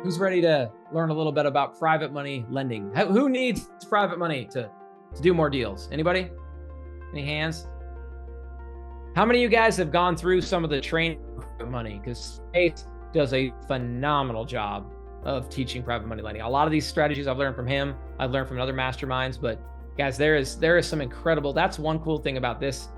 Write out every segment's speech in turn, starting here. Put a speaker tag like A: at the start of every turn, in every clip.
A: Who's ready to learn a little bit about private money lending? Who needs private money to do more deals? Anybody? Any hands? How many of you guys have gone through some of the training for private money? Because Space does a phenomenal job of teaching private money lending. A lot of these strategies I've learned from him. I've learned from other masterminds, but guys, there is some incredible. That's one cool thing about this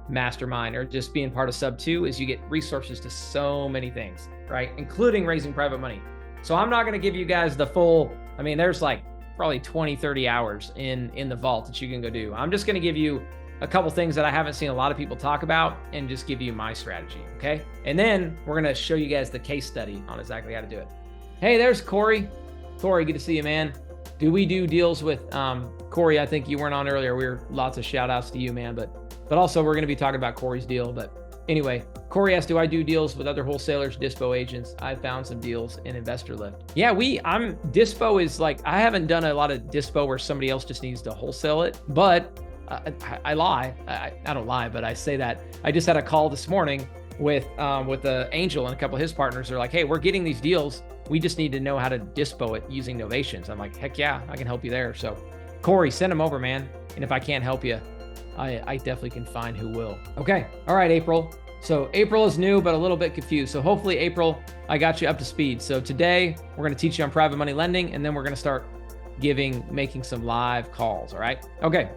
A: mastermind or just being part of Sub 2 is you get resources to so many things, right? Including raising private money. So I'm not going to give you guys the full, I mean, there's like probably 20, 30 hours in the vault that you can go do. I'm just going to give you a couple things that I haven't seen a lot of people talk about and just give you my strategy, okay? And then we're going to show you guys the case study on exactly how to do it. Hey, there's Corey. Corey, good to see you, man. Do we do deals with Corey? I think you weren't on earlier. We were lots of shout outs to you, man, but also we're going to be talking about Corey's deal. But anyway, Corey asked, do I do deals with other wholesalers, dispo agents? I found some deals in Investor Lift. Yeah, dispo is like, I haven't done a lot of dispo where somebody else just needs to wholesale it, but I lie. I don't lie, but I say that. I just had a call this morning with the Angel and a couple of his partners. They're like, hey, we're getting these deals. We just need to know how to dispo it using novations. I'm like, heck yeah, I can help you there. So Corey, send them over, man. And if I can't help you, I definitely can find who will. Okay. All right, April. So April is new, but a little bit confused. So hopefully, April, I got you up to speed. So today we're going to teach you on private money lending, and then we're going to start making some live calls. All right. Okay,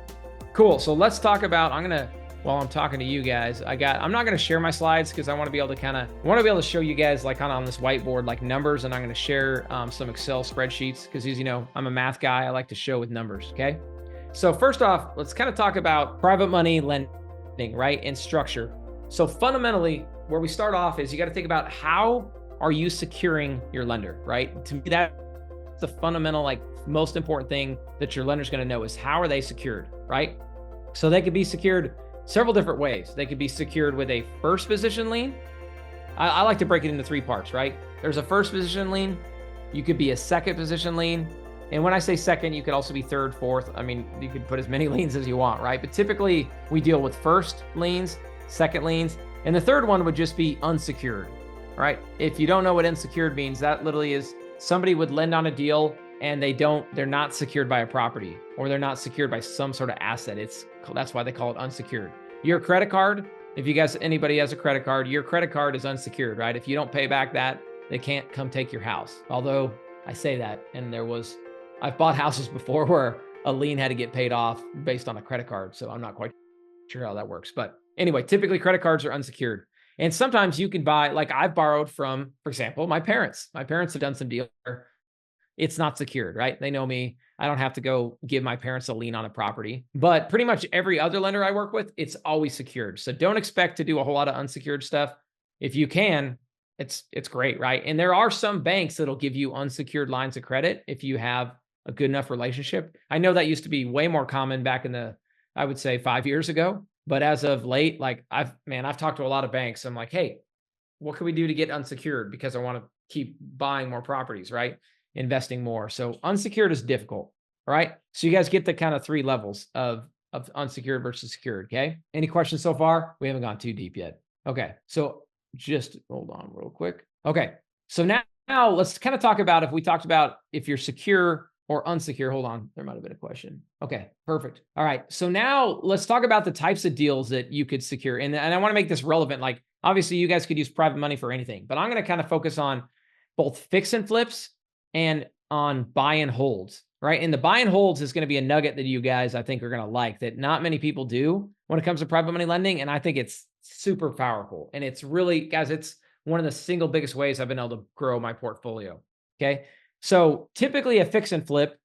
A: cool. So let's talk about, while I'm talking to you guys, I'm not going to share my slides because I want to be able to show you guys like kind of on this whiteboard, like numbers. And I'm going to share some Excel spreadsheets because as you know, I'm a math guy. I like to show with numbers. Okay. So first off, let's kind of talk about private money lending, right? And structure. So fundamentally, where we start off is you got to think about how are you securing your lender, right? To me, that's the fundamental, like most important thing that your lender's going to know is how are they secured, right? So they could be secured several different ways. They could be secured with a first position lien. I like to break it into three parts, right? There's a first position lien. You could be a second position lien. And when I say second, you could also be third, fourth. I mean, you could put as many liens as you want, right? But typically we deal with first liens, second liens, and the third one would just be unsecured, right? If you don't know what unsecured means, that literally is somebody would lend on a deal and they're not secured by a property or they're not secured by some sort of asset. That's why they call it unsecured. Your credit card, anybody has a credit card, your credit card is unsecured, right? If you don't pay back that, they can't come take your house. Although I say that, and I've bought houses before where a lien had to get paid off based on a credit card. So I'm not quite sure how that works. But anyway, typically credit cards are unsecured. And sometimes you can buy, like I've borrowed from, for example, my parents. My parents have done some deals where it's not secured, right? They know me. I don't have to go give my parents a lien on a property. But pretty much every other lender I work with, it's always secured. So don't expect to do a whole lot of unsecured stuff. If you can, it's great, right? And there are some banks that'll give you unsecured lines of credit if you have a good enough relationship. I know that used to be way more common back I would say 5 years ago. But as of late, like I've talked to a lot of banks. I'm like, hey, what can we do to get unsecured? Because I want to keep buying more properties, right? Investing more. So unsecured is difficult, right? So you guys get the kind of three levels of unsecured versus secured, okay? Any questions so far? We haven't gone too deep yet. Okay, so just hold on real quick. Okay, so now let's kind of talk about if you're secure or unsecure. Hold on, there might have been a question. Okay, perfect. All right, so now let's talk about the types of deals that you could secure. And I want to make this relevant. Like obviously you guys could use private money for anything, but I'm going to kind of focus on both fix and flips and on buy and holds, right? And the buy and holds is going to be a nugget that you guys, I think, are going to like that not many people do when it comes to private money lending. And I think it's super powerful. And it's really, guys, it's one of the single biggest ways I've been able to grow my portfolio. Okay. So typically a fix and flip,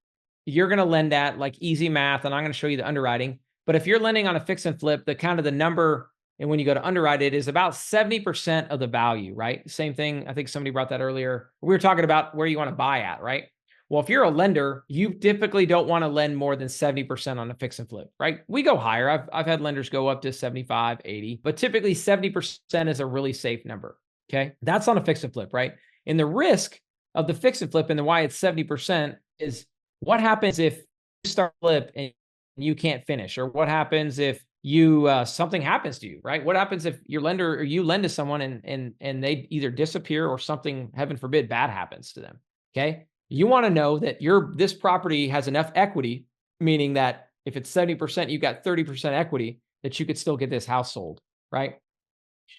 A: you're going to lend at like easy math, and I'm going to show you the underwriting. But if you're lending on a fix and flip, the number, and when you go to underwrite it, is about 70% of the value, right? Same thing. I think somebody brought that earlier. We were talking about where you want to buy at, right? Well, if you're a lender, you typically don't want to lend more than 70% on a fix and flip, right? We go higher. I've had lenders go up to 75, 80, but typically 70% is a really safe number. Okay. That's on a fix and flip, right? And the risk of the fix and flip and why it's 70% is what happens if you start flip and you can't finish, or what happens if something happens to you, right? What happens if your lender or you lend to someone and they either disappear or something, heaven forbid, bad happens to them? Okay. You want to know that this property has enough equity, meaning that if it's 70%, you got 30% equity, that you could still get this house sold, right?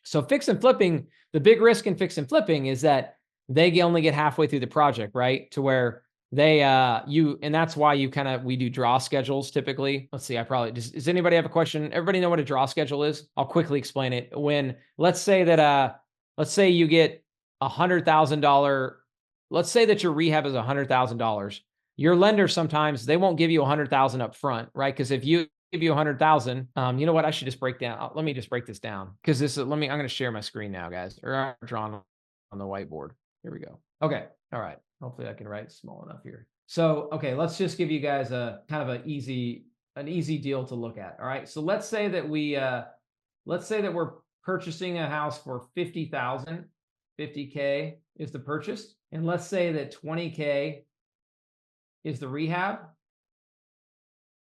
A: So fix and flipping, the big risk in fix and flipping is that they only get halfway through the project, right? To where they and that's why we do draw schedules typically. Let's see, does anybody have a question? Everybody know what a draw schedule is? I'll quickly explain it. When let's say you get $100,000, let's say that your rehab is $100,000. Your lender sometimes they won't give you 100,000 up front, right? Because if you give you 100,000, you know what? I should just break down. Let me just break this down because I'm going to share my screen now, guys, or I'm drawn on the whiteboard. Here we go. Okay. All right. Hopefully I can write small enough here. So, okay, let's just give you guys a kind of an easy deal to look at. All right. So let's say that we're purchasing a house for 50,000, 50K is the purchase. And let's say that 20K is the rehab.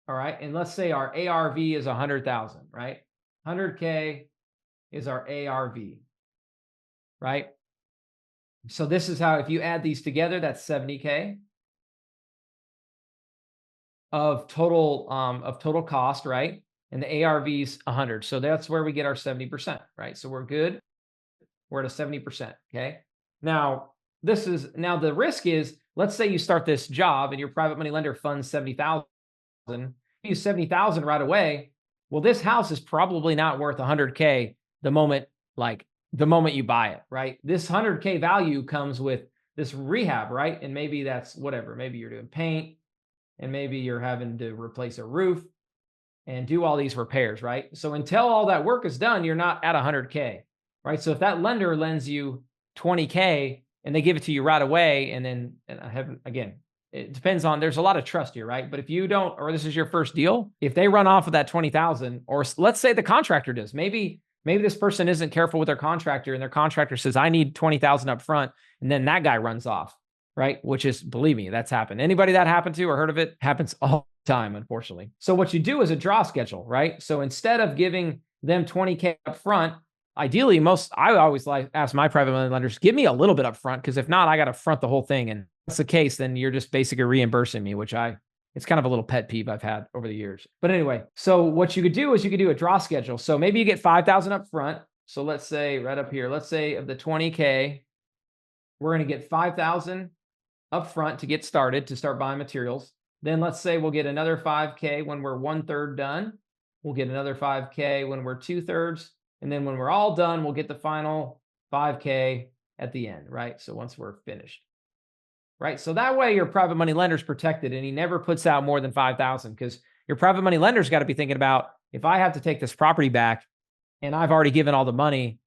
A: All right. And let's say our ARV is 100,000, right? 100K is our ARV, right? So this is how, if you add these together, that's 70K of total cost, right? And the ARV's 100. So that's where we get our 70%, right? So we're good. We're at a 70%. Okay. Now the risk is, let's say you start this job and your private money lender funds 70,000. You use 70,000 right away. Well, this house is probably not worth 100K the moment you buy it, right? This 100K value comes with this rehab, right? And maybe that's whatever. Maybe you're doing paint and maybe you're having to replace a roof and do all these repairs, right? So until all that work is done, you're not at 100K, right? So if that lender lends you 20K and they give it to you right away, it depends on, there's a lot of trust here, right? But if you don't, or this is your first deal, if they run off of that 20,000, or let's say the contractor does, maybe this person isn't careful with their contractor and their contractor says, I need 20,000 up front. And then that guy runs off, right? Which is, believe me, that's happened. Anybody that happened to or heard of it, happens all the time, unfortunately. So what you do is a draw schedule, right? So instead of giving them 20K up front, ideally, I always ask my private money lenders, give me a little bit up front, because if not, I got to front the whole thing. And if that's the case, then you're just basically reimbursing me, it's kind of a little pet peeve I've had over the years. But anyway, so what you could do is you could do a draw schedule. So maybe you get 5,000 up front. So let's say right up here, let's say of the 20K, we're going to get 5,000 up front to get started, to start buying materials. Then let's say we'll get another 5K when we're 1/3 done. We'll get another 5K when we're 2/3. And then when we're all done, we'll get the final 5K at the end, right? So once we're finished, right? So that way your private money lender's protected and he never puts out more than 5,000, because your private money lender's got to be thinking about, if I have to take this property back and I've already given all the money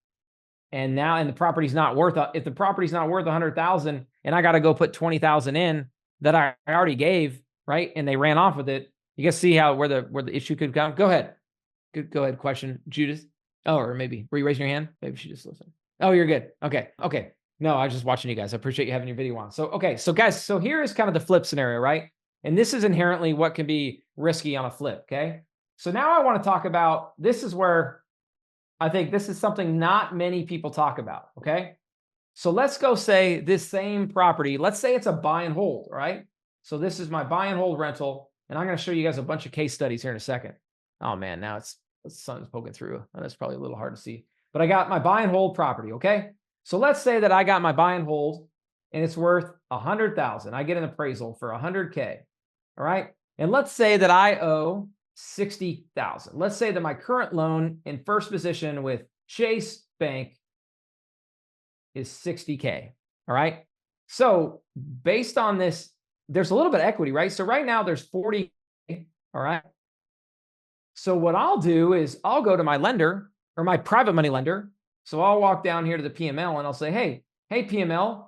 A: and the property's not worth, if the property's not worth 100,000 and I got to go put 20,000 in that I already gave, right? And they ran off with it. You guys see where the issue could come? Go ahead. Go ahead. Question, Judith. Oh, or maybe, were you raising your hand? Maybe she just listened. Oh, you're good. Okay. No, I was just watching you guys. I appreciate you having your video on. So, okay. So guys, here is kind of the flip scenario, right? And this is inherently what can be risky on a flip. Okay. So now I want to talk about, this is where I think this is something not many people talk about. Okay. So let's go say this same property, let's say it's a buy and hold, right? So this is my buy and hold rental. And I'm going to show you guys a bunch of case studies here in a second. Oh man, now the sun's poking through. And that's probably a little hard to see, but I got my buy and hold property. Okay. So let's say that I got my buy and hold and it's worth 100,000. I get an appraisal for 100K. All right. And let's say that I owe 60,000. Let's say that my current loan in first position with Chase Bank is 60K. All right. So based on this, there's a little bit of equity, right? So right now there's 40K. All right. So what I'll do is I'll go to my lender or my private money lender. So I'll walk down here to the PML and I'll say, hey PML.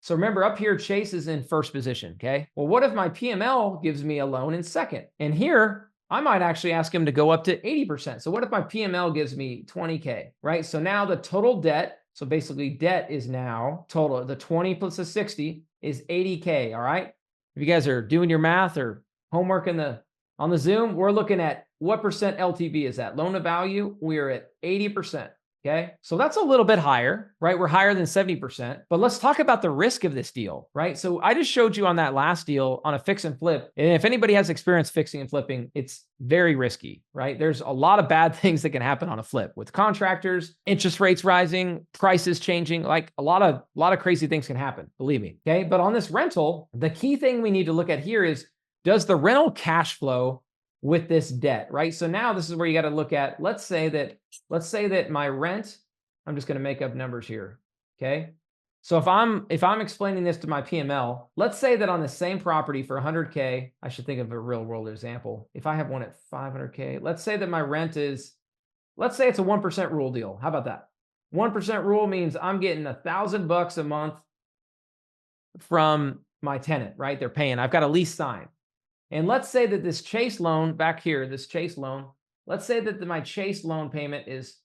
A: So remember up here, Chase is in first position. Okay. Well, what if my PML gives me a loan in second? And here I might actually ask him to go up to 80%. So what if my PML gives me 20K, right? So now the total debt, so basically debt is now total, the 20 plus the 60 is 80K. All right. If you guys are doing your math or homework on the Zoom, we're looking at what percent LTV is that? Loan to value, we're at 80%. Okay. So that's a little bit higher, right? We're higher than 70%, but let's talk about the risk of this deal, right? So I just showed you on that last deal on a fix and flip. And if anybody has experience fixing and flipping, it's very risky, right? There's a lot of bad things that can happen on a flip with contractors, interest rates rising, prices changing, like a lot of crazy things can happen, believe me. Okay. But on this rental, the key thing we need to look at here is, does the rental cash flow with this debt, right? So now this is where you got to look at, let's say that my rent, I'm just going to make up numbers here. Okay. So if I'm explaining this to my PML, let's say that on the same property for 100K, I should think of a real world example. If I have one at 500K, let's say that my rent is, let's say it's a 1% rule deal. How about that? 1% rule means I'm getting $1,000 a month from my tenant, right? They're paying, I've got a lease signed. And let's say that this Chase loan back here, this Chase loan, let's say that my Chase loan payment is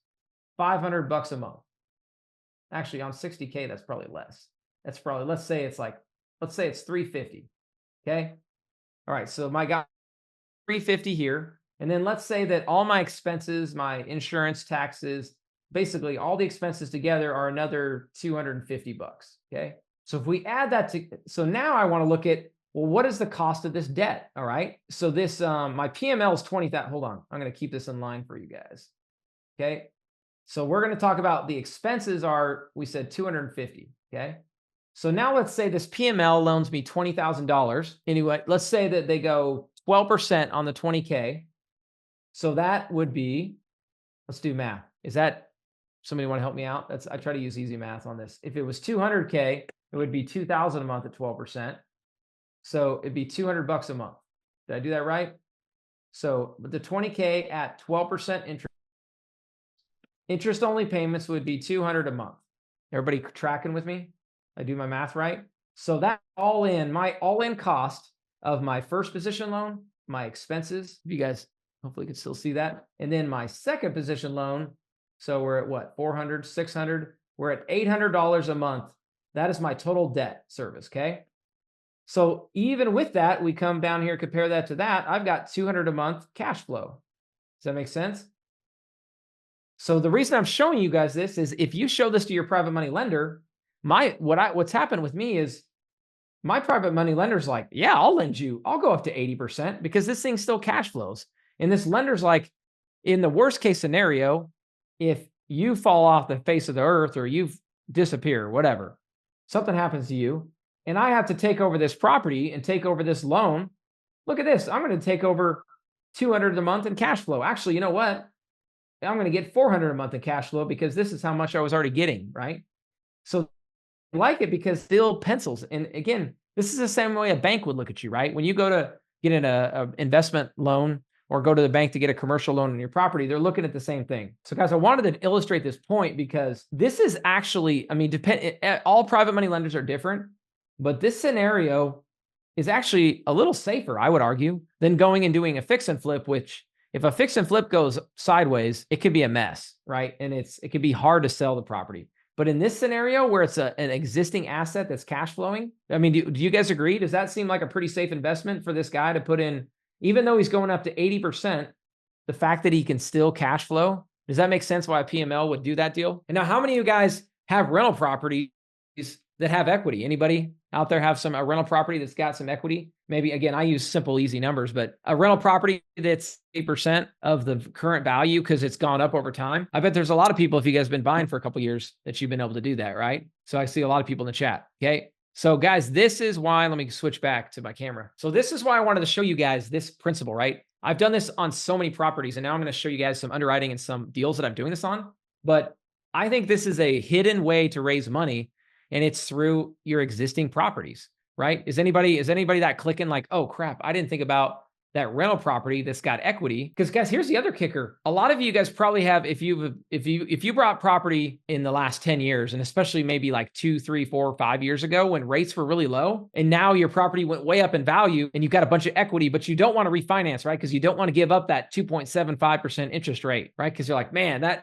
A: $500 a month. Actually, on 60K, that's probably less. That's probably, let's say it's 350. Okay. All right. So my guy, 350 here. And then let's say that all my expenses, my insurance, taxes, basically all the expenses together are another $250. Okay. So if we add that to, so now I want to look at, well, what is the cost of this debt? All right. So this, my PML is 20,000. Hold on. I'm going to keep this in line for you guys. Okay. So we're going to talk about the expenses are, we said 250. Okay. So now let's say this PML loans me $20,000. Anyway, let's say that they go 12% on the 20K. So that would be, let's do math. Is that, somebody want to help me out? I try to use easy math on this. If it was 200K, it would be 2,000 a month at 12%. So it'd be $200 a month. Did I do that right? So with the 20K at 12% interest only payments would be $200 a month. Everybody tracking with me? I do my math right? So that all in, my all-in cost of my first position loan, my expenses, you guys hopefully can still see that. And then my second position loan, so we're at what, 400, 600, we're at $800 a month. That is my total debt service, okay? So even with that, we come down here, compare that to that, I've got 200 a month cash flow. Does that make sense? So the reason I'm showing you guys this is if you show this to your private money lender, what's happened with me is my private money lender's like, yeah, I'll lend you, I'll go up to 80% because this thing still cash flows. And this lender's like, in the worst case scenario, if you fall off the face of the earth or you disappear, whatever, something happens to you, and I have to take over this property and take over this loan. Look at this. I'm going to take over 200 a month in cash flow. Actually, you know what? I'm going to get 400 a month in cash flow because this is how much I was already getting, right? So I like it because it still pencils. And again, this is the same way a bank would look at you, right? When you go to get an investment loan or go to the bank to get a commercial loan on your property, they're looking at the same thing. So guys, I wanted to illustrate this point because this is actually, I mean, all private money lenders are different, but this scenario is actually a little safer, I would argue, than going and doing a fix and flip, which if a fix and flip goes sideways, it could be a mess, right? And it can be hard to sell the property. But in this scenario where it's an existing asset that's cash flowing, I mean, do you guys agree? Does that seem like a pretty safe investment for this guy to put in, even though he's going up to 80%, the fact that he can still cash flow? Does that make sense why a PML would do that deal? And now how many of you guys have rental properties that have equity? Anybody out there have a rental property that's got some equity? Maybe, again, I use simple, easy numbers, but a rental property that's 8% of the current value because it's gone up over time. I bet there's a lot of people, if you guys have been buying for a couple of years, that you've been able to do that, right? So I see a lot of people in the chat, okay? So guys, this is why, let me switch back to my camera. So this is why I wanted to show you guys this principle, right? I've done this on so many properties, and now I'm going to show you guys some underwriting and some deals that I'm doing this on. But I think this is a hidden way to raise money, and it's through your existing properties, right? Is anybody that clicking like, oh crap, I didn't think about that rental property that's got equity? Because guys, here's the other kicker. A lot of you guys probably have, if you bought property in the last 10 years, and especially maybe like 2, 3, 4, 5 years ago when rates were really low, and now your property went way up in value and you've got a bunch of equity, but you don't want to refinance, right? Because you don't want to give up that 2.75% interest rate, right? Because you're like, man,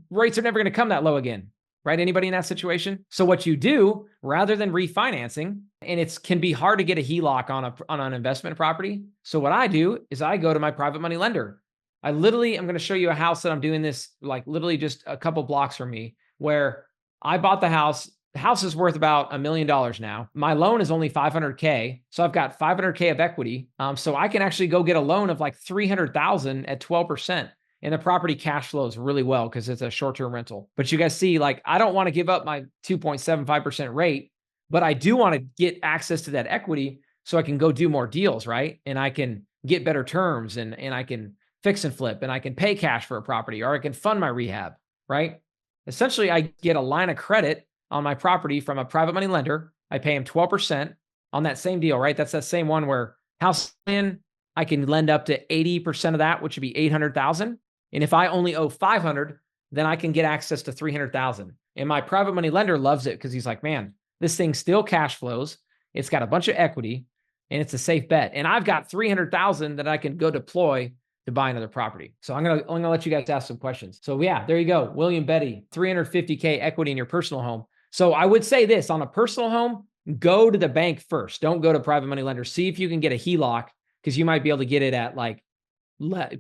A: rates are never going to come that low again. Right? Anybody in that situation? So what you do, rather than refinancing, and it can be hard to get a HELOC on an investment property. So what I do is I go to my private money lender I'm going to show you a house that I'm doing this like literally just a couple blocks from me, where I bought the house. The house is worth about $1 million now. My loan is only 500K. So I've got 500K of equity. So I can actually go get a loan of like 300,000 at 12%. And the property cash flows really well because it's a short-term rental. But you guys see, like, I don't want to give up my 2.75% rate, but I do want to get access to that equity so I can go do more deals, right? And I can get better terms, and I can fix and flip, and I can pay cash for a property, or I can fund my rehab, right? Essentially, I get a line of credit on my property from a private money lender. I pay him 12% on that same deal, right? That's that same one where house land, I can lend up to 80% of that, which would be 800,000. And if I only owe 500, then I can get access to 300,000. And my private money lender loves it because he's like, man, this thing still cash flows. It's got a bunch of equity and it's a safe bet. And I've got 300,000 that I can go deploy to buy another property. So I'm gonna let you guys ask some questions. So yeah, there you go. William Betty, 350K equity in your personal home. So I would say this, on a personal home, go to the bank first. Don't go to private money lender. See if you can get a HELOC, because you might be able to get it at like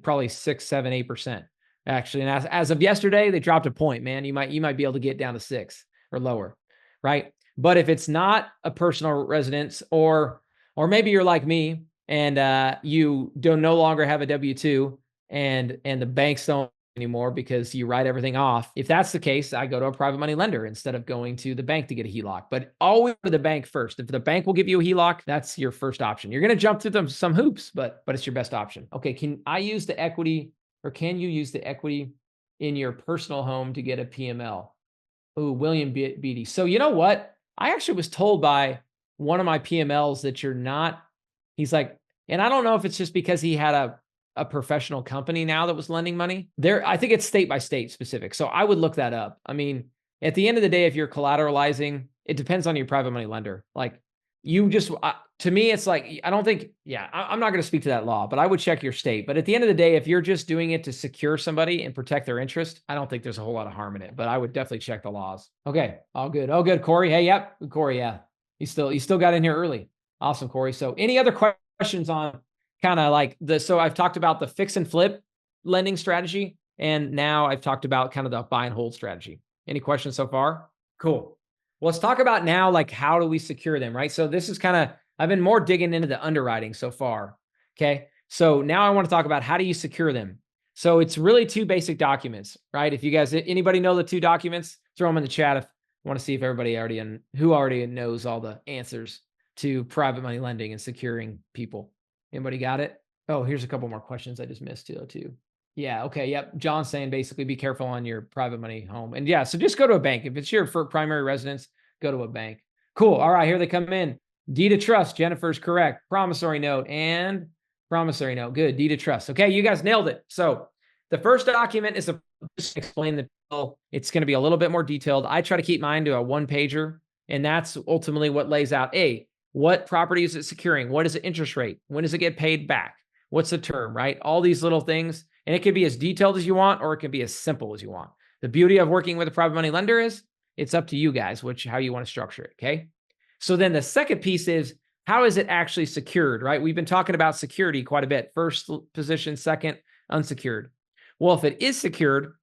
A: probably 6, 7, 8%. Actually, and as of yesterday, they dropped a point, man. You might be able to get down to 6 or lower, right? But if it's not a personal residence, or maybe you're like me and you don't no longer have a W-2 and the banks don't anymore because you write everything off. If that's the case, I go to a private money lender instead of going to the bank to get a HELOC. But always go to the bank first. If the bank will give you a HELOC, that's your first option. You're going to jump through some hoops, but it's your best option. Okay, can I use the equity, or can you use the equity in your personal home to get a PML? Oh, William Beatty. So you know what? I actually was told by one of my PMLs that you're not, he's like, and I don't know if it's just because he had a professional company now that was lending money there. I think it's state by state specific. So I would look that up. I mean, at the end of the day, if you're collateralizing, it depends on your private money lender. Like, you just, to me, it's like, I don't think, I'm not going to speak to that law, but I would check your state. But at the end of the day, if you're just doing it to secure somebody and protect their interest, I don't think there's a whole lot of harm in it, but I would definitely check the laws. Okay. All good. Oh, good. Corey. Hey, yep. Corey. Yeah. You still got in here early. Awesome, Corey. So any other questions on kind of like so I've talked about the fix and flip lending strategy, and now I've talked about kind of the buy and hold strategy. Any questions so far? Cool. Well, let's talk about now, like, how do we secure them, right? So this is kind of, I've been more digging into the underwriting so far. Okay. So now I want to talk about how do you secure them? So it's really 2 basic documents, right? If you guys, anybody know the 2 documents, throw them in the chat. If I want to see if everybody already knows all the answers to private money lending and securing people. Anybody got it? Oh, here's a couple more questions I just missed too. Yeah. Okay. Yep. John's saying basically be careful on your private money home. And yeah, so just go to a bank. If it's your primary residence, go to a bank. Cool. All right. Here they come in. Deed of trust. Jennifer's correct. Promissory note and promissory note. Good. Deed of trust. Okay. You guys nailed it. So the first document is just explain the bill. It's going to be a little bit more detailed. I try to keep mine to a 1-pager, and that's ultimately what lays out what property is it securing? What is the interest rate? When does it get paid back? What's the term, right? All these little things. And it can be as detailed as you want, or it can be as simple as you want. The beauty of working with a private money lender is it's up to you guys, how you want to structure it. Okay. So then the second piece is, how is it actually secured, right? We've been talking about security quite a bit. First position, second, unsecured. Well, if it is secured,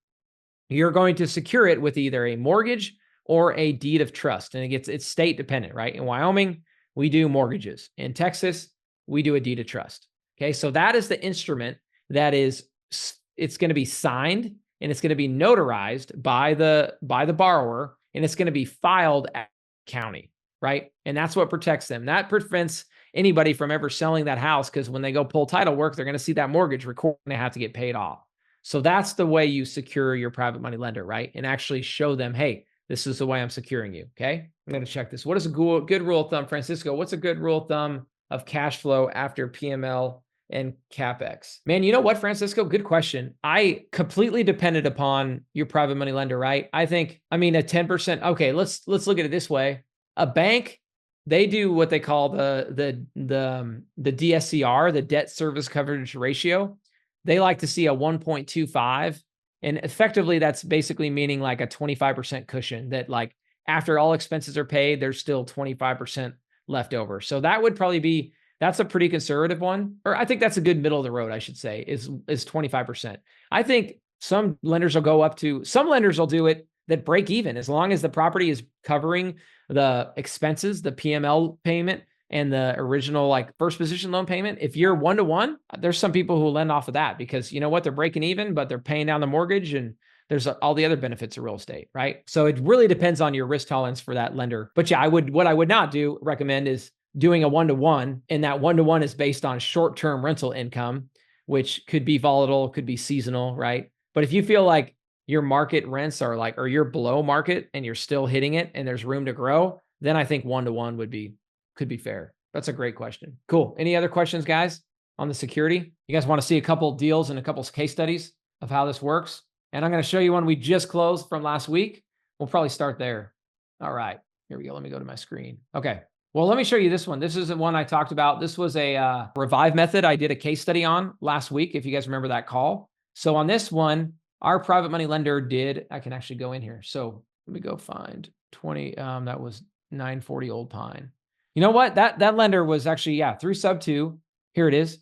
A: you're going to secure it with either a mortgage or a deed of trust. And it's state dependent, right? In Wyoming, we do mortgages. In Texas, we do a deed of trust. Okay. So that is the instrument that it's going to be signed, and it's going to be notarized by the borrower, and it's going to be filed at the county, right? And that's what protects them. That prevents anybody from ever selling that house, because when they go pull title work, they're going to see that mortgage recorded and they have to get paid off. So that's the way you secure your private money lender, right? And actually show them, hey, this is the way I'm securing you. Okay. I'm going to check this. What is a good rule of thumb, Francisco? What's a good rule of thumb of cash flow after PML and CapEx? Man, you know what, Francisco? Good question. I completely depended upon your private money lender, right? I mean, a 10%. Okay, let's look at it this way. A bank, they do what they call the DSCR, the debt service coverage ratio. They like to see a 1.25. And effectively, that's basically meaning like a 25% cushion, that like after all expenses are paid, there's still 25% left over. So that would probably be That's a pretty conservative one, or I think that's a good middle of the road, I should say, is 25%. I think some lenders will go up to, some lenders will do it that break even as long as the property is covering the expenses, the PML payment, and the original like first position loan payment. If you're 1-to-1, there's some people who lend off of that because you know what, they're breaking even, but they're paying down the mortgage and there's all the other benefits of real estate, right? So it really depends on your risk tolerance for that lender. But yeah, what I would not recommend is doing a 1-to-1, and that 1-to-1 is based on short-term rental income, which could be volatile, could be seasonal, right? But if you feel like your market rents are like, or you're below market and you're still hitting it and there's room to grow, then I think 1-to-1 could be fair. That's a great question. Cool. Any other questions, guys, on the security? You guys want to see a couple deals and a couple case studies of how this works? And I'm going to show you one we just closed from last week. We'll probably start there. All right, here we go. Let me go to my screen. Okay. Well, let me show you this one. This is the one I talked about. This was a revive method I did a case study on last week, if you guys remember that call. So on this one, our private money lender did, I can actually go in here. So let me go find 20, that was 940 Old Pine. You know what? That lender was actually, yeah, through sub 2. Here it is.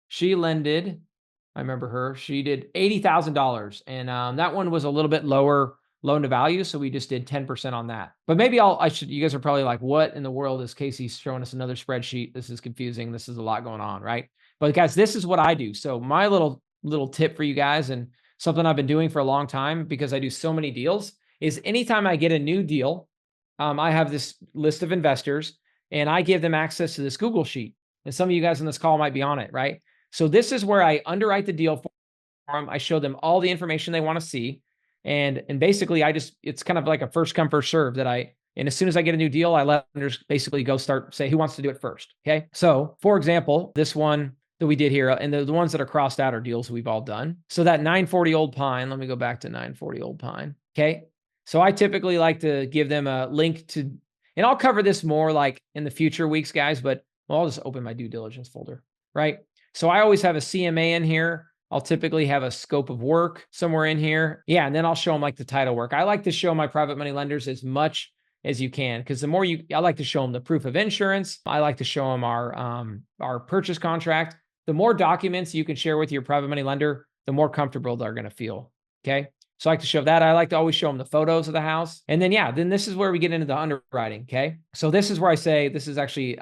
A: She lended, I remember her, she did $80,000. And that one was a little bit lower loan to value. So we just did 10% on that. But maybe you guys are probably like, what in the world is Casey showing us another spreadsheet? This is confusing. This is a lot going on, right? But guys, this is what I do. So my little tip for you guys, and something I've been doing for a long time because I do so many deals, is anytime I get a new deal, I have this list of investors and I give them access to this Google sheet. And some of you guys on this call might be on it, right? So this is where I underwrite the deal for them. I show them all the information they want to see. And basically it's kind of like a first come, first serve and as soon as I get a new deal, I let lenders basically go say who wants to do it first. Okay. So for example, this one that we did here, and the ones that are crossed out are deals we've all done. So that 940 Old Pine, let me go back to 940 Old Pine. Okay. So I typically like to give them a link to, and I'll cover this more like in the future weeks, guys, but I'll just open my due diligence folder, right? So I always have a CMA in here. I'll typically have a scope of work somewhere in here. Yeah. And then I'll show them like the title work. I like to show my private money lenders as much as you can, because I like to show them the proof of insurance. I like to show them our purchase contract. The more documents you can share with your private money lender, the more comfortable they're going to feel. Okay. So I like to show that. I like to always show them the photos of the house. And then, then this is where we get into the underwriting. Okay. So this is where I say, this is actually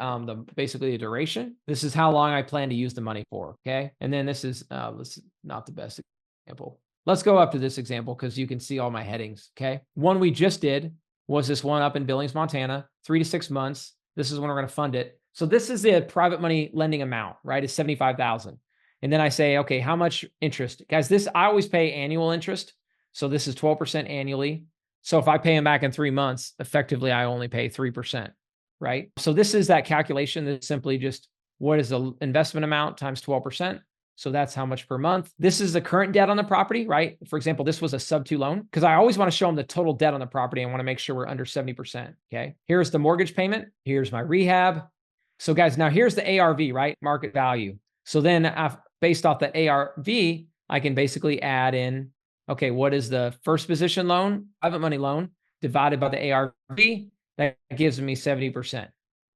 A: basically the duration. This is how long I plan to use the money for. Okay. And then this is not the best example. Let's go up to this example because you can see all my headings. Okay. One we just did was this one up in Billings, Montana, 3 to 6 months. This is when we're going to fund it. So this is the private money lending amount, right? It's $75,000. And then I say, okay, how much interest? Guys, I always pay annual interest. So this is 12% annually. So if I pay them back in 3 months, effectively, I only pay 3%, right? So this is that calculation that's simply just what is the investment amount times 12%. So that's how much per month. This is the current debt on the property, right? For example, this was a sub 2 loan because I always want to show them the total debt on the property. I want to make sure we're under 70%. Okay. Here's the mortgage payment. Here's my rehab. So guys, now here's the ARV, right? Market value. So then based off the ARV, I can basically add in, okay, what is the first position loan, private money loan divided by the ARV? That gives me 70%,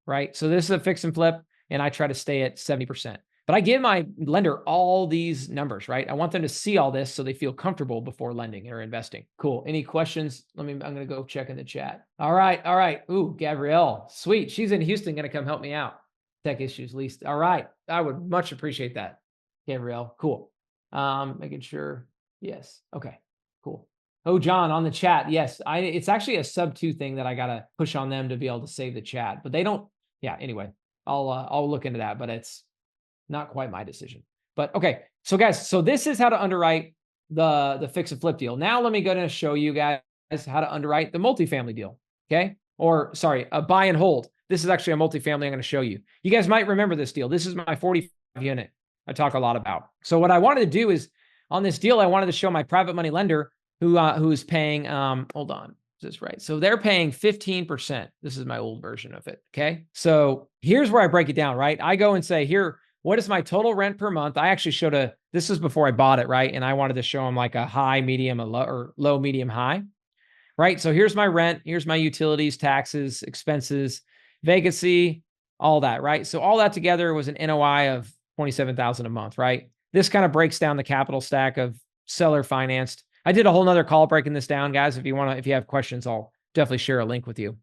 A: right? So this is a fix and flip, and I try to stay at 70%. But I give my lender all these numbers, right? I want them to see all this so they feel comfortable before lending or investing. Cool. Any questions? I'm going to go check in the chat. All right. Ooh, Gabrielle. Sweet. She's in Houston, going to come help me out. Tech issues least. All right. I would much appreciate that, Gabrielle. Cool. Making sure. Yes. Okay, cool. Oh, John on the chat. Yes. It's actually a sub 2 thing that I got to push on them to be able to save the chat, but they don't. Yeah. Anyway, I'll look into that, but it's not quite my decision. But okay. So guys, so this is how to underwrite the fix and flip deal. Now let me go and show you guys how to underwrite the multifamily deal. Okay. Or sorry, a buy and hold. This is actually a multifamily I'm going to show you. You guys might remember this deal. This is my 45 unit I talk a lot about. So what I wanted to do is, on this deal, I wanted to show my private money lender who's paying, hold on, is this right? So they're paying 15%. This is my old version of it, okay? So here's where I break it down, right? I go and say, here, what is my total rent per month? I actually showed this was before I bought it, right? And I wanted to show them like a high, medium, a low, or low, medium, high, right? So here's my rent, here's my utilities, taxes, expenses, vacancy, all that, right? So all that together was an NOI of 27,000 a month, right? This kind of breaks down the capital stack of seller financed. I did a whole nother call breaking this down, guys. If you have questions, I'll definitely share a link with you.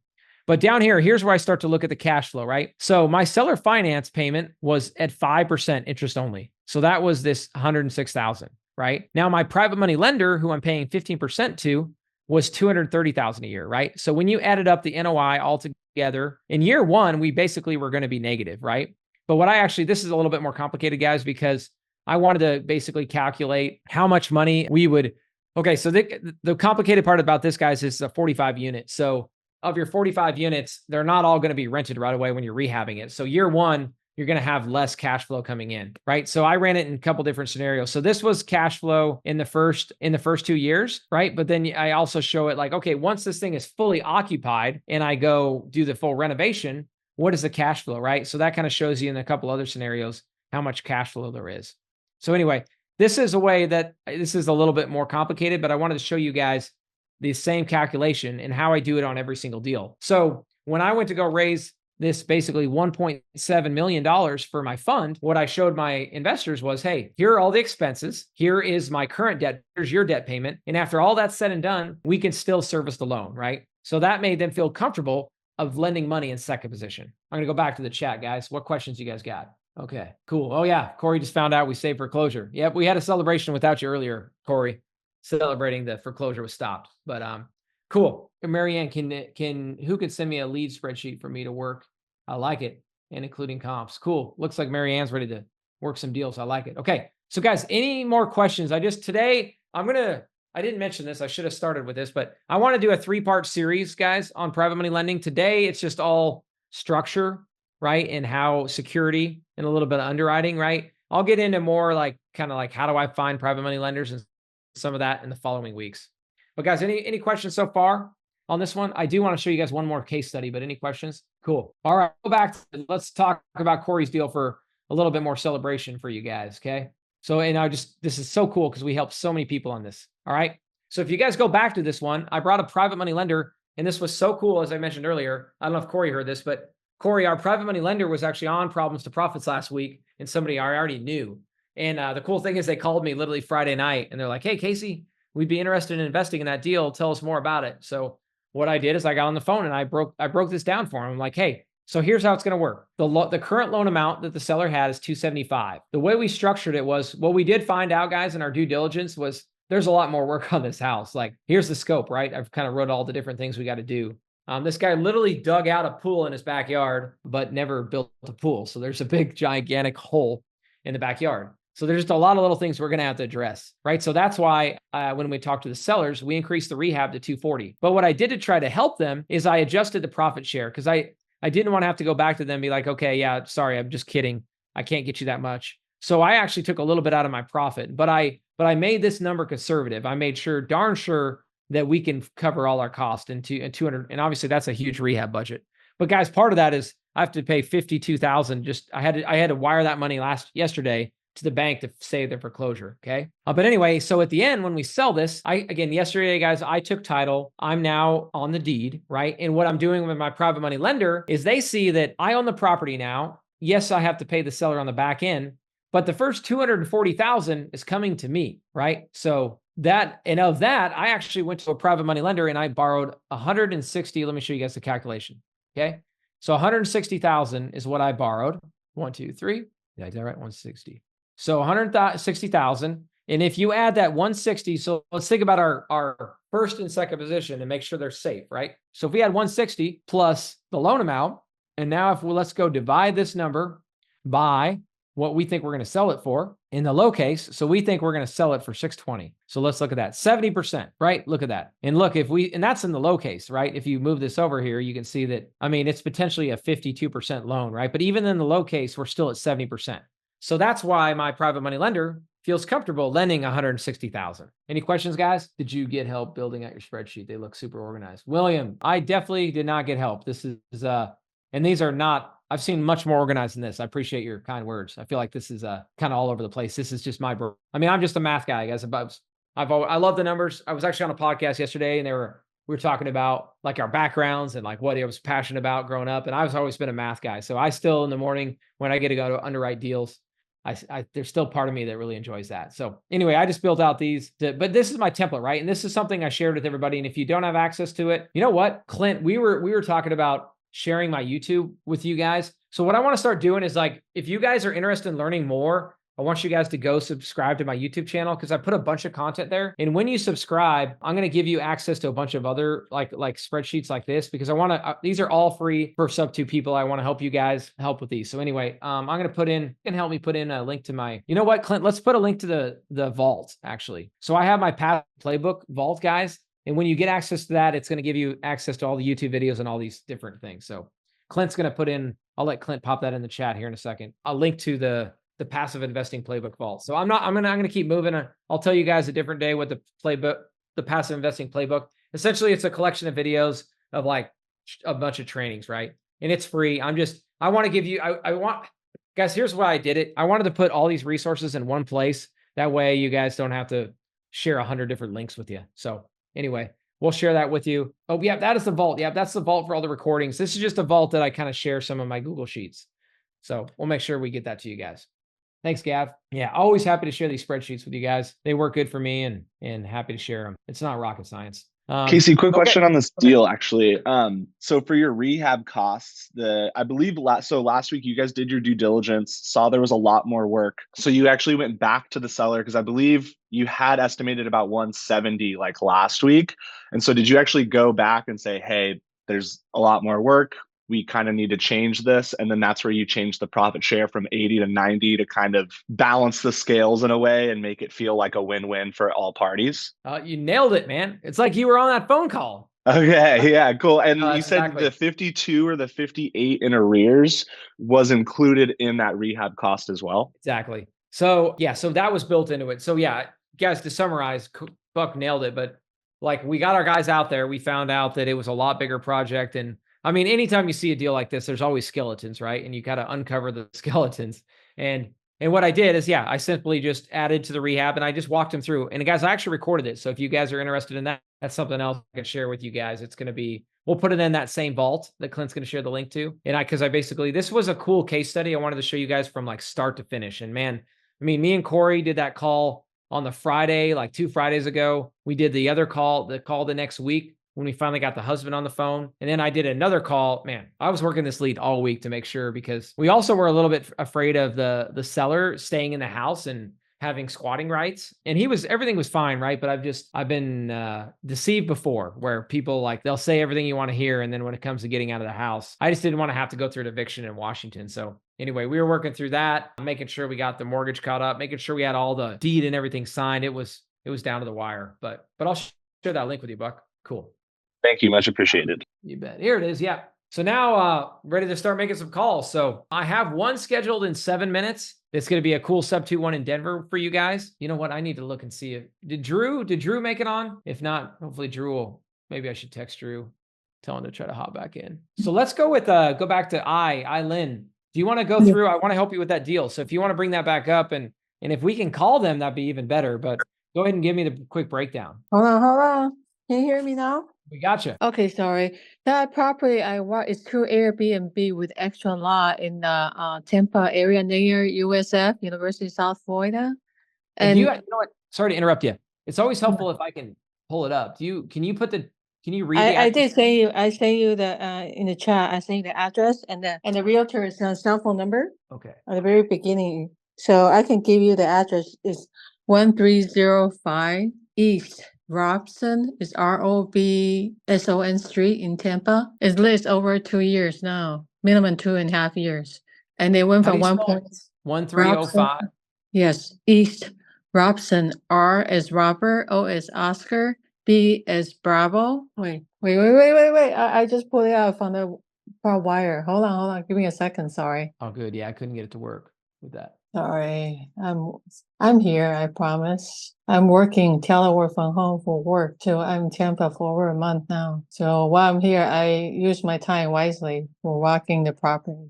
A: But down here, here's where I start to look at the cash flow, right? So my seller finance payment was at 5% interest only. So that was this 106,000, right? Now my private money lender, who I'm paying 15% to, was 230,000 a year, right? So when you added up the NOI all together, in year one, we basically were going to be negative, right? But this is a little bit more complicated, guys, because I wanted to basically calculate how much money we would. Okay, so the complicated part about this, guys, is a 45 unit. So of your 45 units, they're not all going to be rented right away when you're rehabbing it. So year one, you're going to have less cash flow coming in, right? So I ran it in a couple different scenarios. So this was cash flow in the first 2 years, right? But then I also show it like, okay, once this thing is fully occupied and I go do the full renovation, what is the cash flow, right? So that kind of shows you in a couple other scenarios how much cash flow there is. So anyway, this is a way that this is a little bit more complicated, but I wanted to show you guys the same calculation and how I do it on every single deal. So when I went to go raise this basically $1.7 million for my fund, what I showed my investors was, hey, here are all the expenses. Here is my current debt. Here's your debt payment. And after all that's said and done, we can still service the loan, right? So that made them feel comfortable of lending money in second position. I'm going to go back to the chat, guys. What questions you guys got? Okay, cool. Oh yeah, Corey just found out we saved foreclosure. Yep, we had a celebration without you earlier, Corey, celebrating the foreclosure was stopped. But cool. Marianne, who can send me a lead spreadsheet for me to work? I like it, and including comps. Cool. Looks like Marianne's ready to work some deals. I like it. Okay, so guys, any more questions? I didn't mention this. I should have started with this, but I want to do a 3-part series, guys, on private money lending. Today, it's just all structure, right? And how security and a little bit of underwriting, right? I'll get into more kind of like how do I find private money lenders and some of that in the following weeks. But guys, any questions so far on this one? I do want to show you guys one more case study, but any questions? Cool. All right, go back. Let's talk about Corey's deal for a little bit more celebration for you guys, okay? So, and this is so cool because we helped so many people on this, all right? So if you guys go back to this one, I brought a private money lender, and this was so cool, as I mentioned earlier. I don't know if Corey heard this, but Corey, our private money lender, was actually on Problems to Profits last week, and somebody I already knew. And the cool thing is they called me literally Friday night, and they're like, hey, Casey, we'd be interested in investing in that deal. Tell us more about it. So what I did is I got on the phone and I broke this down for him. I'm like, hey, so here's how it's going to work. The current loan amount that the seller had is $275. The way we structured it was, what we did find out, guys, in our due diligence was there's a lot more work on this house. Like, here's the scope, right? I've kind of wrote all the different things we got to do. This guy literally dug out a pool in his backyard, but never built a pool. So there's a big, gigantic hole in the backyard. So there's just a lot of little things we're going to have to address, right? So that's why when we talked to the sellers, we increased the rehab to 240. But what I did to try to help them is I adjusted the profit share because I didn't want to have to go back to them and be like, okay, yeah, sorry, I'm just kidding. I can't get you that much. So I actually took a little bit out of my profit, but I made this number conservative. I made darn sure that we can cover all our costs and 200. And obviously that's a huge rehab budget. But guys, part of that is I have to pay $52,000. I had to wire that money yesterday to the bank to save their foreclosure. Okay. But anyway, so at the end, when we sell this, yesterday, guys, I took title. I'm now on the deed, right? And what I'm doing with my private money lender is they see that I own the property now. Yes, I have to pay the seller on the back end, but the first $240,000 is coming to me, right? So of that, I actually went to a private money lender and I borrowed 160. Let me show you guys the calculation. Okay. So 160,000 is what I borrowed. 1, 2, 3. Did I do that right? 160. So 160,000. And if you add that 160, so let's think about our first and second position and make sure they're safe, right? So if we had 160 plus the loan amount, and now let's go divide this number by what we think we're going to sell it for in the low case. So we think we're going to sell it for 620. So let's look at that. 70%, right? Look at that. And look, and that's in the low case, right? If you move this over here, you can see that, it's potentially a 52% loan, right? But even in the low case, we're still at 70%. So that's why my private money lender feels comfortable lending $160,000. Any questions, guys? Did you get help building out your spreadsheet? They look super organized. William, I definitely did not get help. This is, and these are not, I've seen much more organized than this. I appreciate your kind words. I feel like this is kind of all over the place. This is just I'm just a math guy, guys. I love the numbers. I was actually on a podcast yesterday and they were we were talking about like our backgrounds and like what I was passionate about growing up. And I've always been a math guy. So I still in the morning when I get to go to underwrite deals, there's still part of me that really enjoys that. So anyway, I just built out but this is my template, right? And this is something I shared with everybody. And if you don't have access to it, you know what, Clint, we were talking about sharing my YouTube with you guys. So what I want to start doing is like, if you guys are interested in learning more, I want you guys to go subscribe to my YouTube channel because I put a bunch of content there. And when you subscribe, I'm going to give you access to a bunch of other like spreadsheets like this because I want to, these are all free for sub 2 people. I want to help you guys help with these. So anyway, I'm going to help me put in a link to my, you know what, Clint, let's put a link to the vault actually. So I have my past playbook vault, guys. And when you get access to that, it's going to give you access to all the YouTube videos and all these different things. So Clint's going to put in, I'll let Clint pop that in the chat here in a second. I'll link to the passive investing playbook vault. So I'm going to keep moving. I'll tell you guys a different day what the passive investing playbook, essentially it's a collection of videos of like a bunch of trainings, right? And it's free. I want to give you, guys, here's why I did it. I wanted to put all these resources in one place. That way you guys don't have to share 100 different links with you. So anyway, we'll share that with you. Oh, yeah, that is the vault. Yeah, that's the vault for all the recordings. This is just a vault that I kind of share some of my Google Sheets. So we'll make sure we get that to you guys. Thanks, Gav. Yeah, always happy to share these spreadsheets with you guys. They work good for me and happy to share them. It's not rocket science.
B: Casey, quick question on this deal, actually. So for your rehab costs, I believe last week you guys did your due diligence, saw there was a lot more work. So you actually went back to the seller because I believe you had estimated about 170 like last week. And so did you actually go back and say, hey, there's a lot more work, we kind of need to change this? And then that's where you change the profit share from 80 to 90 to kind of balance the scales in a way and make it feel like a win-win for all parties.
A: You nailed it, man. It's like you were on that phone call.
B: Okay, yeah, cool. And you said
A: exactly.
B: The 52 or the 58 in arrears was included in that rehab cost as well?
A: Exactly. So yeah, so that was built into it. So yeah, guys, to summarize, Buck nailed it. But like we got our guys out there, we found out that it was a lot bigger project. And I mean, anytime you see a deal like this, there's always skeletons, right? And you got to uncover the skeletons. And what I did is, yeah, I simply just added to the rehab and I just walked them through. And guys, I actually recorded it. So if you guys are interested in that, that's something else I can share with you guys. It's going to be, we'll put it in that same vault that Clint's going to share the link to. And because I basically, this was a cool case study. I wanted to show you guys from like start to finish. And man, I mean, me and Corey did that call on the Friday, like 2 Fridays ago. We did the other call, the next week when we finally got the husband on the phone. And then I did another call. Man, I was working this lead all week to make sure, because we also were a little bit afraid of the seller staying in the house and having squatting rights. And everything was fine, right? But I've been deceived before, where people like, they'll say everything you want to hear. And then when it comes to getting out of the house, I just didn't want to have to go through an eviction in Washington. So anyway, we were working through that, making sure we got the mortgage caught up, making sure we had all the deed and everything signed. It was down to the wire, but I'll share that link with you, Buck. Cool.
B: Thank you. Much appreciated.
A: You bet. Here it is. Yeah. So now ready to start making some calls. So I have one scheduled in 7 minutes. It's going to be a cool sub 2 one in Denver for you guys. You know what? I need to look and see if did Drew make it on? If not, hopefully Drew will. Maybe I should text Drew, tell him to try to hop back in. So let's go with go back to Lynn. Do you want to go through? I want to help you with that deal. So if you want to bring that back up and if we can call them, that'd be even better. But go ahead and give me the quick breakdown.
C: Hold on. Can you hear me now?
A: We gotcha.
C: Okay, sorry. That property I want is 2 Airbnb with extra lot in the Tampa area near USF, University of South Florida.
A: And you know what? Sorry to interrupt you. It's always helpful if I can pull it up. Can you read the
C: I did say you. I sent you the in the chat. I sent you the address and the realtor's cell phone number.
A: Okay.
C: At the very beginning, so I can give you the address. It's 1305 East Robson, is Robson Street in Tampa. It's leased over 2 years now, minimum 2.5 years. And they went from
A: 1305.
C: Yes, East Robson. R as Robert, O as Oscar, B as Bravo. Wait. I just pulled it out from the wire. Hold on. Give me a second. Sorry.
A: Oh, good. Yeah, I couldn't get it to work with that.
C: Sorry, I'm here, I promise. I'm working telework from home for work too. I'm in Tampa for over a month now. So while I'm here, I use my time wisely for walking the property.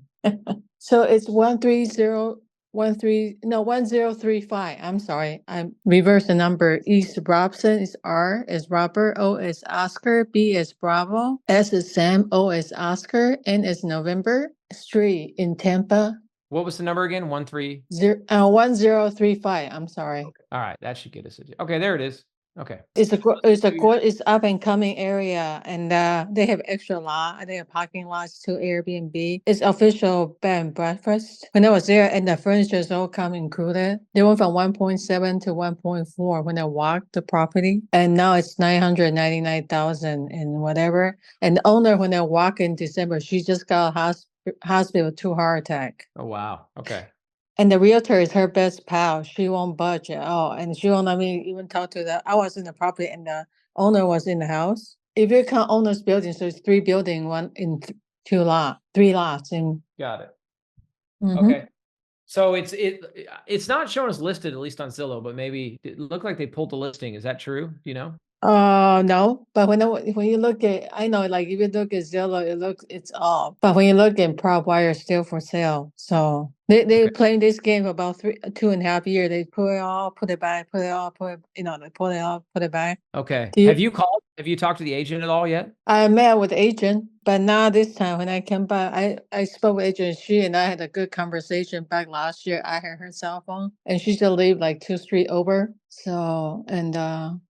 C: So it's 130 1035. I'm sorry. I reversed the number. East Robson is R is Robert, O is Oscar, B is Bravo, S is Sam, O is Oscar, N is November. Street in Tampa.
A: What was the number again? 13.
C: 1035. I'm sorry.
A: Okay. All right, that should get us. Okay, there it is. Okay.
C: It's up and coming area, and they have extra lot. They have parking lots to Airbnb. It's official bed and breakfast. When I was there, and the furniture's all come included. They went from 1.7 to 1.4 when I walked the property, and now it's 999,000 and whatever. And the owner, when I walk in December, she just got a hospital 2 heart attack.
A: Oh wow. Okay.
C: And the realtor is her best pal. She won't budge at all. And she won't let me even talk to I was in the property and the owner was in the house. If you count owner's building, so it's 3 buildings, one in 3 lots. And
A: Got it.
C: Mhm.
A: Okay. So it's not showing us listed, at least on Zillow, but maybe it looked like they pulled the listing. Is that true? Do you know?
C: No, but when you look at, I know, like if you look at Zillow, it's off. But when you look at PropWire, it's still for sale. So they
A: Okay.
C: playing this game for about 2.5 years. They put it all, put it back, put it all, they put it all, put it back.
A: Okay.
C: Do you-
A: Have you called? Have you talked to the agent at all yet?
C: I met with the agent, but now this time when I came back, I spoke with agent. She and I had a good conversation back last year. I had her cell phone, and she just lived like 2 street over. So, and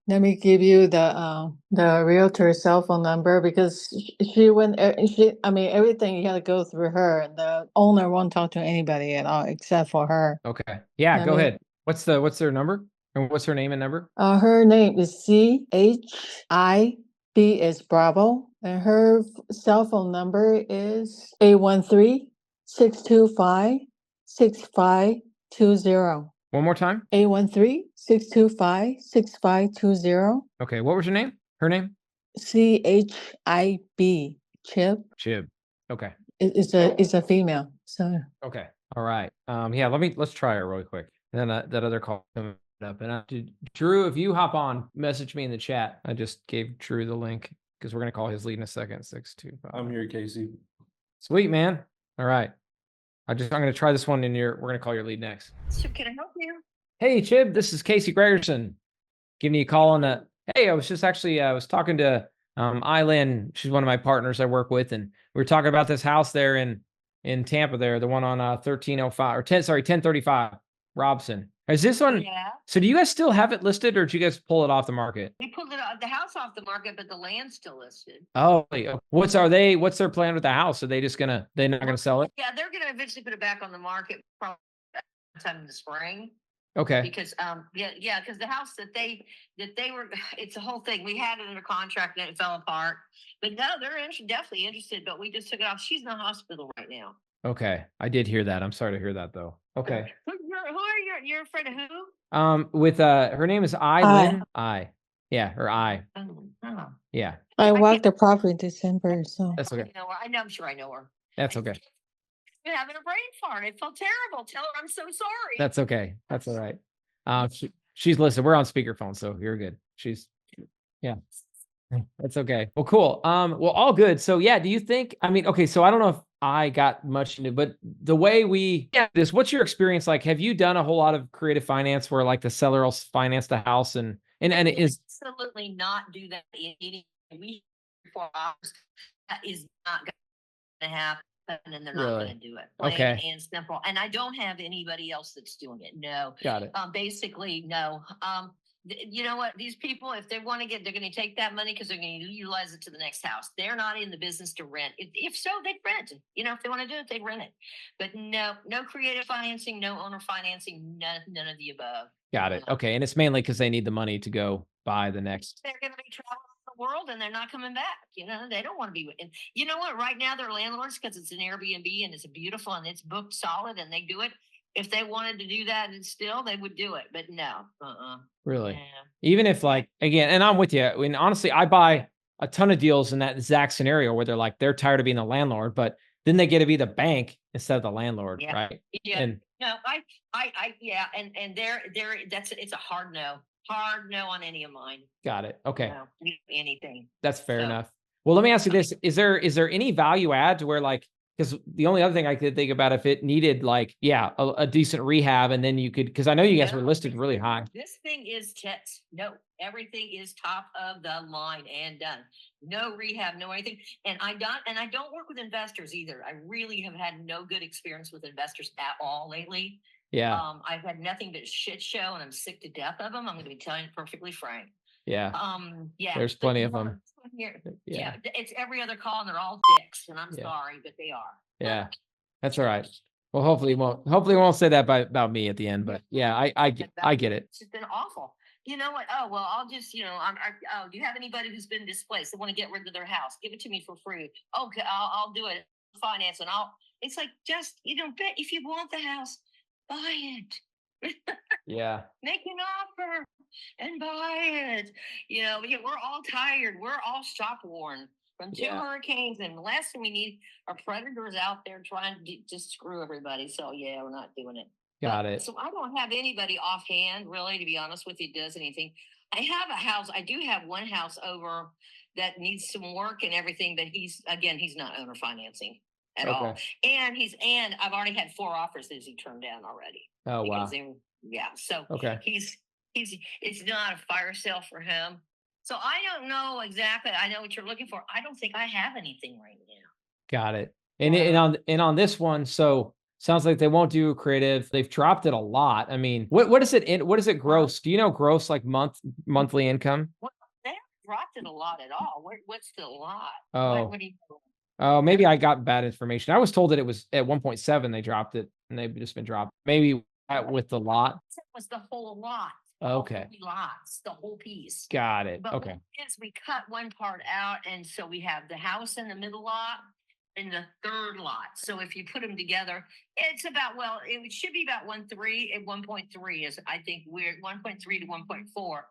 C: let me give you the realtor cell phone number because she went. I mean, everything you had to go through her, and the owner won't talk to anybody at all except for her.
A: Okay. Yeah.
C: Let
A: Go
C: me-
A: ahead. What's their number? And what's her name and number?
C: Her name is CHI. B is Bravo, and her cell phone number is 813-625-6520.
A: One more time.
C: 813-625-6520.
A: Okay. What was your name? Her name?
C: CHIB. Chip
A: Chib. Okay.
C: is a female. So
A: Okay. All right. Yeah, let's try it really quick. And then that other call coming up. And Drew, if you hop on, message me in the chat. I just gave Drew the link because we're gonna call his lead in a second. 625.
D: I'm here, Casey.
A: Sweet, man. All right. I'm gonna try this one we're gonna call your lead next.
E: So can I help you?
A: Hey Chib, this is Casey Gregerson. Giving you a call on the hey, I was just actually I was talking to Eileen. She's one of my partners I work with, and we were talking about this house there in Tampa there, the one on 1305 or 1035 Robson. Is this one?
E: Yeah,
A: So do you guys still have it listed, or did you guys pull it off the market?
E: we pulled the house off the market, but the land's still listed.
A: Oh, what's their plan with the house? Are they just they're not gonna sell it?
E: Yeah, they're gonna eventually put it back on the market probably sometime in the spring.
A: Okay.
E: Because because the house that they were, it's a whole thing. We had it under contract and it fell apart. But no, they're definitely interested, but we just took it off. She's in the hospital right now.
A: Okay. I did hear that. I'm sorry to hear that though. Okay.
E: Who are you're afraid of who?
A: With her name is Eileen. Yeah, or I.
E: Oh.
A: Yeah.
C: I walked the property in December. So
A: That's okay.
E: I know her. I'm sure I know her.
A: That's okay.
E: Been having a brain fart. It felt terrible. Tell her I'm so sorry.
A: That's okay. That's all right. She's listening. We're on speakerphone, so you're good. Yeah. That's okay. Well, cool. Well, all good. So yeah, do you think, okay, so I don't know if I got much into, but the way what's your experience like? Have you done a whole lot of creative finance where like the seller will finance the house and it is
E: absolutely not do that in any week 4 hours. That is not going to happen, and they're not
A: Really?
E: going to do it. Plain
A: Okay.
E: and simple. And I don't have anybody else that's doing it. No.
A: got it.
E: Basically, no. You know what? These people, if they want to they're going to take that money because they're going to utilize it to the next house. They're not in the business to rent. If so, they'd rent. If they want to do it, they'd rent it. But no creative financing, no owner financing, none of the above.
A: Got it. Okay. And it's mainly because they need the money to go buy the next.
E: They're going to be traveling the world and they're not coming back. They don't want to be. And you know what? Right now, they're landlords because it's an Airbnb and it's beautiful and it's booked solid and they do it. If they wanted to do that and still, they would do it. But no.
A: Really?
E: Yeah.
A: Even if again, and I'm with you. I mean, honestly, I buy a ton of deals in that exact scenario where they're tired of being the landlord, but then they get to be the bank instead of the landlord.
E: Yeah.
A: Right.
E: Yeah.
A: And
E: No, yeah. And it's a hard no on any of mine.
A: got it. Okay.
E: No, anything.
A: That's fair
E: So-
A: enough. Well, let me ask you this. Is there any value add to where because the only other thing I could think about if it needed like, yeah, a decent rehab, and then you could, because I know you guys were listed really high.
E: This thing is tits. No, everything is top of the line and done. No rehab, no anything. And I don't work with investors either. I really have had no good experience with investors at all lately.
A: Yeah.
E: I've had nothing but shit show, and I'm sick to death of them. I'm going to be telling you perfectly frank.
A: Yeah.
E: Yeah.
A: There's plenty of them.
E: Here.
A: Yeah.
E: It's every other call, and they're all dicks, and I'm sorry, but they are.
A: Yeah. That's all right. Well, hopefully it won't say that about me at the end, but yeah, I get it.
E: It's just been awful. You know what? Oh, well, I'll just, do you have anybody who's been displaced? They want to get rid of their house. Give it to me for free. Okay, I'll do it. Finance, and it's like, just, if you want the house, buy it.
A: Yeah.
E: Make an offer and buy it. We're all tired. We're all shop worn from two hurricanes, and the last thing we need are predators out there trying to just screw everybody. So yeah, we're not doing it.
A: Got it.
E: So I don't have anybody offhand, really, to be honest with you, does anything. I have a house. I do have one house over that needs some work and everything, but he's not owner financing at all. And I've already had 4 offers that he turned down already.
A: Oh wow.
E: So it's not a fire sale for him. So I don't know exactly. I know what you're looking for. I don't think I have anything right now.
A: Got it. And on this one, so sounds like they won't do creative. They've dropped it a lot. I mean, what is it what is it gross? Do you know gross, like monthly income?
E: Well, they haven't dropped it a lot at all. What's the lot?
A: Oh.
E: What do you know?
A: Oh, maybe I got bad information. I was told that it was at 1.7 they dropped it, and they've just been dropped. Maybe with the lot.
E: It was the whole lot.
A: Okay.
E: Lots, the whole piece.
A: Got it.
E: But
A: okay.
E: We cut one part out, and so we have the house in the middle lot and the third lot. So if you put them together, it's about, it should be about 1.3 and 1.3 is, I think, we're 1.3 to 1.4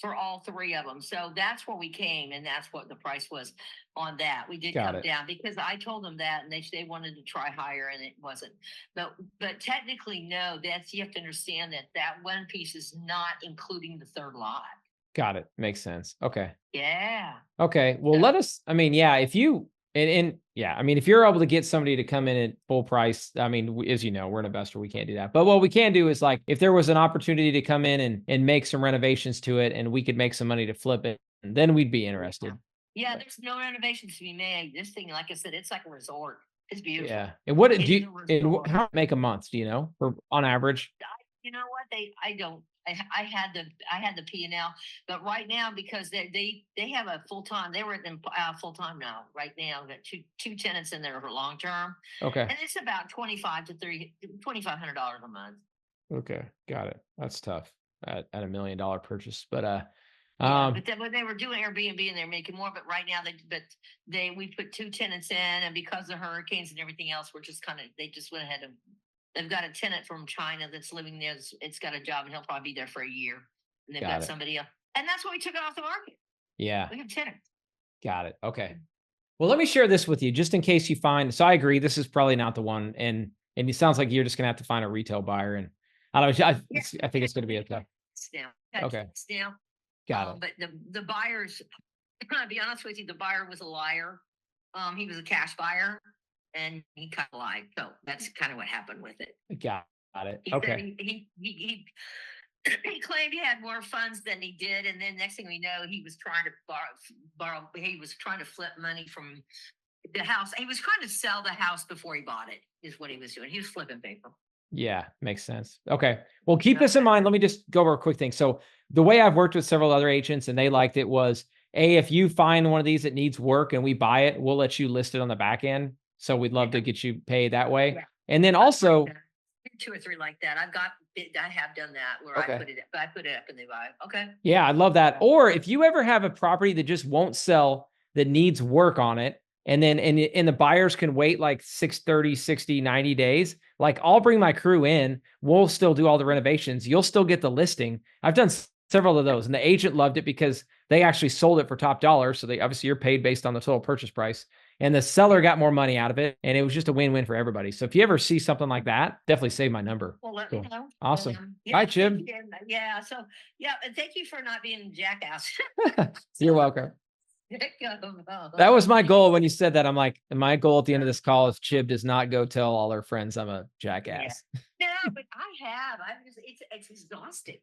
E: for all 3 of them. So that's where we came, and that's what the price was on that. We did come down because I told them that, and they wanted to try higher, and it wasn't. But technically, no. You have to understand that one piece is not including the third lot.
A: Got it. Makes sense. Okay.
E: Yeah.
A: Okay. Well, if you if you're able to get somebody to come in at full price, I mean, as you know, we're an investor, we can't do that. But what we can do is, like, if there was an opportunity to come in and make some renovations to it, and we could make some money to flip it, then we'd be interested.
E: Yeah, there's no renovations to be made. This thing, like I said, it's like a resort. It's beautiful.
A: Yeah. And what do you how make a month? Do you know, on average?
E: You know what? I don't. I had the P&L, but right now, because they have a full time. They were in full time now. Right now, got two tenants in there for long term.
A: Okay.
E: And it's about $2,500 a month.
A: Okay, got it. That's tough at $1 million purchase, but
E: but then when they were doing Airbnb and they're making more, but right now we put 2 tenants in, and because of the hurricanes and everything else, they just went ahead and they've got a tenant from China that's living there. It's got a job, and he'll probably be there for a year. And they've got somebody else, and that's why we took it off the market.
A: Yeah,
E: we have tenants.
A: Got it. Okay. Well, let me share this with you just in case you find. So I agree, this is probably not the one, and it sounds like you're just gonna have to find a retail buyer, and I don't know. I think it's gonna be okay. Okay.
E: Still.
A: Got it.
E: But the buyers, to be honest with you, the buyer was a liar. He was a cash buyer, and he kind of lied. So that's kind of what happened with it.
A: Got it.
E: Okay. He claimed he had more funds than he did, and then next thing we know, he was trying to borrow. He was trying to flip money from the house. He was trying to sell the house before he bought it. Is what he was doing. He was flipping paper.
A: Yeah, makes sense. Okay. Well, keep this in mind. Let me just go over a quick thing. So the way I've worked with several other agents and they liked it was, if you find one of these that needs work and we buy it, we'll let you list it on the back end. So we'd love to get you paid that way. Yeah. And then also
E: 2 or 3 like that. I have done that where I put it up and they buy it. Okay.
A: Yeah, I love that. Or if you ever have a property that just won't sell, that needs work on it, and then and the buyers can wait like 30, 60, 90 days. Like, I'll bring my crew in. We'll still do all the renovations. You'll still get the listing. I've done several of those, and the agent loved it because they actually sold it for top dollar. So they obviously, you're paid based on the total purchase price, and the seller got more money out of it, and it was just a win-win for everybody. So if you ever see something like that, definitely save my number.
E: Well, let me know.
A: Awesome.
E: Yeah,
A: bye, Jim.
E: Yeah. So and thank you for not being a jackass.
A: You're welcome. That was my goal when you said that. I'm like, my goal at the end of this call is Chib does not go tell all her friends I'm a jackass.
E: Yeah. No, but I'm just, it's exhausting.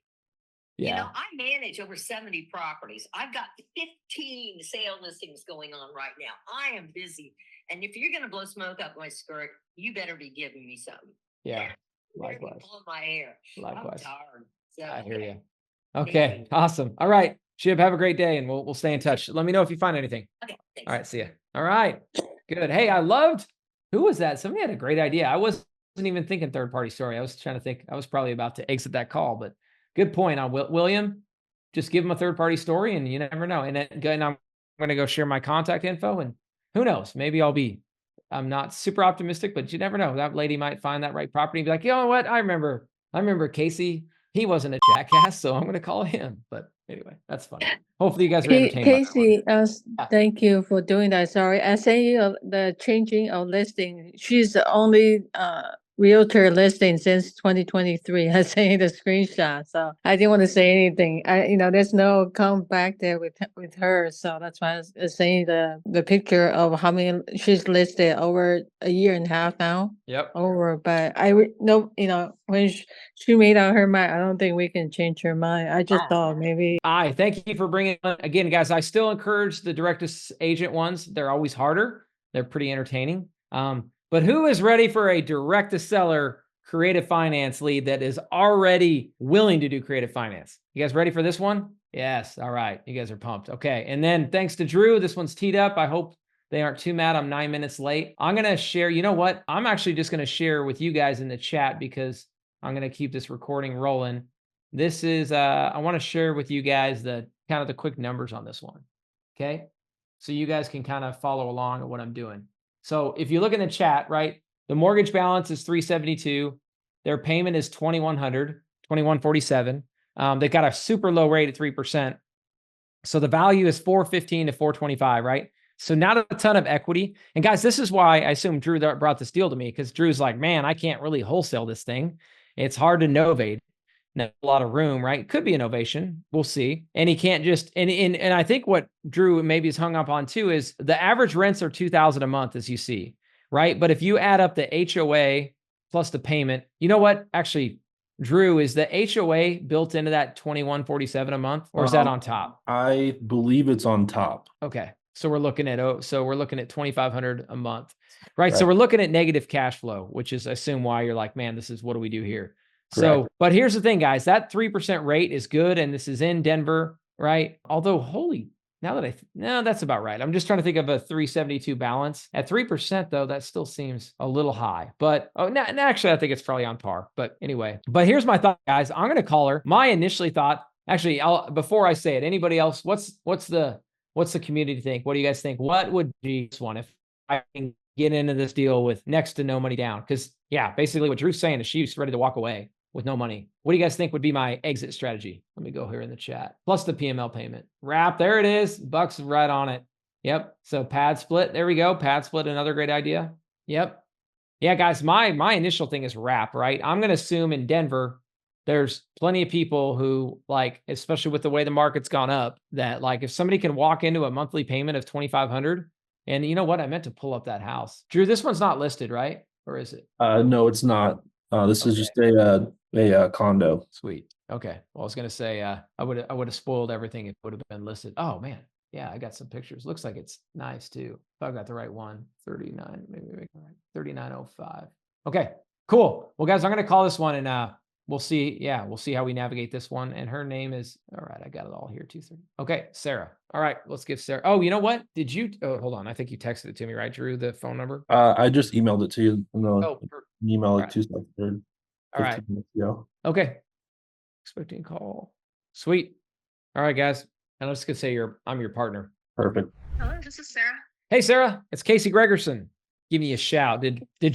A: Yeah.
E: You know, I manage over 70 properties. I've got 15 sale listings going on right now. I am busy. And if you're going to blow smoke up my skirt, you better be giving me something.
A: Yeah. Likewise.
E: Blow my hair.
A: Likewise.
E: I'm tired. So,
A: I hear you. Okay. Awesome. All right. Chib, have a great day and we'll stay in touch. Let me know if you find anything.
E: Okay. Thanks.
A: All right. See ya. All right. Good. Hey, who was that? Somebody had a great idea. I wasn't even thinking third party story. I was trying to think, I was probably about to exit that call, but good point on William. Just give him a third party story and you never know. And then I'm going to go share my contact info and who knows, maybe I'm not super optimistic, but you never know. That lady might find that right property and be like, you know what? I remember Casey. He wasn't a jackass, so I'm going to call him. But anyway, that's funny. Hopefully you guys are entertained.
C: Casey, thank you for doing that. Sorry, I sent you the changing of listing. She's the only realtor listing since 2023. I sent you the screenshot, so I didn't want to say anything. There's no come back there with her, so that's why I was saying the picture of how many she's listed over a year and a half now.
A: Yep.
C: Over, but when she made out her mind, I don't think we can change her mind. I just thought maybe.
A: Thank you for bringing it again, guys. I still encourage the direct agent ones. They're always harder. They're pretty entertaining. But who is ready for a direct to seller creative finance lead that is already willing to do creative finance? You guys ready for this one? Yes. All right. You guys are pumped. Okay. And then thanks to Drew, this one's teed up. I hope they aren't too mad. I'm 9 minutes late. I'm going to share, you know what? I'm actually just going to share with you guys in the chat because I'm going to keep this recording rolling. This is, I want to share with you guys the kind of the quick numbers on this one. Okay. So you guys can kind of follow along at what I'm doing. So if you look in the chat, right, the mortgage balance is $372. Their payment is $2,100, $2,147. They got a super low rate at 3%. So the value is $415 to $425, right? So not a ton of equity. And guys, this is why I assume Drew brought this deal to me, because Drew's like, man, I can't really wholesale this thing. It's hard to novate. Not a lot of room, right? Could be innovation. We'll see. And he can't just, and I think what Drew maybe is hung up on too is the average rents are $2,000 a month, as you see, right? But if you add up the HOA plus the payment, you know what? Actually, Drew, is the HOA built into that $2,147 a month, or is that on top?
D: I believe it's on top.
A: Okay. So we're looking at $2,500 a month, right? So we're looking at negative cash flow, which is, I assume, why you're like, man, what do we do here? So, but here's the thing, guys, that 3% rate is good. And this is in Denver, right? Although, no, that's about right. I'm just trying to think of a 372 balance at 3% though. That still seems a little high, but actually I think it's probably on par, but anyway, but here's my thought, guys. I'm going to call her. My initially thought, actually, before I say it, anybody else, what's the community think? What do you guys think? What would be this one if I can get into this deal with next to no money down? Because yeah, basically what Drew's saying is she's ready to walk away with no money. What do you guys think would be my exit strategy? Let me go here in the chat. Plus the PML payment. Wrap, there it is. Bucks right on it. Yep. So pad split. There we go. Pad split, another great idea. Yep. Yeah, guys, my initial thing is wrap, right? I'm going to assume in Denver, there's plenty of people who, like, especially with the way the market's gone up, that like if somebody can walk into a monthly payment of $2,500, and you know what? I meant to pull up that house. Drew, this one's not listed, right? Or is it?
D: No, it's not. This is just a condo.
A: Sweet. Okay. Well, I was gonna say I would have spoiled everything if it would have been listed. Oh man, yeah, I got some pictures. Looks like it's nice too. If I got the right one, 39, maybe 3905. Okay, cool. Well, guys, I'm gonna call this one and we'll see. Yeah, we'll see how we navigate this one. And her name is, all right, I got it all here, 230. Okay, Sarah. All right, let's give Sarah. Oh, you know what? Hold on. I think you texted it to me, right, Drew, the phone number?
D: I just emailed it to you in the email like
A: right.
D: 2 seconds.
A: All right.
D: Minutes ago.
A: Okay. Expecting a call. Sweet. All right, guys. And I'm just gonna say I'm your partner.
D: Perfect.
F: Hello, this is Sarah.
A: Hey, Sarah. It's Casey Gregerson. Give me a shout. Did you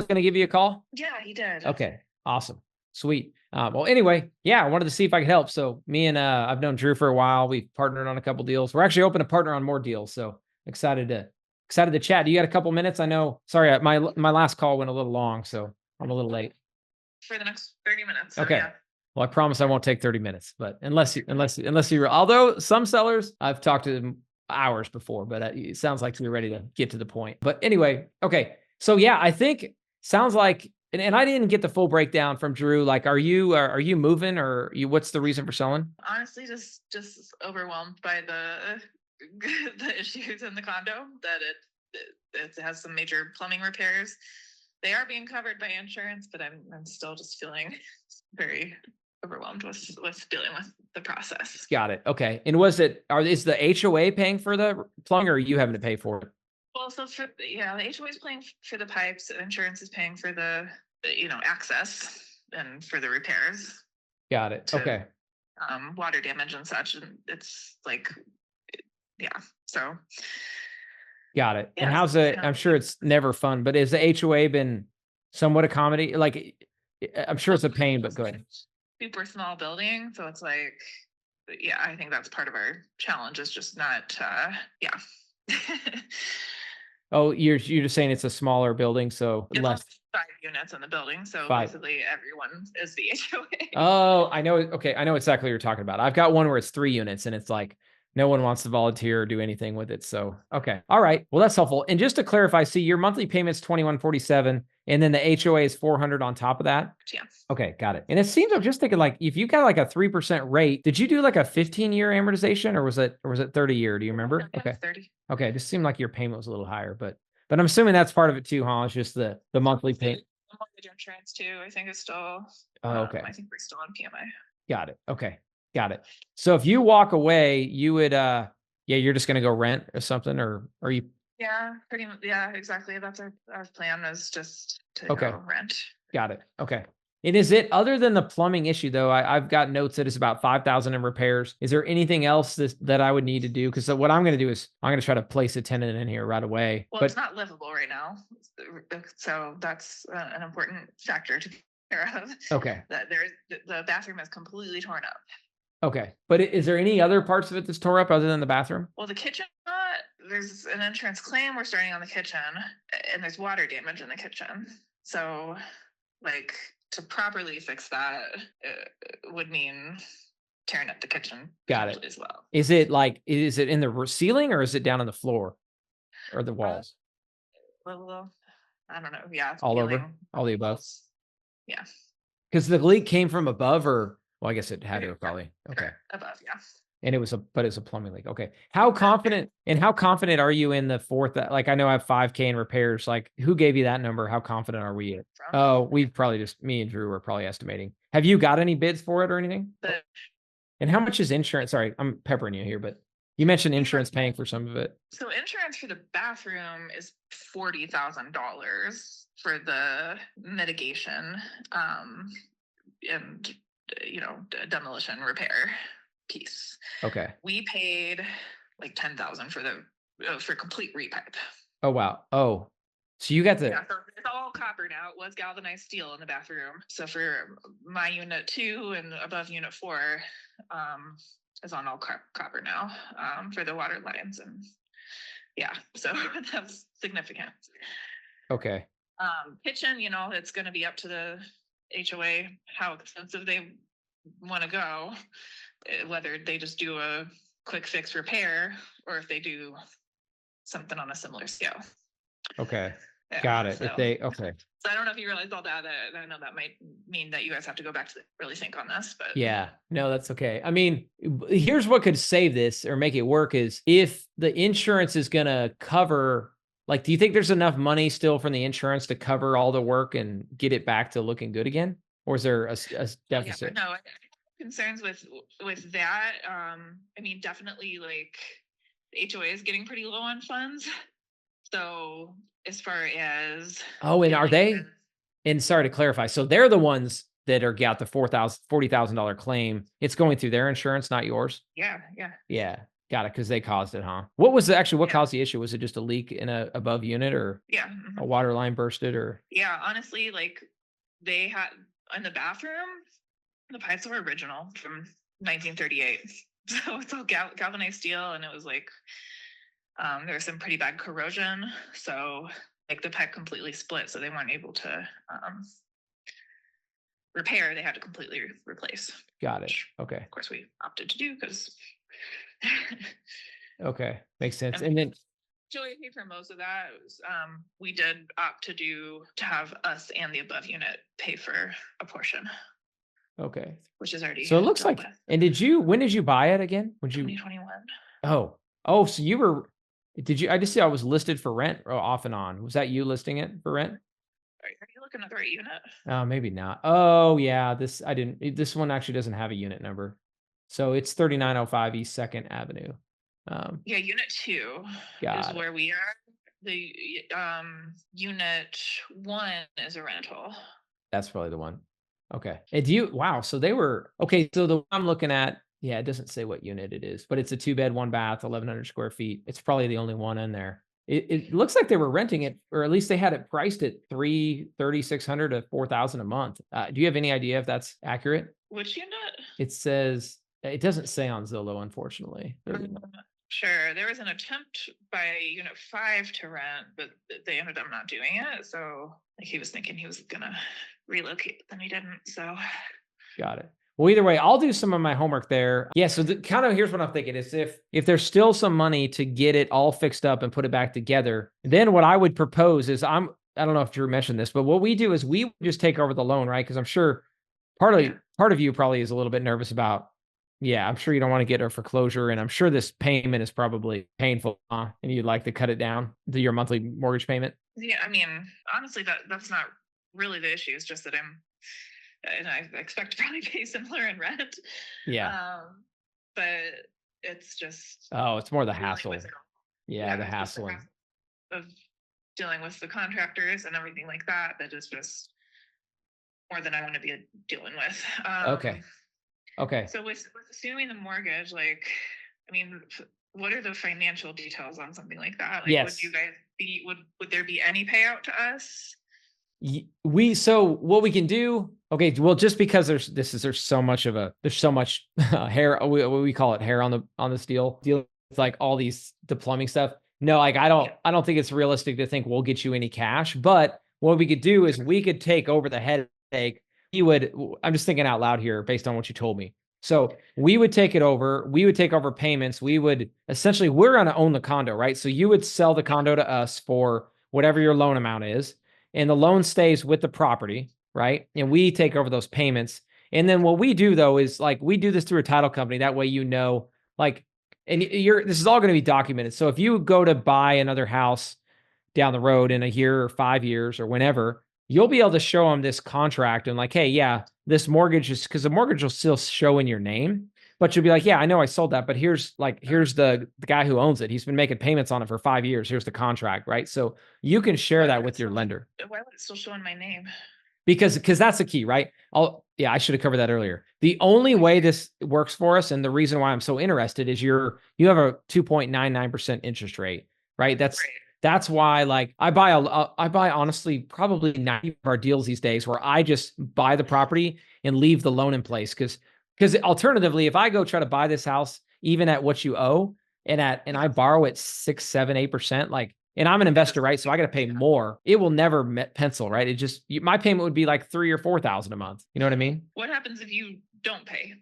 A: gonna give you a call?
F: Yeah, he did.
A: Okay. Awesome. Sweet. Well, anyway, yeah, I wanted to see if I could help. So me and I've known Drew for a while. We've partnered on a couple deals. We're actually open to partner on more deals. So excited to chat. Do you got a couple minutes? I know. Sorry, my last call went a little long, so I'm a little late.
F: For the next 30 minutes. So
A: okay.
F: Yeah.
A: Well, I promise I won't take 30 minutes, but unless you, although some sellers I've talked to them hours before, but it sounds like you're ready to get to the point. But anyway, okay. So yeah, I think sounds like, and I didn't get the full breakdown from Drew. Like, are you moving, or what's the reason for selling?
F: Honestly, just overwhelmed by the the issues in the condo, that it has some major plumbing repairs. They are being covered by insurance, but I'm still just feeling very overwhelmed with dealing with the process.
A: Got it. Okay. And is the HOA paying for the plumbing, or are you having to pay for it?
F: Well, so the HOA is paying for the pipes. Insurance is paying for the access and for the repairs.
A: Got it. Okay.
F: Water damage and such, and it's like, yeah. So.
A: Got it.
F: Yeah,
A: and how's it? I'm sure it's never fun, but has the HOA been somewhat accommodating? Like, I'm sure it's a pain, but go ahead.
F: Super small building, so it's like, yeah, I think that's part of our challenge, is just not, yeah.
A: Oh, you're just saying it's a smaller building, so
F: It's
A: less.
F: 5 units in the building, so
A: 5.
F: basically everyone is the HOA.
A: Oh, I know. Okay, I know exactly what you're talking about. I've got one where it's 3 units, and it's like no one wants to volunteer or do anything with it. So, okay, all right. Well, that's helpful. And just to clarify, see, your monthly payment's $21.47, and then the HOA is $400 on top of that.
F: Yeah.
A: Okay, got it. And it seems, I'm just thinking, like, if you got like a 3% rate, did you do like a 15-year amortization, or was it 30-year? Do you remember?
F: Yeah,
A: Okay.
F: 30.
A: Okay, it just seemed like your payment was a little higher, but I'm assuming that's part of it too, huh? It's just the monthly payment.
F: Mortgage insurance too, I think, is still.
A: Oh, okay.
F: I think we're still on PMI.
A: Got it. Okay. Got it. So if you walk away, you would, yeah, you're just going to go rent or something, or are you?
F: Yeah, pretty much. Yeah, exactly. That's our plan, is just to go rent.
A: Got it. Okay. And is it, other than the plumbing issue though, I've got notes that it's about 5,000 in repairs. Is there anything else that I would need to do? Because what I'm going to do is I'm going to try to place a tenant in here right away.
F: Well, it's not livable right now, so that's an important factor to be aware of.
A: Okay.
F: That the bathroom is completely torn up.
A: Okay. But is there any other parts of it that's tore up other than the bathroom?
F: Well, the kitchen, there's an insurance claim we're starting on the kitchen, and there's water damage in the kitchen. So, like, to properly fix that, would mean tearing up the kitchen.
A: Got it.
F: As well.
A: Is it in the ceiling, or is it down on the floor or the walls?
F: Well, I don't know. Yeah.
A: All over, all the above.
F: Yeah.
A: Because the leak came from above, or, well, I guess it had to have probably. Okay.
F: Above, yeah.
A: And it was a plumbing leak. Okay. How confident are you in the fourth? Like, I know I have 5K in repairs. Like, who gave you that number? How confident are we? Oh, we probably me and Drew were probably estimating. Have you got any bids for it or anything? And how much is insurance? Sorry, I'm peppering you here, but you mentioned insurance paying for some of it.
F: So insurance for the bathroom is $40,000 for the mitigation, and demolition repair piece.
A: Okay.
F: We paid like $10,000 for complete repipe.
A: Oh wow. Oh, so you got the.
F: Yeah, so it's all copper now. It was galvanized steel in the bathroom. So for my unit 2 and above unit 4, is on all copper now, for the water lines, and yeah, so that's significant.
A: Okay.
F: Kitchen, it's going to be up to the HOA how expensive they want to go, whether they just do a quick fix repair or if they do something on a similar scale.
A: Okay.
F: Yeah,
A: got it.
F: So,
A: okay.
F: So I don't know if you realized all that. I know that might mean that you guys have to go back to really think on this, but
A: yeah, no, that's okay. I mean, here's what could save this or make it work is if the insurance is going to cover, like, do you think there's enough money still from the insurance to cover all the work and get it back to looking good again? Or is there a deficit?
F: Yeah, no, concerns with that. I mean, definitely, like, the HOA is getting pretty low on funds. So as far as
A: and are they? And sorry to clarify, so they're the ones that got the $40,000 claim. It's going through their insurance, not yours.
F: Yeah.
A: Got it, because they caused it, huh? What was what caused the issue? Was it just a leak in a above unit, or a water line bursted, or?
F: Yeah, honestly, like, they had in the bathroom, the pipes were original from 1938, so it's all galvanized steel, and it was like, there was some pretty bad corrosion, so like the pipe completely split, so they weren't able to repair. They had to completely replace.
A: Got it. Okay.
F: Of course, we opted to do because
A: Okay, makes sense.
F: And
A: And then
F: Joey paid for most of that. It was, we did opt to have us and the above unit pay for a portion,
A: okay,
F: which is already
A: so it looks
F: dealt
A: like.
F: with.
A: And when did you buy it again? Would you?
F: 2021.
A: Oh, so you were. Did you? I just see I was listed for rent off and on. Was that you listing it for rent?
F: Are you looking at the right unit?
A: Oh, maybe not. Oh, yeah. I didn't. This one actually doesn't have a unit number, so it's 3905 East Second Avenue.
F: Yeah, unit 2 is
A: Got it.
F: where we are. The unit 1 is a rental.
A: That's probably the one. Okay. And wow. So they were, okay. So the one I'm looking at, yeah, it doesn't say what unit it is, but it's a 2-bed, 1-bath, 1,100 square feet. It's probably the only one in there. It looks like they were renting it, or at least they had it priced at $3,600 to $4,000 a month. Do you have any idea if that's accurate?
F: Which unit?
A: It says, it doesn't say on Zillow, unfortunately.
F: Sure. There was an attempt by unit 5 to rent, but they ended up not doing it. So like he was thinking he was gonna relocate, then he didn't. So
A: got it. Well, either way, I'll do some of my homework there. Yeah. So kind of here's what I'm thinking is if there's still some money to get it all fixed up and put it back together, then what I would propose is I don't know if Drew mentioned this, but what we do is we just take over the loan, right? Because I'm sure part of you probably is a little bit nervous about. Yeah, I'm sure you don't want to get a foreclosure, and I'm sure this payment is probably painful, and you'd like to cut it down to your monthly mortgage payment.
F: yeah, I mean, honestly, that's not really the issue. It's just that and I expect to probably pay similar in rent.
A: Yeah.
F: But it's just
A: It's more the
F: dealing
A: hassle.
F: with
A: Yeah, the
F: it's just
A: hassle.
F: of dealing with the contractors and everything like that. That is just more than I want to be dealing with.
A: Okay. Okay.
F: So with assuming the mortgage, like, I mean, what are the financial details on something like that? Like,
A: Yes.
F: would you guys would there be any payout to us?
A: So what we can do, okay, well, just because there's so much hair, what we call it, hair on this deal with like all the plumbing stuff. No, like I don't think it's realistic to think we'll get you any cash, but what we could do is we could take over the headache. I'm just thinking out loud here based on what you told me. So we would take it over. We would take over payments. We would essentially, we're going to own the condo, right? So you would sell the condo to us for whatever your loan amount is, and the loan stays with the property, right? And we take over those payments. And then what we do though is like we do this through a title company. That way, like, and this is all going to be documented. So if you go to buy another house down the road in a year or 5 years or whenever, you'll be able to show them this contract and like, hey, yeah, this mortgage is, because the mortgage will still show in your name, but you'll be like, yeah, I know I sold that, but here's the guy who owns it. He's been making payments on it for 5 years. Here's the contract, right? So you can share that with your lender.
F: Why would it still show in my name?
A: Because that's the key, right? I should have covered that earlier. The only way this works for us, and the reason why I'm so interested, is you have a 2.99% interest rate, right? That's why, like, I buy honestly probably 90 of our deals these days where I just buy the property and leave the loan in place. Because alternatively, if I go try to buy this house, even at what you owe, and I borrow at 6, 7, 8%, like, and I'm an investor, right? So I got to pay more. It will never pencil, right? My payment would be like $3,000 or $4,000 a month. You know what I mean?
F: What happens if you don't pay?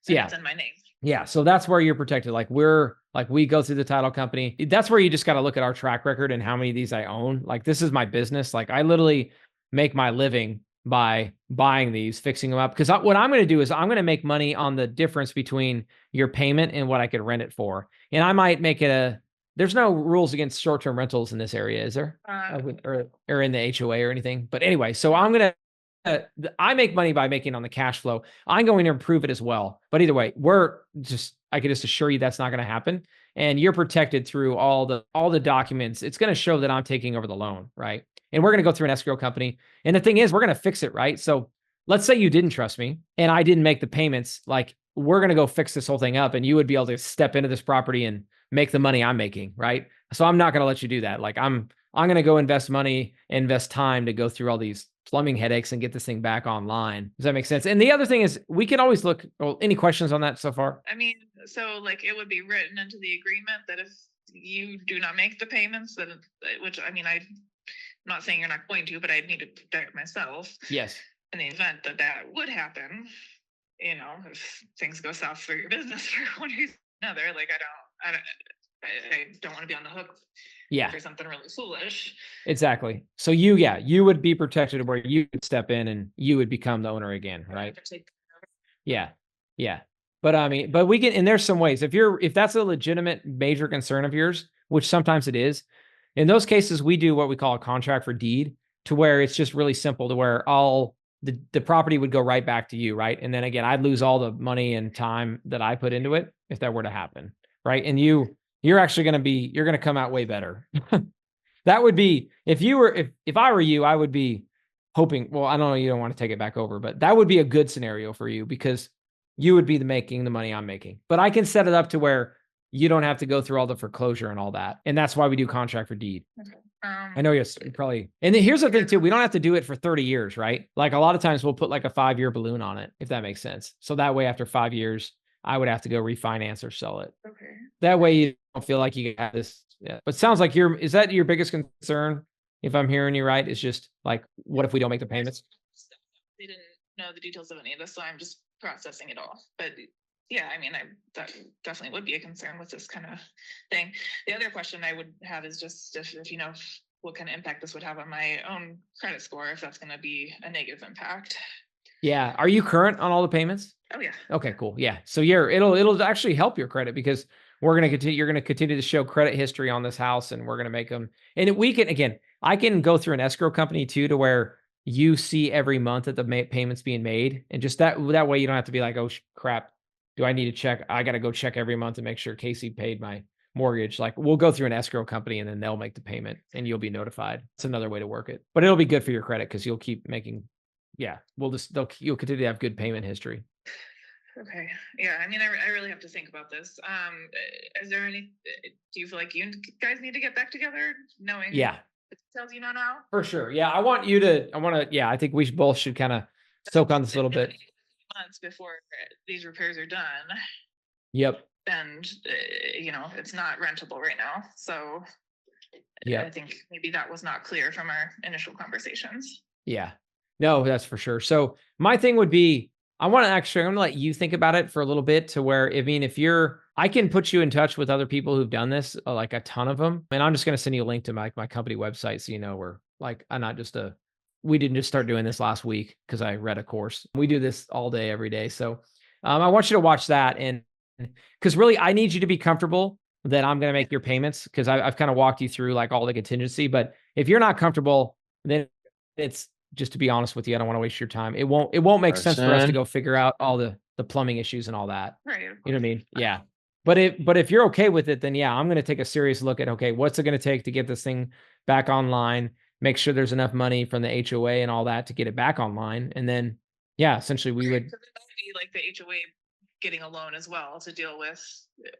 A: Yeah.
F: It's in my name.
A: Yeah. So that's where you're protected. Like we go through the title company. That's where you just got to look at our track record and how many of these I own. Like, this is my business. Like, I literally make my living by buying these, fixing them up. Because what I'm going to do is I'm going to make money on the difference between your payment and what I could rent it for. And I might make it there's no rules against short-term rentals in this area, is there? Or in the HOA or anything. But anyway, so I make money by making on the cash flow. I'm going to improve it as well. But either way, I can just assure you that's not going to happen. And you're protected through all the documents. It's going to show that I'm taking over the loan, right? And we're going to go through an escrow company. And the thing is, we're going to fix it, right? So let's say you didn't trust me and I didn't make the payments. Like, we're going to go fix this whole thing up, and you would be able to step into this property and make the money I'm making, right? So I'm not going to let you do that. Like, I'm going to go invest money, invest time to go through all these plumbing headaches and get this thing back online. Does that make sense? And the other thing is, we can always look. Well, any questions on that so far?
F: I mean, so like it would be written into the agreement that if you do not make the payments, then, which I mean, I'm not saying you're not going to, but I'd need to protect myself.
A: Yes.
F: In the event that would happen, if things go south for your business for one reason or another, like I don't, I don't want to be on the hook
A: Yeah,
F: for something really foolish.
A: exactly. So you would be protected where you could step in and you would become the owner again, right? Yeah. Yeah. But I mean, but we can, and there's some ways if that's a legitimate major concern of yours, which sometimes it is, in those cases, we do what we call a contract for deed, to where it's just really simple, to where the property would go right back to you. Right. And then again, I'd lose all the money and time that I put into it if that were to happen. Right. And you're actually you're going to come out way better. That would be, if I were you, I would be hoping, well, I don't know, you don't want to take it back over, but that would be a good scenario for you because you would be making the money I'm making. But I can set it up to where you don't have to go through all the foreclosure and all that. And that's why we do contract for deed.
F: Okay.
A: I know you probably, and here's the thing too, we don't have to do it for 30 years, right? Like a lot of times we'll put like a 5-year balloon on it, if that makes sense. So that way after 5 years, I would have to go refinance or sell it.
F: Okay.
A: That way you don't feel like you got this. Yeah. But sounds like is that your biggest concern? If I'm hearing you right, it's just like, what if we don't make the payments?
F: They didn't know the details of any of this, so I'm just processing it all. But yeah, I mean, that definitely would be a concern with this kind of thing. The other question I would have is just if you know what kind of impact this would have on my own credit score, if that's going to be a negative impact.
A: Yeah. Are you current on all the payments?
F: Oh yeah.
A: Okay, cool. Yeah. So it'll actually help your credit because you're going to continue to show credit history on this house and we're going to make them. And we can, again, I can go through an escrow company too, to where you see every month that the payments being made. And just that way you don't have to be like, oh crap, do I need to check? I got to go check every month to make sure Casey paid my mortgage. Like we'll go through an escrow company and then they'll make the payment and you'll be notified. It's another way to work it, but it'll be good for your credit because you'll keep making, yeah, you'll continue to have good payment history.
F: Okay. Yeah. I mean, I really have to think about this. Is there do you feel like you guys need to get back together knowing
A: Yeah,
F: the details you know now?
A: for sure. Yeah. Yeah, I think we both should kind of soak on this a little bit.
F: Months before these repairs are done.
A: Yep.
F: And, it's not rentable right now. So
A: yeah,
F: I think maybe that was not clear from our initial conversations.
A: Yeah. No, that's for sure. So my thing would be, I'm going to let you think about it for a little bit to where, I mean, I can put you in touch with other people who've done this, like a ton of them. And I'm just going to send you a link to my company website. So, we're like, we didn't just start doing this last week because I read a course. We do this all day, every day. So I want you to watch that. And because really, I need you to be comfortable that I'm going to make your payments because I've kind of walked you through like all the contingency. But if you're not comfortable, then it's, just to be honest with you, I don't want to waste your time. It won't make sense for us to go figure out all the plumbing issues and all that.
F: Right.
A: You know what I mean? Yeah. But if you're okay with it, then yeah, I'm going to take a serious look at, okay, what's it going to take to get this thing back online, make sure there's enough money from the HOA and all that to get it back online. And then, yeah, essentially we would.
F: So that would be like the HOA getting a loan as well to deal with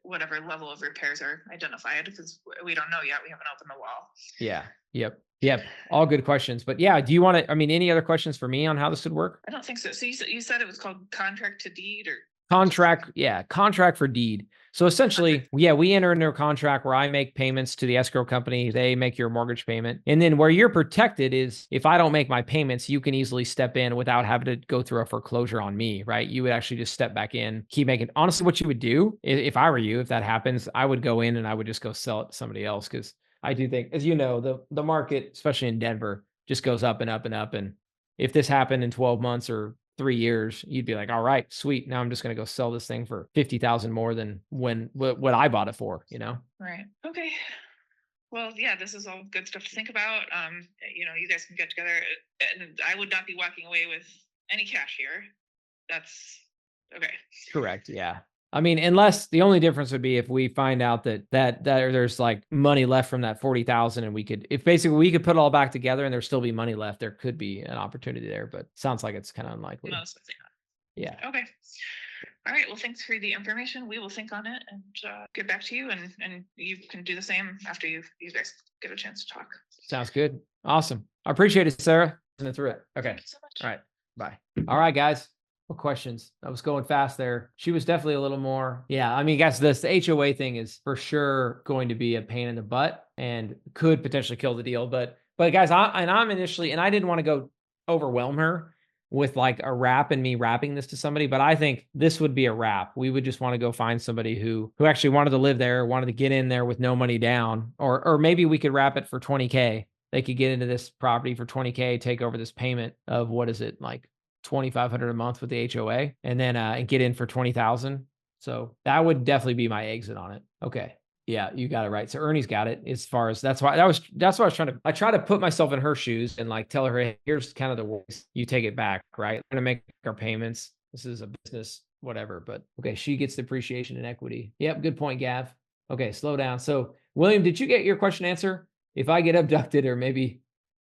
F: whatever level of repairs are identified because we don't know yet. We haven't opened the wall.
A: Yeah. Yep. All good questions. But yeah, do you want to, any other questions for me on how this would work?
F: I don't think so. So you said it was called contract to deed or
A: contract. Yeah. Contract for deed. So essentially, yeah, we enter into a contract where I make payments to the escrow company. They make your mortgage payment. And then where you're protected is if I don't make my payments, you can easily step in without having to go through a foreclosure on me, right? You would actually just step back in, keep making. Honestly, what you would do if I were you, if that happens, I would go in and I would just go sell it to somebody else. Cause I do think, as you know, the market, especially in Denver, just goes up and up and up. And if this happened in 12 months or 3 years, you'd be like, all right, sweet. Now I'm just going to go sell this thing for 50,000 more than what I bought it for,
F: Right. Okay. Well, yeah, this is all good stuff to think about. You guys can get together and I would not be walking away with any cash here. That's okay.
A: Correct. Yeah. I mean, unless the only difference would be if we find out that there's like money left from that 40,000 and we could put it all back together and there'd still be money left, there could be an opportunity there, but sounds like it's kind of unlikely.
F: Most likely not.
A: Yeah.
F: Okay. All right. Well, thanks for the information. We will think on it and get back to you and you can do the same after you guys get a chance to talk.
A: Sounds good. Awesome. I appreciate it, Sarah. Through it. Okay.
F: Thank you so much.
A: All right. Bye. All right, guys. What questions? I was going fast there. She was definitely a little more. Yeah. I mean, guys, the HOA thing is for sure going to be a pain in the butt and could potentially kill the deal. But guys, I didn't want to go overwhelm her. with like a wrap and me wrapping this to somebody, but I think this would be a wrap. We would just want to go find somebody who actually wanted to live there, wanted to get in there with no money down, or maybe we could wrap it for 20K. They could get into this property for 20K, take over this payment of what is it, like 2,500 a month with the HOA, and then and get in for 20,000. So that would definitely be my exit on it. Okay. Yeah, you got it right. So Ernie's got it as far as that's why I was trying to, I try to put myself in her shoes and like tell her, hey, here's kind of the ways you take it back, right? We're gonna make our payments. This is a business, whatever. But okay, she gets depreciation and equity. Yep, good point, Gav. Okay, slow down. So William, did you get your question answer? If I get abducted, or maybe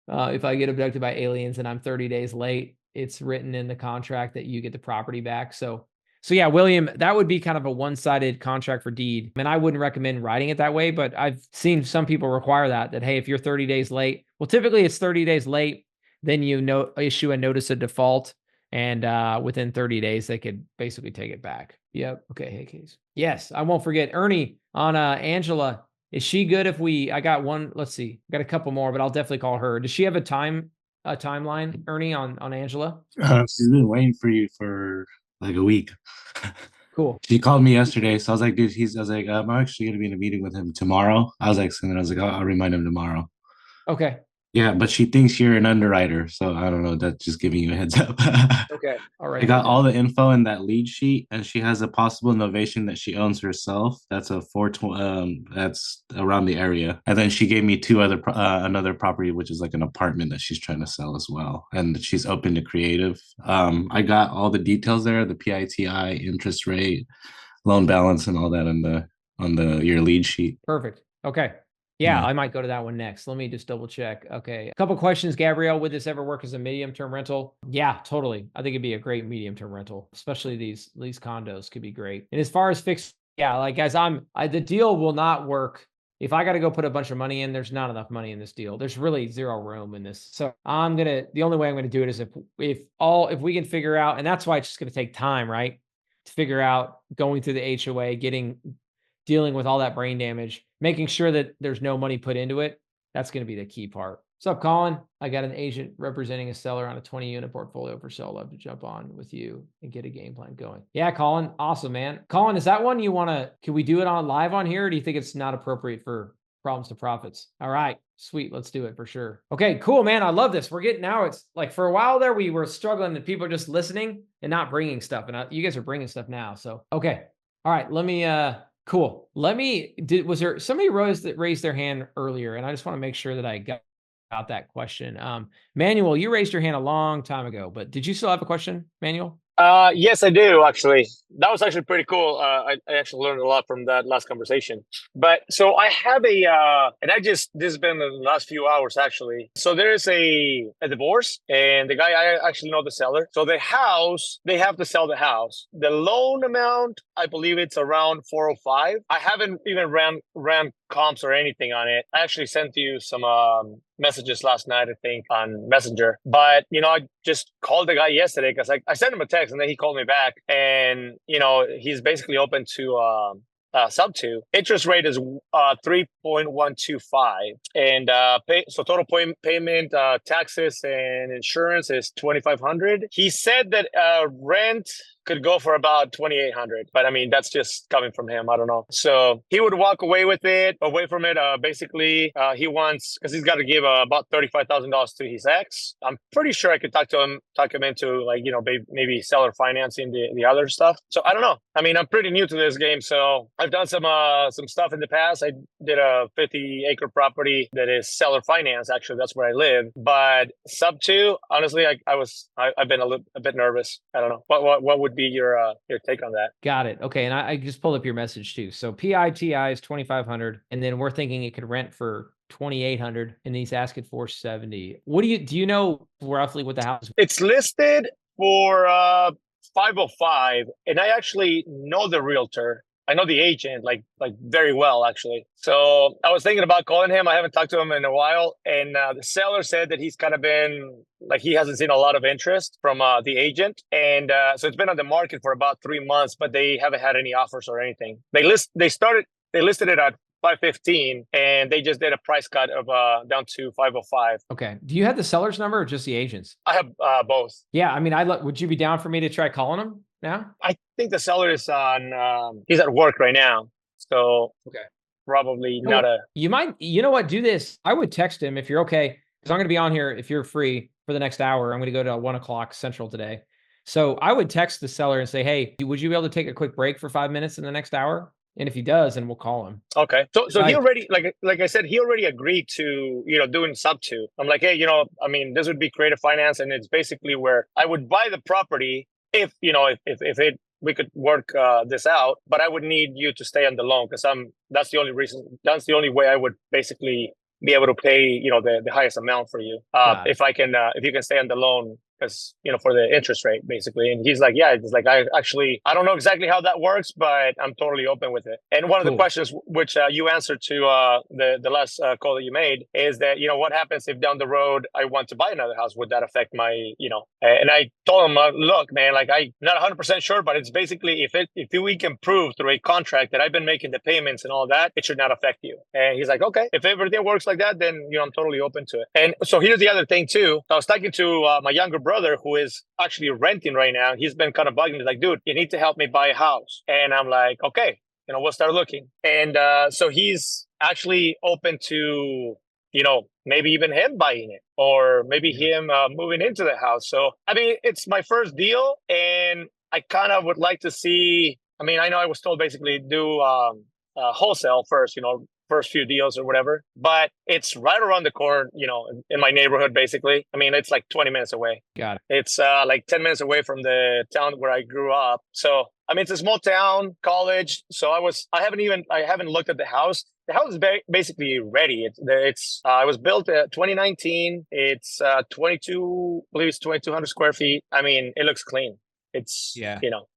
A: if I get abducted by aliens and I'm 30 days late, it's written in the contract that you get the property back. So yeah, William, that would be kind of a one-sided contract for deed. And I wouldn't recommend writing it that way, but I've seen some people require that, hey, if you're 30 days late, well, typically it's 30 days late, then you issue a notice of default, and within 30 days, they could basically take it back. Yep. Okay. Hey, Case. Yes, I won't forget. Ernie, on Angela, is she good if I got one, let's see, I got a couple more, but I'll definitely call her. Does she have a timeline, Ernie, on Angela?
G: She's been waiting for you for like a week.
A: Cool.
G: She called me yesterday, so I was like, dude, I'm actually gonna be in a meeting with him tomorrow. I'll remind him tomorrow.
A: Okay.
G: Yeah, but she thinks you're an underwriter, so I don't know. That's just giving you a heads up.
A: Okay. All right.
G: I got all the info in that lead sheet, and she has a possible innovation that she owns herself. That's that's around the area. And then she gave me another property, which is like an apartment that she's trying to sell as well. And she's open to creative. I got all the details there, the PITI, interest rate, loan balance, and all that on your lead sheet.
A: Perfect. Okay. Yeah,
G: Yeah.
A: I might go to that one next. Let me just double check. Okay. A couple questions, Gabrielle. Would this ever work as a medium-term rental? Yeah, totally. I think it'd be a great medium-term rental, especially these condos could be great. And as far as fixed, yeah, like guys, the deal will not work. If I got to go put a bunch of money in, there's not enough money in this deal. There's really zero room in this. So the only way I'm going to do it is if we can figure out, and that's why it's just going to take time, right? To figure out going through the HOA, dealing with all that brain damage, making sure that there's no money put into it. That's going to be the key part. What's up, Colin? I got an agent representing a seller on a 20-unit portfolio for sale. Love to jump on with you and get a game plan going. Yeah, Colin. Awesome, man. Colin, is that one can we do it live on here? Or do you think it's not appropriate for Problems to Profits? All right, sweet. Let's do it for sure. Okay, cool, man. I love this. It's like for a while there, we were struggling and people are just listening and not bringing stuff. And you guys are bringing stuff now. So, okay. All right, let me, cool. Was there somebody raised their hand earlier? And I just want to make sure that I got that question. Manuel, you raised your hand a long time ago, but did you still have a question, Manuel?
H: Yes, I do actually. That was actually pretty cool. I actually learned a lot from that last conversation. But so I have this has been in the last few hours actually. So there is a divorce, and the guy, I actually know the seller. So the house, they have to sell the house. The loan amount, I believe it's around 405. I haven't even ran comps or anything on it. I actually sent you some messages last night, I think, on Messenger. But, I just called the guy yesterday because I sent him a text and then he called me back. And, he's basically open to sub to. Interest rate is 3.125. And so total payment, taxes and insurance is 2,500. He said that rent could go for about 2,800, but I mean, that's just coming from him. I don't know. So he would walk away from it. Basically, he wants, because he's got to give about $35,000 to his ex. I'm pretty sure I could talk him into maybe seller financing the other stuff. So I don't know. I mean, I'm pretty new to this game, so I've done some stuff in the past. I did a 50-acre property that is seller finance. Actually, that's where I live. But sub 2, honestly, I've been a bit nervous. I don't know. What would be your take on that?
A: Got it. Okay. And I just pulled up your message too. So PITI is 2,500, and then we're thinking it could rent for 2,800, and he's asking for 70. Do you know roughly what the house is?
H: It's listed for 505, and I actually know the realtor. I know the agent like very well, actually. So I was thinking about calling him. I haven't talked to him in a while. And the seller said that he's kind of been he hasn't seen a lot of interest from the agent. And so it's been on the market for about 3 months, but they haven't had any offers or anything. They listed it at 515, and they just did a price cut of down to 505.
A: Okay. Do you have the seller's number or just the agent's?
H: I have both.
A: Yeah. I mean, would you be down for me to try calling them now?
H: I think the seller is on. He's at work right now, so
A: okay.
H: Probably not a.
A: You might. You know what? Do this. I would text him if you're okay, because I'm going to be on here if you're free for the next hour. I'm going to go to 1 o'clock Central today. So I would text the seller and say, hey, would you be able to take a quick break for 5 minutes in the next hour? And if he does, then we'll call him.
H: Okay. So he already, like I said, he already agreed to, doing sub 2. I'm like, hey, I mean, this would be creative finance. And it's basically where I would buy the property if we could work this out, but I would need you to stay on the loan because that's the only way I would basically be able to pay, the highest amount for you. If you can stay on the loan, because for the interest rate basically. And he's like, yeah, it's like I don't know exactly how that works, but I'm totally open with it. And one of the questions which you answered to the last call that you made is that what happens if down the road I want to buy another house? Would that affect my and I told him, look, man, like I'm not 100% sure, but it's basically if we can prove through a contract that I've been making the payments and all that, it should not affect you. And he's like, okay, if everything works like that, then I'm totally open to it. And so here's the other thing too. I was talking to my younger brother who is actually renting right now. He's been kind of bugging me like, dude, you need to help me buy a house. And I'm like, okay, we'll start looking. And so he's actually open to, maybe even him buying it or maybe him moving into the house. So, I mean, it's my first deal and I kind of would like to see, I mean, I know I was told basically do wholesale first, first few deals or whatever, but it's right around the corner, in my neighborhood, basically. I mean, it's like 20 minutes away.
A: Got it.
H: It's like 10 minutes away from the town where I grew up. So, I mean, it's a small town, college. So I haven't looked at the house. The house is basically ready. It was built in 2019. It's 2,200 square feet. I mean, it looks clean. It's,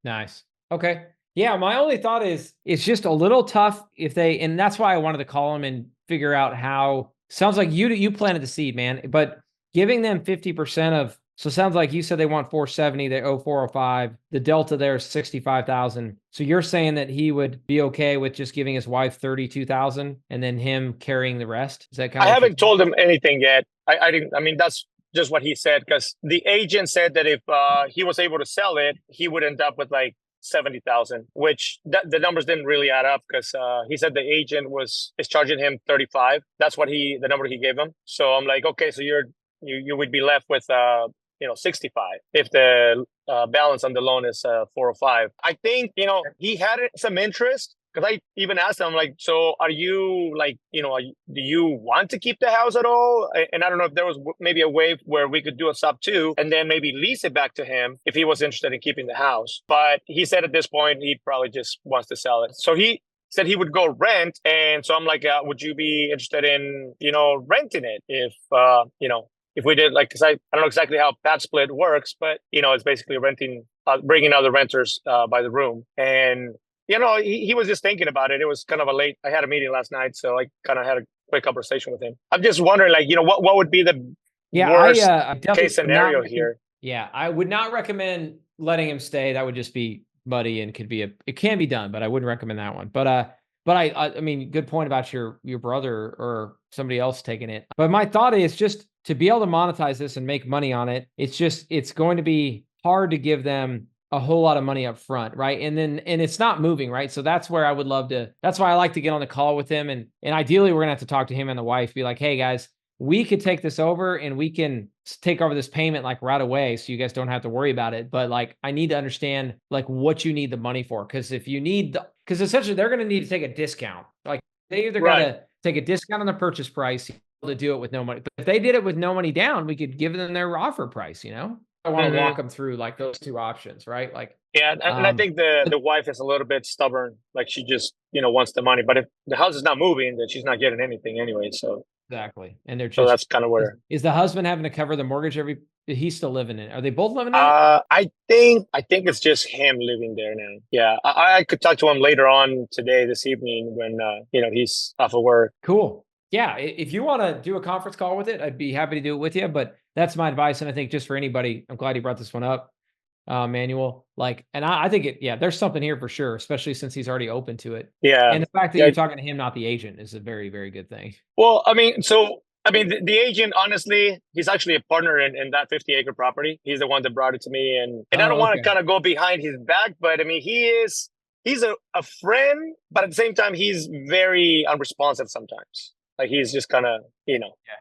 A: Nice. Okay. Yeah, my only thought is it's just a little tough and that's why I wanted to call them and figure out how. Sounds like you planted the seed, man, but giving them 50% so it sounds like you said they want 470, they owe 405. The delta there is 65,000. So you're saying that he would be okay with just giving his wife 32,000 and then him carrying the rest? Is that kind of?
H: I haven't told him anything yet. I didn't. I mean, that's just what he said because the agent said that if he was able to sell it, he would end up with like 70,000, which the numbers didn't really add up because he said the agent is charging him 35. That's the number he gave him. So I'm like, okay, so you would be left with 65 if the balance on the loan is 405. I think he had some interest because I even asked him like, so are you like do you want to keep the house at all? And I don't know if there was maybe a way where we could do a sub 2 and then maybe lease it back to him if he was interested in keeping the house. But he said at this point he probably just wants to sell it. So he said he would go rent, and so I'm like, would you be interested in renting it if we did because I don't know exactly how pad split works, but it's basically renting, bringing other renters by the room. And he was just thinking about it. It was kind of I had a meeting last night, so I kind of had a quick conversation with him. I'm just wondering, what would be the worst case scenario here?
A: Yeah, I would not recommend letting him stay. That would just be muddy and it can be done, but I wouldn't recommend that one. But I mean, good point about your brother or somebody else taking it. But my thought is just to be able to monetize this and make money on it. It's going to be hard to give them a whole lot of money up front, right? And it's not moving, right? So that's where I would love to. That's why I like to get on the call with him, and ideally we're gonna have to talk to him and the wife. Be like, hey guys, we could take this over and we can take over this payment like right away, so you guys don't have to worry about it. But like, I need to understand like what you need the money for, because because essentially they're gonna need to take a discount. Like they either gotta take a discount on the purchase price to do it with no money. But if they did it with no money down, we could give them their offer price. I want to walk them through like those two options, right? Like,
H: yeah, and I think the wife is a little bit stubborn. Like she just wants the money, but if the house is not moving, then she's not getting anything anyway. So
A: exactly, and they're just,
H: so that's kind of where
A: is the husband having to cover the mortgage he's still living in? Are they both living in?
H: I think it's just him living there now. Yeah, I could talk to him later on this evening when he's off of work.
A: Cool. Yeah, if you want to do a conference call with it, I'd be happy to do it with you. But that's my advice, and I think just for anybody, I'm glad you brought this one up. manual. Like, and I think there's something here for sure, especially since he's already open to it.
H: Yeah.
A: And the fact that
H: Yeah.
A: you're talking to him, not the agent, is a very, very good thing.
H: Well, the agent, honestly, he's actually a partner in that 50-acre property. He's the one that brought it to me, and I don't want to kind of go behind his back, but I mean, he's a friend, but at the same time, he's very unresponsive sometimes. Like, he's just kind of, Yeah.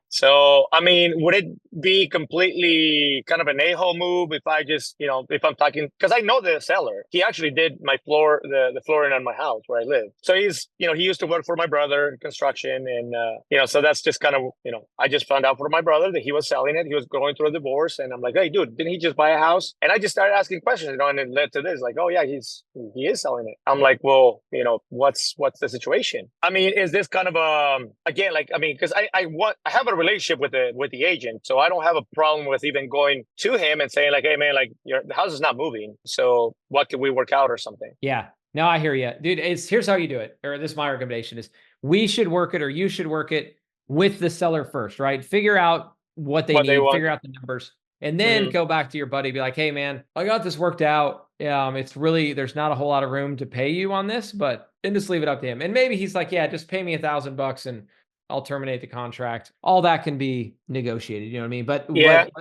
H: So, I mean, would it be completely kind of an a-hole move if I just, if I'm talking, because I know the seller. He actually did my the flooring on my house where I live. So he's, he used to work for my brother in construction. And, so that's just kind of, I just found out from my brother that he was selling it. He was going through a divorce. And I'm like, hey, dude, didn't he just buy a house? And I just started asking questions, and it led to this, like, oh yeah, he is selling it. I'm like, well, what's the situation? I mean, is this kind of, again, like, I mean, because I have a relationship with the agent, so I don't have a problem with even going to him and saying, like, hey man, like, the house is not moving, so what can we work out or something?
A: Yeah, no, I hear you, dude. Here's how you do it, or this is my recommendation: is we should work it, or you should work it with the seller first, right? Figure out what they need, figure out the numbers, and then go back to your buddy, be like, hey man, I got this worked out. It's really, there's not a whole lot of room to pay you on this, and just leave it up to him. And maybe he's like, yeah, just pay me $1,000 and I'll terminate the contract. All that can be negotiated, you know what I mean?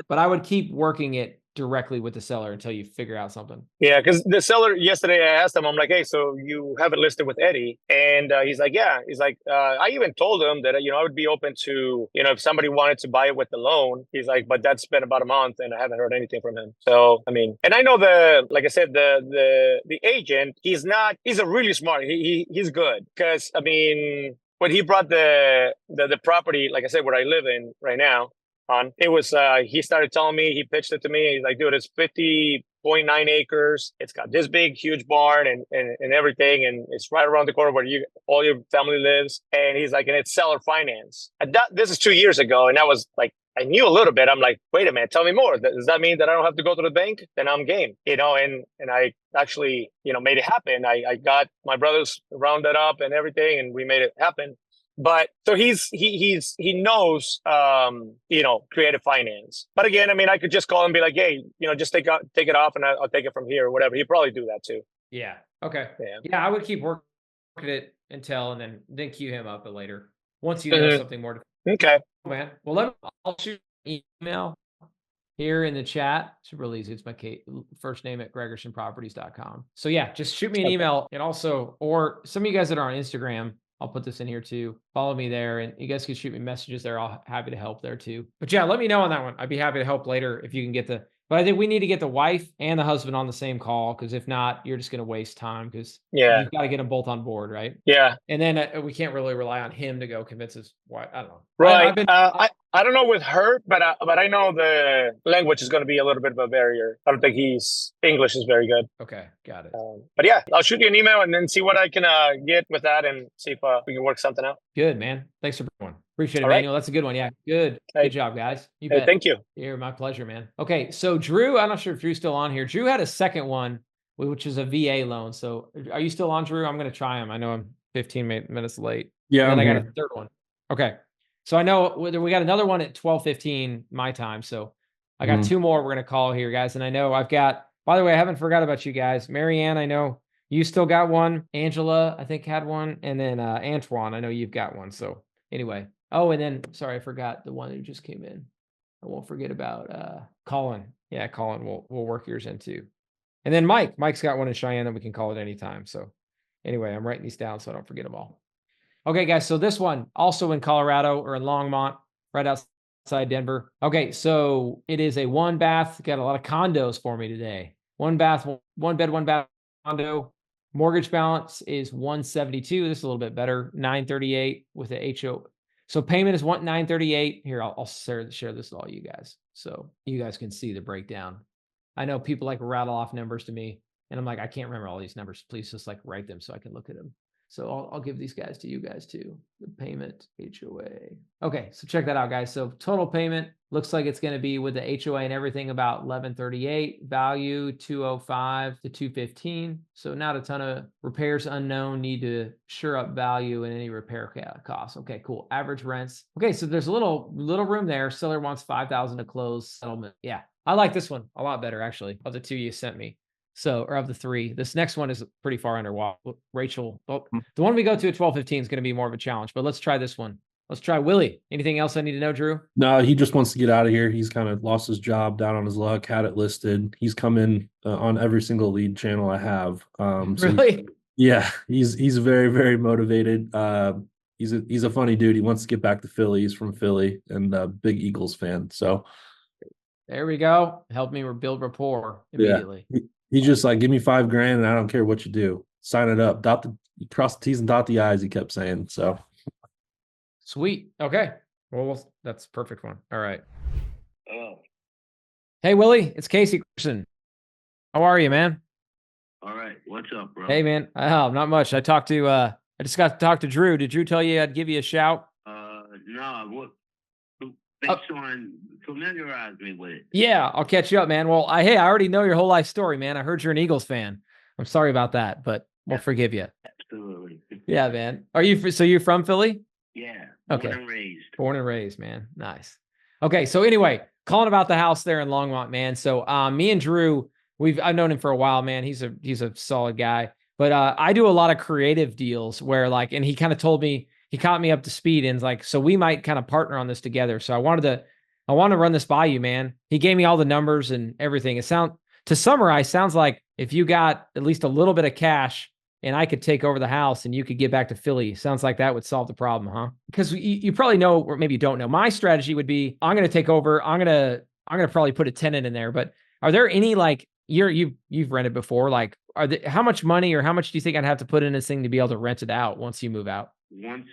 A: But I would keep working it directly with the seller until you figure out something.
H: Yeah, because the seller yesterday, I asked him, I'm like, hey, so you have it listed with Eddie? And he's like, yeah. He's like, I even told him that, I would be open to, if somebody wanted to buy it with the loan. He's like, but that's been about a month and I haven't heard anything from him. So, I mean, and I know like I said, the agent, he's a really smart, he's good. Because, I mean, when he brought the property, like I said, where I live in right now, it was, he started telling me, he pitched it to me. He's like, dude, it's 50.9 acres. It's got this big, huge barn and everything. And it's right around the corner where all your family lives. And he's like, and it's seller finance. And this is 2 years ago. And I was like, I knew a little bit. I'm like, wait a minute, tell me more. Does that mean that I don't have to go to the bank? Then I'm game, and I actually, made it happen. I got my brothers rounded up and everything, and we made it happen. But so he knows, creative finance. But again, I mean, I could just call and be like, hey, just take it off and I'll take it from here or whatever. He'd probably do that too.
A: Yeah. Okay. Yeah. I would keep working it until, and then queue him up later once you know something more.
H: Okay.
A: Man. Well, I'll shoot an email here in the chat. It's really easy. It's my first name at gregersonproperties.com. So yeah, just shoot me an email. And also, or some of you guys that are on Instagram, I'll put this in here too. Follow me there, and you guys can shoot me messages there. I'll happy to help there too. But yeah, let me know on that one. I'd be happy to help later if you can get but I think we need to get the wife and the husband on the same call, because if not, you're just going to waste time, because you've got to get them both on board, right?
H: Yeah.
A: And then we can't really rely on him to go convince his wife. I don't know.
H: Right. I don't know with her, but I know the language is going to be a little bit of a barrier. I don't think English is very good.
A: Okay, got it.
H: But yeah, I'll shoot you an email and then see what I can get with that and see if we can work something out.
A: Good, man. Thanks for one. Appreciate it, Manuel. That's a good one. Yeah, good. Good job, guys. You bet.
H: Thank you.
A: You're my pleasure, man. Okay, so Drew, I'm not sure if Drew's still on here. Drew had a second one, which is a VA loan. So are you still on, Drew? I'm going to try him. I know I'm 15 minutes late.
D: Yeah,
A: and I got a third one. Okay. So I know we got another one at 12:15 my time. So I got two more we're going to call here, guys. And I know I've got, by the way, I haven't forgot about you guys. Marianne, I know you still got one. Angela, I think, had one. And then Antoine, I know you've got one. So anyway. Oh, and then, sorry, I forgot the one who just came in. I won't forget about Colin. Yeah, Colin, we'll work yours in too. And then Mike's got one in Cheyenne that we can call at any time. So anyway, I'm writing these down so I don't forget them all. Okay, guys, so this one also in Colorado, or in Longmont, right outside Denver. Okay, so it is a 1-bath. Got a lot of condos for me today. 1-bath, 1-bed, 1-bath condo. Mortgage balance is $172. This is a little bit better. $938 with the HO. So payment is $938. Here, I'll share this with all you guys, so you guys can see the breakdown. I know people like rattle off numbers to me, and I'm like, I can't remember all these numbers. Please just like write them so I can look at them. So I'll give these guys to you guys too. The payment HOA. Okay, so check that out, guys. So total payment looks like it's going to be with the HOA and everything about 1138. Value 205 to 215. So not a ton of repairs unknown. Need to sure up value and any repair costs. Okay, cool. Average rents. Okay, so there's a little room there. Seller wants 5,000 to close settlement. Yeah, I like this one a lot better actually of the two you sent me. So, or of the three, this next one is pretty far under Rachel. Oh, the one we go to at 12:15 is going to be more of a challenge, but let's try this one. Let's try Willie. Anything else I need to know, Drew?
D: No, he just wants to get out of here. He's kind of lost his job, down on his luck, had it listed. He's come in on every single lead channel I have.
A: Really?
D: Yeah, he's very, very motivated. He's a funny dude. He wants to get back to Philly. He's from Philly and a big Eagles fan. So
A: there we go. Help me build rapport immediately.
D: Yeah. He's just like, give me $5,000 and I don't care what you do. Sign it up. Cross the T's and dot the I's, he kept saying. So
A: sweet. Okay. Well, that's a perfect one. All right.
I: Oh,
A: Hey, Willie, it's Casey Carson. How are you, man?
I: all right. What's up, bro?
A: Hey, man. Oh, not much. I just got to talk to Drew. Did Drew tell you I'd give you a shout?
I: No, what? Based on, familiarize me with it.
A: Yeah, I'll catch you up, man. Well, I already know your whole life story, man. I heard you're an Eagles fan. I'm sorry about that, but we'll forgive you.
I: Absolutely.
A: Yeah, man. So you're from Philly?
I: Yeah.
A: Okay.
I: Born and raised.
A: Born and raised, man. Nice. Okay, so anyway, calling about the house there in Longmont, man. So me and Drew, I've known him for a while, man. He's a solid guy. But I do a lot of creative deals where and he kind of told me, he caught me up to speed and like, so we might kind of partner on this together. So I want to run this by you, man. He gave me all the numbers and everything. To summarize, sounds like if you got at least a little bit of cash and I could take over the house and you could get back to Philly, sounds like that would solve the problem, huh? Because you probably know, or maybe you don't know. My strategy would be, I'm going to take over. I'm going to probably put a tenant in there. But are there any you've rented before? Like, how much money or how much do you think I'd have to put in this thing to be able to rent it out once you move out?
I: Once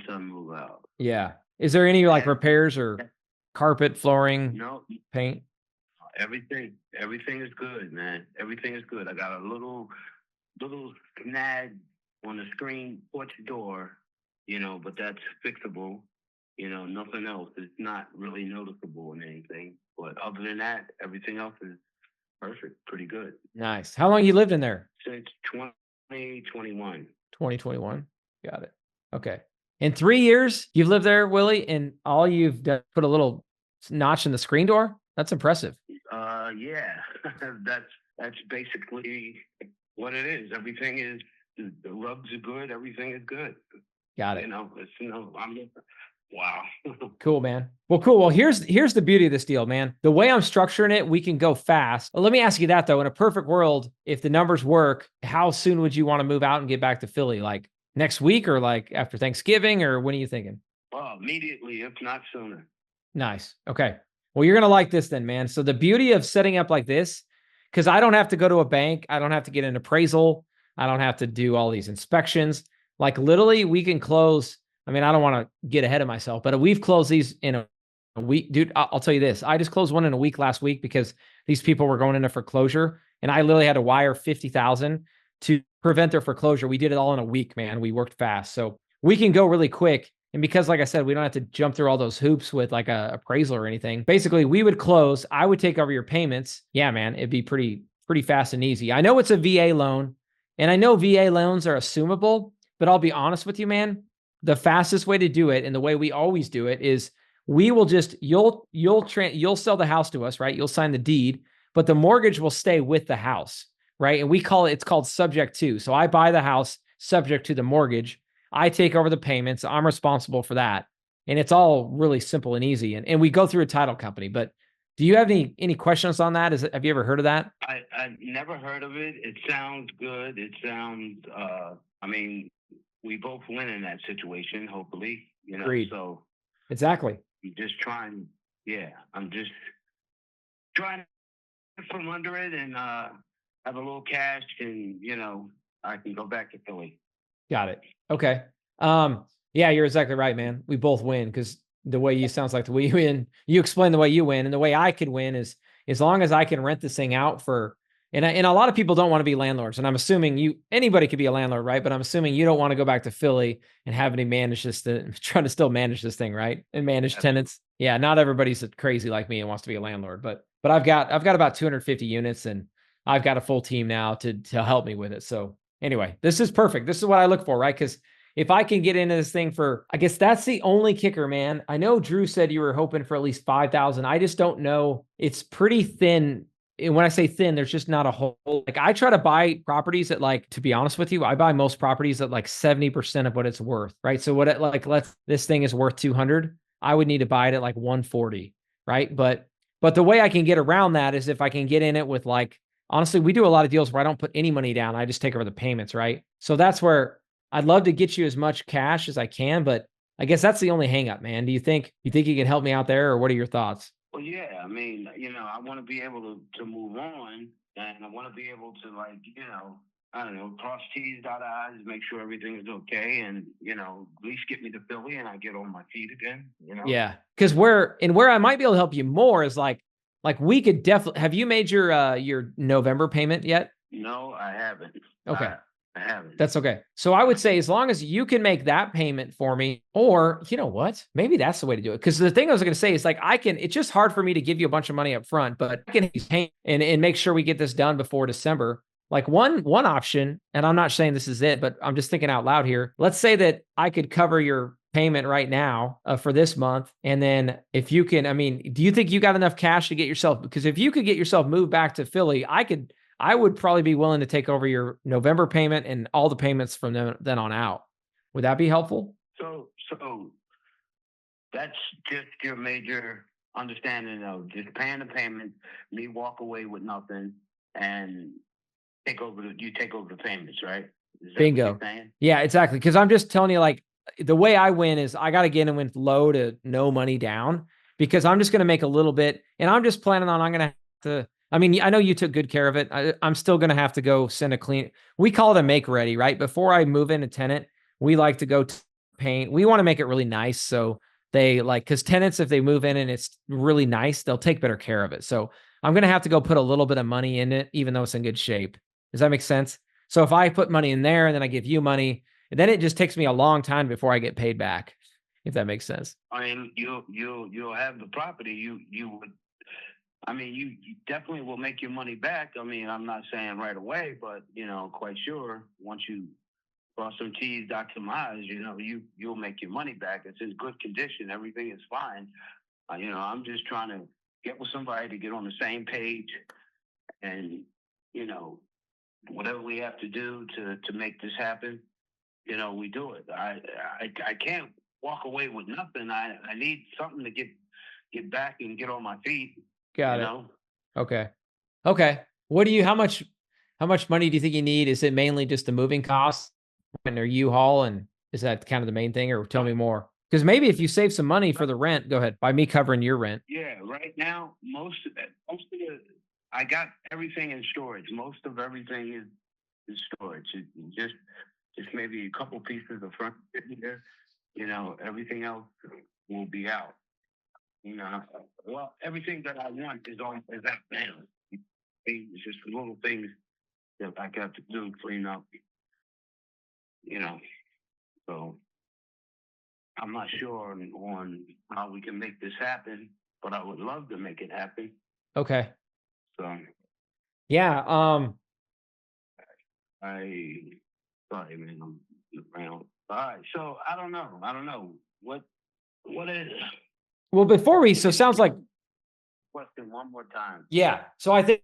I: I move out.
A: Yeah. Is there any repairs or carpet, flooring,
I: No,
A: paint?
I: everything is good, man. Everything is good. I got a little snag on the screen porch door, but that's fixable. Nothing else. It's not really noticeable in anything. But other than that, everything else is perfect. Pretty good.
A: Nice. How long you lived in there?
I: Since 2021.
A: 2021. Got it. Okay. In 3 years, you've lived there, Willie, and all you've done, put a little notch in the screen door? That's impressive.
I: Yeah. That's basically what it is. Everything is, the rugs are good. Everything is good.
A: Got it.
I: Wow.
A: Cool, man. Well, cool. Well, here's the beauty of this deal, man. The way I'm structuring it, we can go fast. Well, let me ask you that though. In a perfect world, if the numbers work, how soon would you want to move out and get back to Philly? Like next week or like after Thanksgiving, or when are you thinking?
I: Well, immediately, if not sooner.
A: Nice. Okay. Well, you're going to like this then, man. So the beauty of setting up like this, because I don't have to go to a bank. I don't have to get an appraisal. I don't have to do all these inspections. Like literally we can close. I mean, I don't want to get ahead of myself, but we've closed these in a week. Dude, I'll tell you this. I just closed one in a week last week because these people were going into foreclosure and I literally had to wire $50,000 to prevent their foreclosure. We did it all in a week, man. We worked fast. So we can go really quick. And because, like I said, we don't have to jump through all those hoops with like a appraisal or anything. Basically, we would close. I would take over your payments. Yeah, man, it'd be pretty fast and easy. I know it's a VA loan, and I know VA loans are assumable, but I'll be honest with you, man. The fastest way to do it, and the way we always do it, is we will just you'll sell the house to us, right? You'll sign the deed, but the mortgage will stay with the house, right? And it's called subject to. So I buy the house subject to the mortgage. I take over the payments. I'm responsible for that. And it's all really simple and easy. And we go through a title company. But do you have any questions on that? Have you ever heard of that?
I: I never heard of it. It sounds good. It sounds, we both win in that situation, hopefully.
A: Agreed.
I: So
A: exactly.
I: I'm just trying from under it and have a little cash and, I can go back to Philly.
A: Got it. Okay. Yeah, you're exactly right, man. We both win because the way you sounds like the way you win, you explain the way you win. And the way I could win is as long as I can rent this thing out for And a lot of people don't want to be landlords. And I'm assuming anybody could be a landlord, right? But I'm assuming you don't want to go back to Philly and have any manage this, trying to still manage this thing, right? And manage tenants. Yeah, not everybody's crazy like me and wants to be a landlord, but I've got about 250 units and I've got a full team now to help me with it. So anyway, this is perfect. This is what I look for, right? Because if I can get into this thing for, I guess that's the only kicker, man. I know Drew said you were hoping for at least 5,000. I just don't know. It's pretty thin. And when I say thin, there's just not a whole, like I try to buy properties at like, to be honest with you, I buy most properties at like 70% of what it's worth, right? So what it like, this thing is worth 200. I would need to buy it at like 140, right? But the way I can get around that is if I can get in it with like, honestly, we do a lot of deals where I don't put any money down. I just take over the payments, right? So that's where I'd love to get you as much cash as I can, but I guess that's the only hang up, man. Do you think you can help me out there, or what are your thoughts?
I: Well, yeah, I mean, I want to be able to move on, and I want to be able to, like, I don't know, cross T's, dot I's, make sure everything is okay, and, at least get me to Philly and I get on my feet again,
A: Yeah, because where I might be able to help you more is like we could definitely, have you made your November payment yet?
I: No, I haven't.
A: Okay.
I: I haven't.
A: That's okay. So I would say as long as you can make that payment for me, or you know what, maybe that's the way to do it. Because the thing I was going to say is like, it's just hard for me to give you a bunch of money up front, but I can pay and make sure we get this done before December. Like one option, and I'm not saying this is it, but I'm just thinking out loud here. Let's say that I could cover your payment right now for this month. And then if you can, I mean, do you think you got enough cash to get yourself, because if you could get yourself moved back to Philly, I would probably be willing to take over your November payment and all the payments from then on out. Would that be helpful?
I: So that's just your major understanding of just paying the payment, me walk away with nothing, and take over the payments, right? Is that
A: Bingo.
I: what you're saying?
A: Yeah, exactly. Because I'm just telling you, like, the way I win is I got to get in with low to no money down, because I'm just going to make a little bit, and I'm just planning on, I'm going to have to, I mean, I know you took good care of it. I'm still going to have to go send a clean. We call it a make ready, right? Before I move in a tenant, we like to go paint. We want to make it really nice. So they like, because tenants, if they move in and it's really nice, they'll take better care of it. So I'm going to have to go put a little bit of money in it, even though it's in good shape. Does that make sense? So if I put money in there and then I give you money, then it just takes me a long time before I get paid back, if that makes sense.
I: I mean, you'll have the property. You would. I mean, you definitely will make your money back. I mean, I'm not saying right away, but quite sure once you cross some T's, dot some I's, you'll make your money back. It's in good condition. Everything is fine. I'm just trying to get with somebody to get on the same page, and whatever we have to do to make this happen, we do it. I can't walk away with nothing. I need something to get back and get on my feet.
A: Got it. Okay. How much money do you think you need? Is it mainly just the moving costs and their U-Haul? And is that kind of the main thing, or tell me more? Because maybe if you save some money for the rent, go ahead, by me covering your rent.
I: Yeah, right now, most of it, I got everything in storage. Most of everything is in storage. Just maybe a couple pieces of furniture. Everything else will be out. Well, everything that I want is out now. It's just little things that I got to do, clean up. So I'm not sure on how we can make this happen, but I would love to make it happen.
A: Okay.
I: So
A: yeah.
I: Sorry, man, I'm around. All right, so I don't know what is.
A: Well, before so sounds like.
I: Question one more time.
A: Yeah. So I think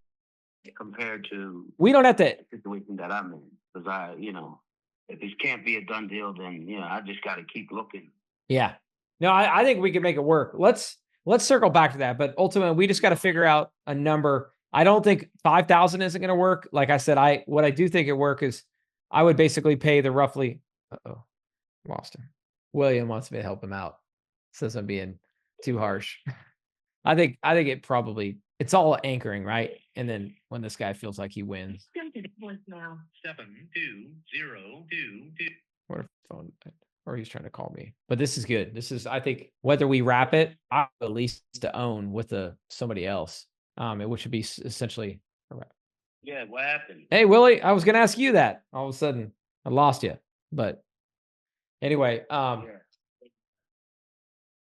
I: compared to
A: we don't have to
I: the situation that I'm in, because if this can't be a done deal, then I just got to keep looking.
A: Yeah. No, I think we can make it work. Let's circle back to that, but ultimately we just got to figure out a number. I don't think 5,000 isn't going to work. Like I said, what I do think it work is I would basically pay the roughly. Lost him. William wants me to help him out. Says I'm being too harsh. I think it's all anchoring, right? And then when this guy feels like he wins.
J: Now 7202.
A: What if phone? Or he's trying to call me. But this is good. This is, I think, whether we wrap it, I at least to own with somebody else. Which would be essentially.
I: Yeah, what happened?
A: Hey, Willie, I was going to ask you that. All of a sudden, I lost you. But anyway,
I: Yeah.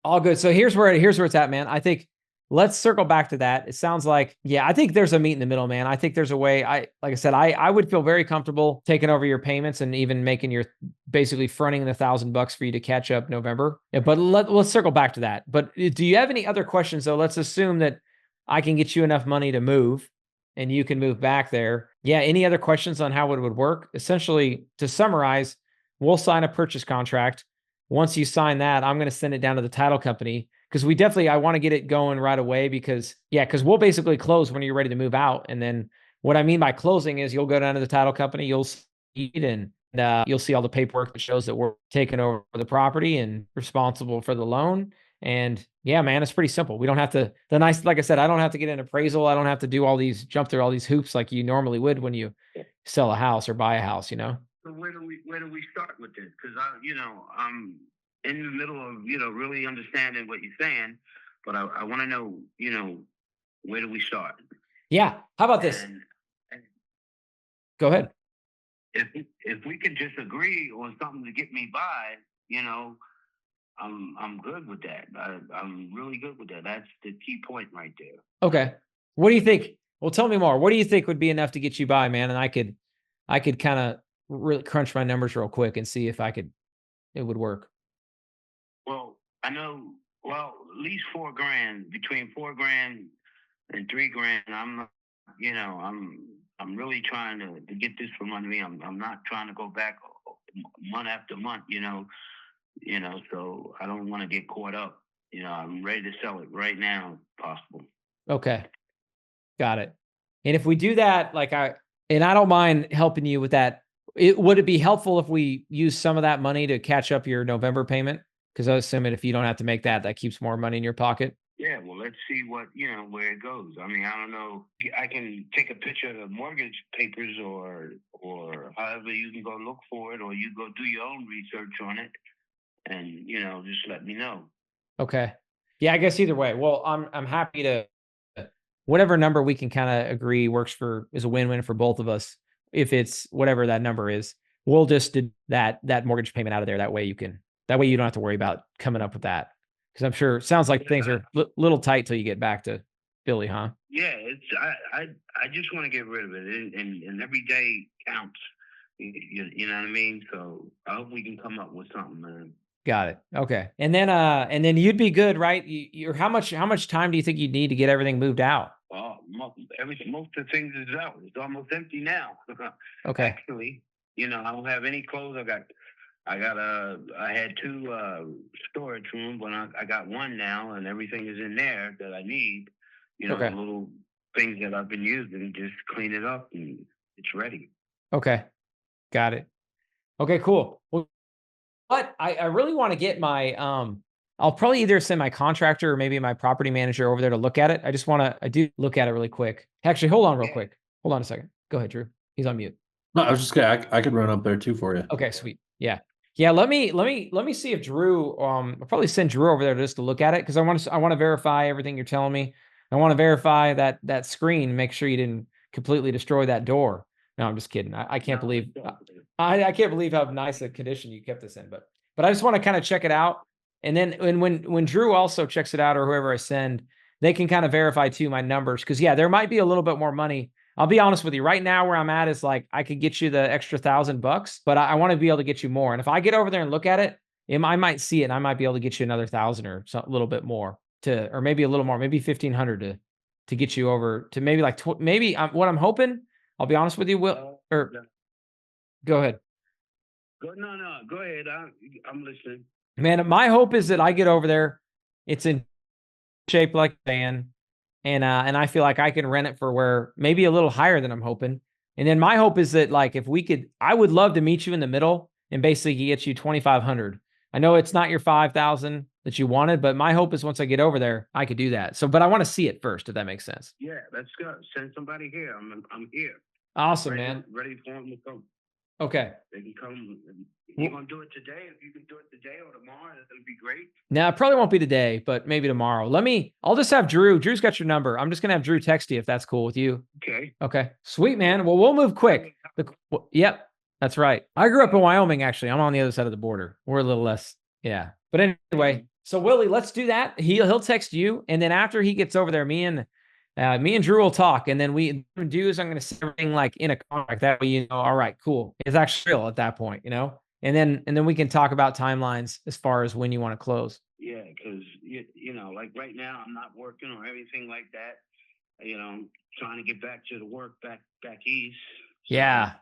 A: all good. So here's where it's at, man. I think let's circle back to that. It sounds like, yeah, I think there's a meet in the middle, man. I think there's a way. Like I said, I would feel very comfortable taking over your payments and even making your basically fronting the $1,000 for you to catch up November. Yeah, but let's circle back to that. But do you have any other questions though? Let's assume that I can get you enough money to move and you can move back there. Yeah. Any other questions on how it would work? Essentially, to summarize, we'll sign a purchase contract. Once you sign that, I'm going to send it down to the title company because I want to get it going right away because we'll basically close when you're ready to move out. And then what I mean by closing is you'll go down to the title company, you'll see it, and you'll see all the paperwork that shows that we're taking over the property and responsible for the loan. And yeah, man, it's pretty simple. We don't have to, like I said, I don't have to get an appraisal. I don't have to jump through all these hoops like you normally would when you sell a house or buy a house,
I: So where do we start with this? Because I'm in the middle of really understanding what you're saying, but I want to know where do we start?
A: Yeah. How about this?
I: And
A: Go ahead.
I: If we could just agree on something to get me by, I'm good with that. I'm really good with that. That's the key point right there.
A: Okay. What do you think? Well, tell me more. What do you think would be enough to get you by, man? And I could kind of really crunch my numbers real quick and see if it would work.
I: Well, I know, at least $4,000, between $4,000 and $3,000. I'm really trying to get this from under me. I'm not trying to go back month after month, so I don't want to get caught up. I'm ready to sell it right now, if possible.
A: Okay. Got it. And if we do that, I don't mind helping you with that. Would it be helpful if we use some of that money to catch up your November payment? Because I assume if you don't have to make that keeps more money in your pocket.
I: Yeah, well, let's see where it goes. I mean, I don't know. I can take a picture of the mortgage papers or however you can go look for it, or you go do your own research on it and, just let me know.
A: Okay. Yeah, I guess either way. Well, I'm happy to, whatever number we can kind of agree is a win-win for both of us. If it's whatever that number is, we'll just do that mortgage payment out of there. That way you don't have to worry about coming up with that. Because I'm sure it sounds like things are a little tight till you get back to Philly, huh?
I: Yeah, I just want to get rid of it, and every day counts. You know what I mean? So I hope we can come up with something, man.
A: Got it. Okay. And then you'd be good, right? How much time do you think you'd need to get everything moved out?
I: Most of the things is out. It's almost empty now.
A: Okay.
I: Actually, I don't have any clothes. I had 2 storage rooms, but I got 1 now, and everything is in there that I need.
A: Okay.
I: Little things that I've been using, just clean it up, and it's ready.
A: Okay. Got it. Okay, cool. Well, but I really want to get my, I'll probably either send my contractor or maybe my property manager over there to look at it. I do look at it really quick. Actually, hold on real quick. Hold on a second. Go ahead, Drew. He's on mute.
D: No, I was just gonna. I could run up there too for you.
A: Okay, sweet. Yeah. Let me see if Drew. I'll probably send Drew over there just to look at it because I want to verify everything you're telling me. I want to verify that screen, make sure you didn't completely destroy that door. No, I'm just kidding. I can't believe I can't believe how nice a condition you kept this in. But I just want to kind of check it out, and then when Drew also checks it out, or whoever I send, they can kind of verify too my numbers because there might be a little bit more money. I'll be honest with you. Right now, where I'm at is I could get you the extra $1,000, but I want to be able to get you more. And if I get over there and look at it, I might see it, and I might be able to get you another 1,000 or a little bit more or maybe a little more, maybe 1,500 to get you over to maybe what I'm hoping. I'll be honest with you, Will. Go ahead.
I: No, go ahead. I'm listening.
A: Man, my hope is that I get over there. It's in shape like a van. And I feel like I can rent it for where maybe a little higher than I'm hoping. And then my hope is that I would love to meet you in the middle and basically get you 2,500. I know it's not your 5,000 that you wanted, but my hope is once I get over there, I could do that. So, but I want to see it first, if that makes sense.
I: Yeah, let's go. Send somebody here. I'm here.
A: Awesome, man.
I: Ready for him to come.
A: Okay.
I: They can come. You're gonna do it today. If you can do it today or tomorrow, that'll be great.
A: Now, it probably won't be today, but maybe tomorrow. I'll just have Drew. Drew's got your number. I'm just going to have Drew text you if that's cool with you.
I: Okay.
A: Okay. Sweet, man. Well, we'll move quick. Yep. That's right. I grew up in Wyoming, actually. I'm on the other side of the border. We're a little less. Yeah. But anyway, so Willie, let's do that. He'll text you. And then after he gets over there, me and Drew will talk. And then I'm going to set everything like in a contract. That way, all right, cool. It's actually real at that point, And then we can talk about timelines as far as when you want to close.
I: Yeah, because like right now, I'm not working or anything like that. I'm trying to get back to the work back east. So
A: yeah,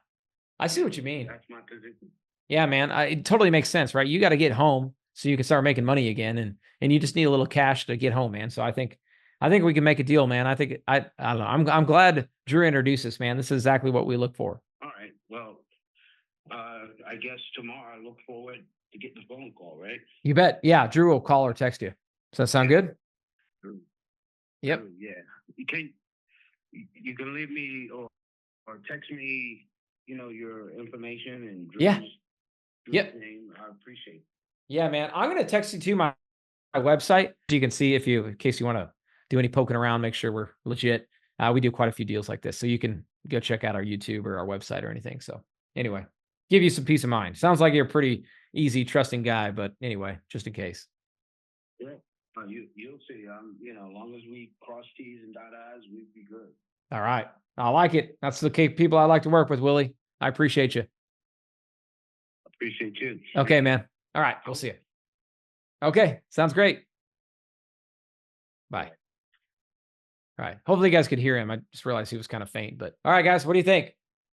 A: I see what you mean.
I: that's my position.
A: Yeah, man, it totally makes sense, right? You got to get home so you can start making money again, and you just need a little cash to get home, man. So I think we can make a deal, man. I don't know. I'm glad Drew introduced us, man. This is exactly what we look for.
I: All right. Well, I guess tomorrow I look forward to getting the phone call, right?
A: You bet. Yeah, Drew will call or text you. Does that sound good?
I: Drew.
A: Yep.
I: Drew, yeah. You can leave me or text me, your information and Drew's,
A: Yeah.
I: Drew's
A: Yep.
I: name. I appreciate it.
A: Yeah, man. I'm gonna text you to my website so you can see in case you want to do any poking around, make sure we're legit. We do quite a few deals like this, so you can go check out our YouTube or our website or anything. So anyway, give you some peace of mind. Sounds like you're a pretty easy, trusting guy, but anyway, just in case.
I: Yeah. You'll see. As long as we cross T's and dot I's, we'd be good.
A: All right. I like it. That's the people I like to work with, Willie. I appreciate you.
I: Appreciate you.
A: Okay, man. All right. We'll see you. Okay. Sounds great. Bye. All right. Hopefully you guys could hear him. I just realized he was kind of faint, but all right, guys, what do you think?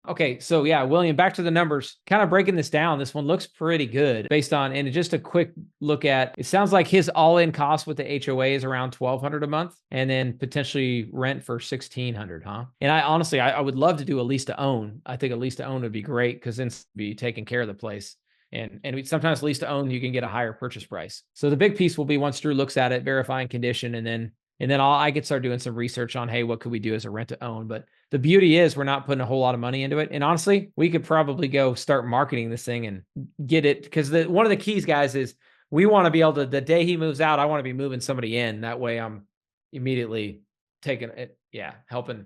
A: Okay. So yeah, William, back to the numbers, kind of breaking this down. This one looks pretty good based on, and just a quick look at, it sounds like his all-in cost with the HOA is around $1,200 a month, and then potentially rent for $1,600, huh? And I honestly, I would love to do a lease to own. I think a lease to own would be great because then be taking care of the place. And sometimes lease to own, you can get a higher purchase price. So the big piece will be once Drew looks at it, verifying condition, and then I could start doing some research on, hey, what could we do as a rent to own? But the beauty is we're not putting a whole lot of money into it. And honestly, we could probably go start marketing this thing and get it. Because one of the keys, guys, is we want to be able to, the day he moves out, I want to be moving somebody in. That way I'm immediately taking it. Yeah. Helping.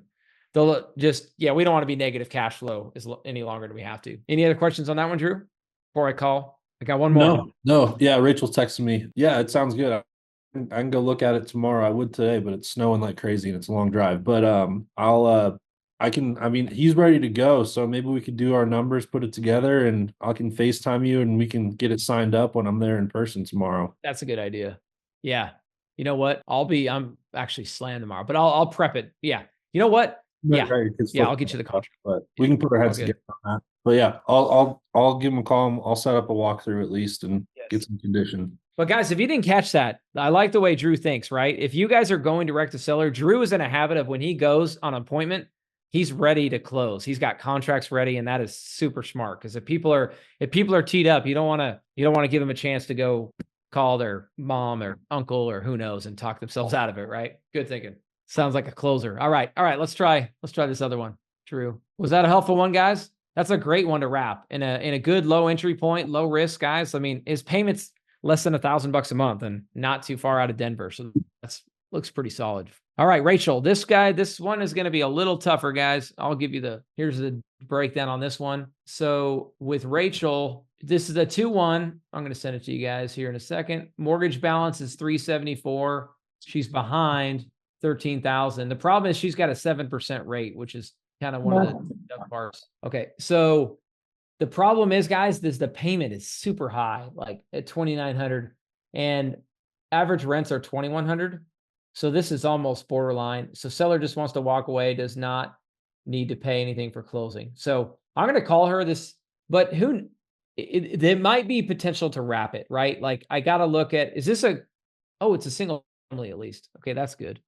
A: We don't want to be negative cash flow any longer than we have to. Any other questions on that one, Drew? Before I call, I got one more.
D: No. Yeah. Rachel texted me. Yeah, it sounds good. I can go look at it tomorrow. I would today, but it's snowing like crazy and it's a long drive. But he's ready to go. So maybe we could do our numbers, put it together, and I can FaceTime you and we can get it signed up when I'm there in person tomorrow.
A: That's a good idea. Yeah. You know what? I'm actually slammed tomorrow, but I'll prep it. Yeah. You know what? Yeah. I'll get you the contract.
D: But we can put our heads together on that. But yeah, I'll give him a call. I'll set up a walkthrough at least and get some condition.
A: But guys, if you didn't catch that, I like the way Drew thinks, right? If you guys are going direct to seller, Drew is in a habit of when he goes on appointment, he's ready to close. He's got contracts ready, and that is super smart. Because if people are teed up, you don't want to give them a chance to go call their mom or uncle or who knows and talk themselves out of it, right? Good thinking. Sounds like a closer. All right. Let's try this other one. Drew, was that a helpful one, guys? That's a great one to wrap in a good low entry point, low risk, guys. I mean, his payments less than $1,000 a month and not too far out of Denver. So looks pretty solid. All right, Rachel, this one is going to be a little tougher, guys. I'll give you here's the breakdown on this one. So with Rachel, this is a 2-1. I'm going to send it to you guys here in a second. Mortgage balance is $374. She's behind $13,000. The problem is she's got a 7% rate, which is kind of one of the tough parts. Okay. So the problem is, guys, the payment is super high, like at $2,900, and average rents are $2,100. So this is almost borderline. So seller just wants to walk away, does not need to pay anything for closing. So I'm going to call her this, but there might be potential to wrap it, right? Like I got to look at, it's a single family at least. Okay. That's good.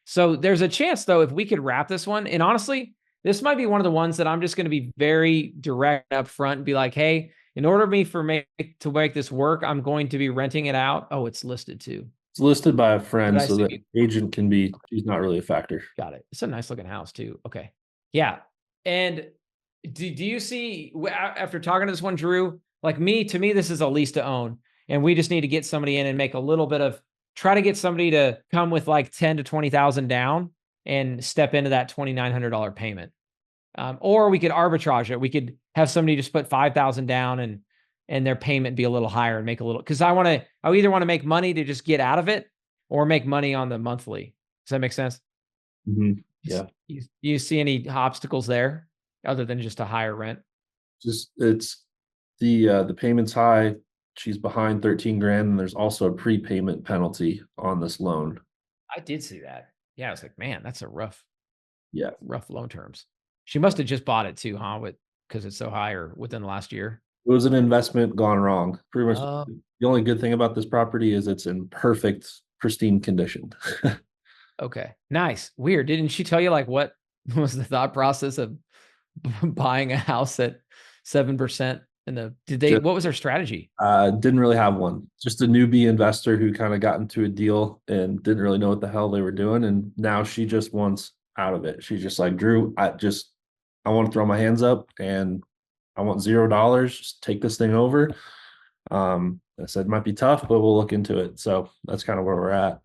A: So there's a chance though, if we could wrap this one, and honestly, this might be one of the ones that I'm just going to be very direct up front and be like, hey, in order for me to make this work, I'm going to be renting it out. Oh, it's listed too.
D: It's listed by a friend, so the agent she's not really a factor.
A: Got it. It's a nice looking house too. Okay. Yeah. And Do you see, after talking to this one, Drew, like to me, this is a lease to own, and we just need to get somebody in and make a little bit of, try to get somebody to come with like 10 to 20,000 down and step into that $2,900 payment. Or we could arbitrage it. We could have somebody just put 5,000 down and their payment be a little higher and make a little, because I either want to make money to just get out of it or make money on the monthly. Does that make sense?
D: Mm-hmm. Yeah.
A: You see any obstacles there other than just a higher rent?
D: Just it's the payment's high. She's behind 13 grand, and there's also a prepayment penalty on this loan.
A: I did see that. Yeah, I was like, man, that's a rough loan terms. She must have just bought it too, huh? Because it's so high, or within the last year.
D: It was an investment gone wrong. Pretty much the only good thing about this property is it's in perfect, pristine condition.
A: Okay, nice. Weird. Didn't she tell you like what was the thought process of buying a house at 7%? What was their strategy?
D: Didn't really have one. Just a newbie investor who kind of got into a deal and didn't really know what the hell they were doing. And now she just wants out of it. She's just like, Drew, I want to throw my hands up and I want $0. Just take this thing over. I said, it might be tough, but we'll look into it. So that's kind of where we're at.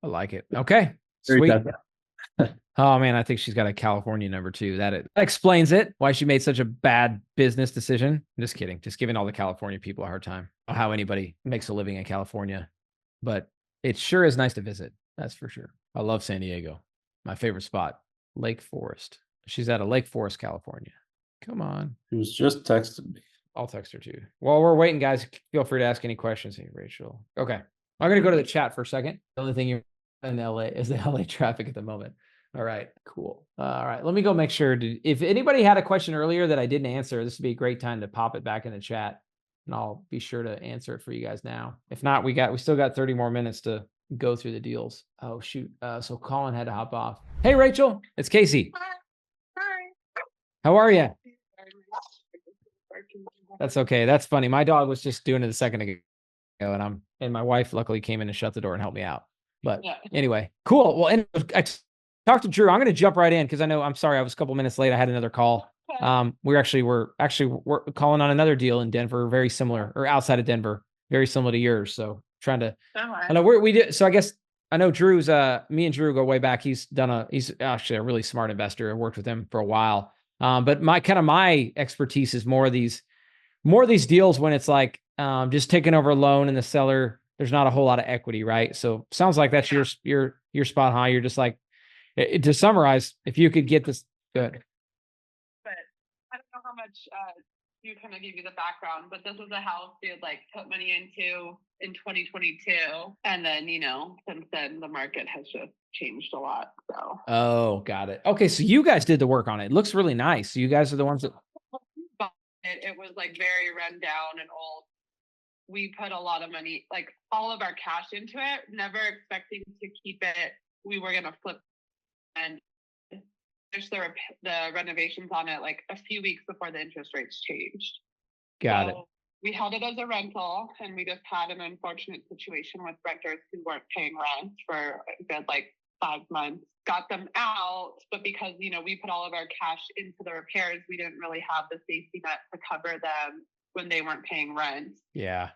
A: I like it. Okay. Sweet. Oh man, I think she's got a California number too. That explains it, why she made such a bad business decision. I'm just kidding. Just giving all the California people a hard time. How anybody makes a living in California. But it sure is nice to visit. That's for sure. I love San Diego. My favorite spot, Lake Forest. She's out of Lake Forest, California. Come on.
D: She was just texting me.
A: I'll text her too. While we're waiting, guys, feel free to ask any questions. Hey, Rachel. Okay. I'm going to go to the chat for a second. The only thing you're in LA is the LA traffic at the moment. All right, cool. All right, let me go make sure. If anybody had a question earlier that I didn't answer, this would be a great time to pop it back in the chat, and I'll be sure to answer it for you guys now. If not, we still got 30 more minutes to go through the deals. Oh shoot! So Colin had to hop off. Hey Rachel, it's Casey.
F: Hi.
A: How are you? That's okay. That's funny. My dog was just doing it a second ago, and my wife luckily came in and shut the door and helped me out. But anyway, cool. Well, and talk to Drew. I'm going to jump right in because I'm sorry, I was a couple minutes late. I had another call. We're calling on another deal in Denver, very similar, or outside of Denver, very similar to yours. So trying to, I know we did. So I guess I know Drew's, me and Drew go way back. He's actually a really smart investor. I worked with him for a while. But my expertise is more of these deals when it's like, just taking over a loan and the seller, there's not a whole lot of equity, right? So sounds like that's your spot, huh? You're just like, to summarize, if you could get this good.
F: But I don't know how much you kind of give you the background, but this was a house we had like put money into in 2022. And then, since then the market has just changed a lot. So.
A: Oh, got it. Okay. So you guys did the work on it. It looks really nice. So you guys are the ones that.
F: It was like very run down and old. We put a lot of money, like all of our cash into it, never expecting to keep it. We were going to flip and finish the renovations on it like a few weeks before the interest rates changed.
A: Got it.
F: We held it as a rental, and we just had an unfortunate situation with renters who weren't paying rent for a good 5 months. Got them out, but because we put all of our cash into the repairs, we didn't really have the safety net to cover them when they weren't paying rent.
A: Yeah.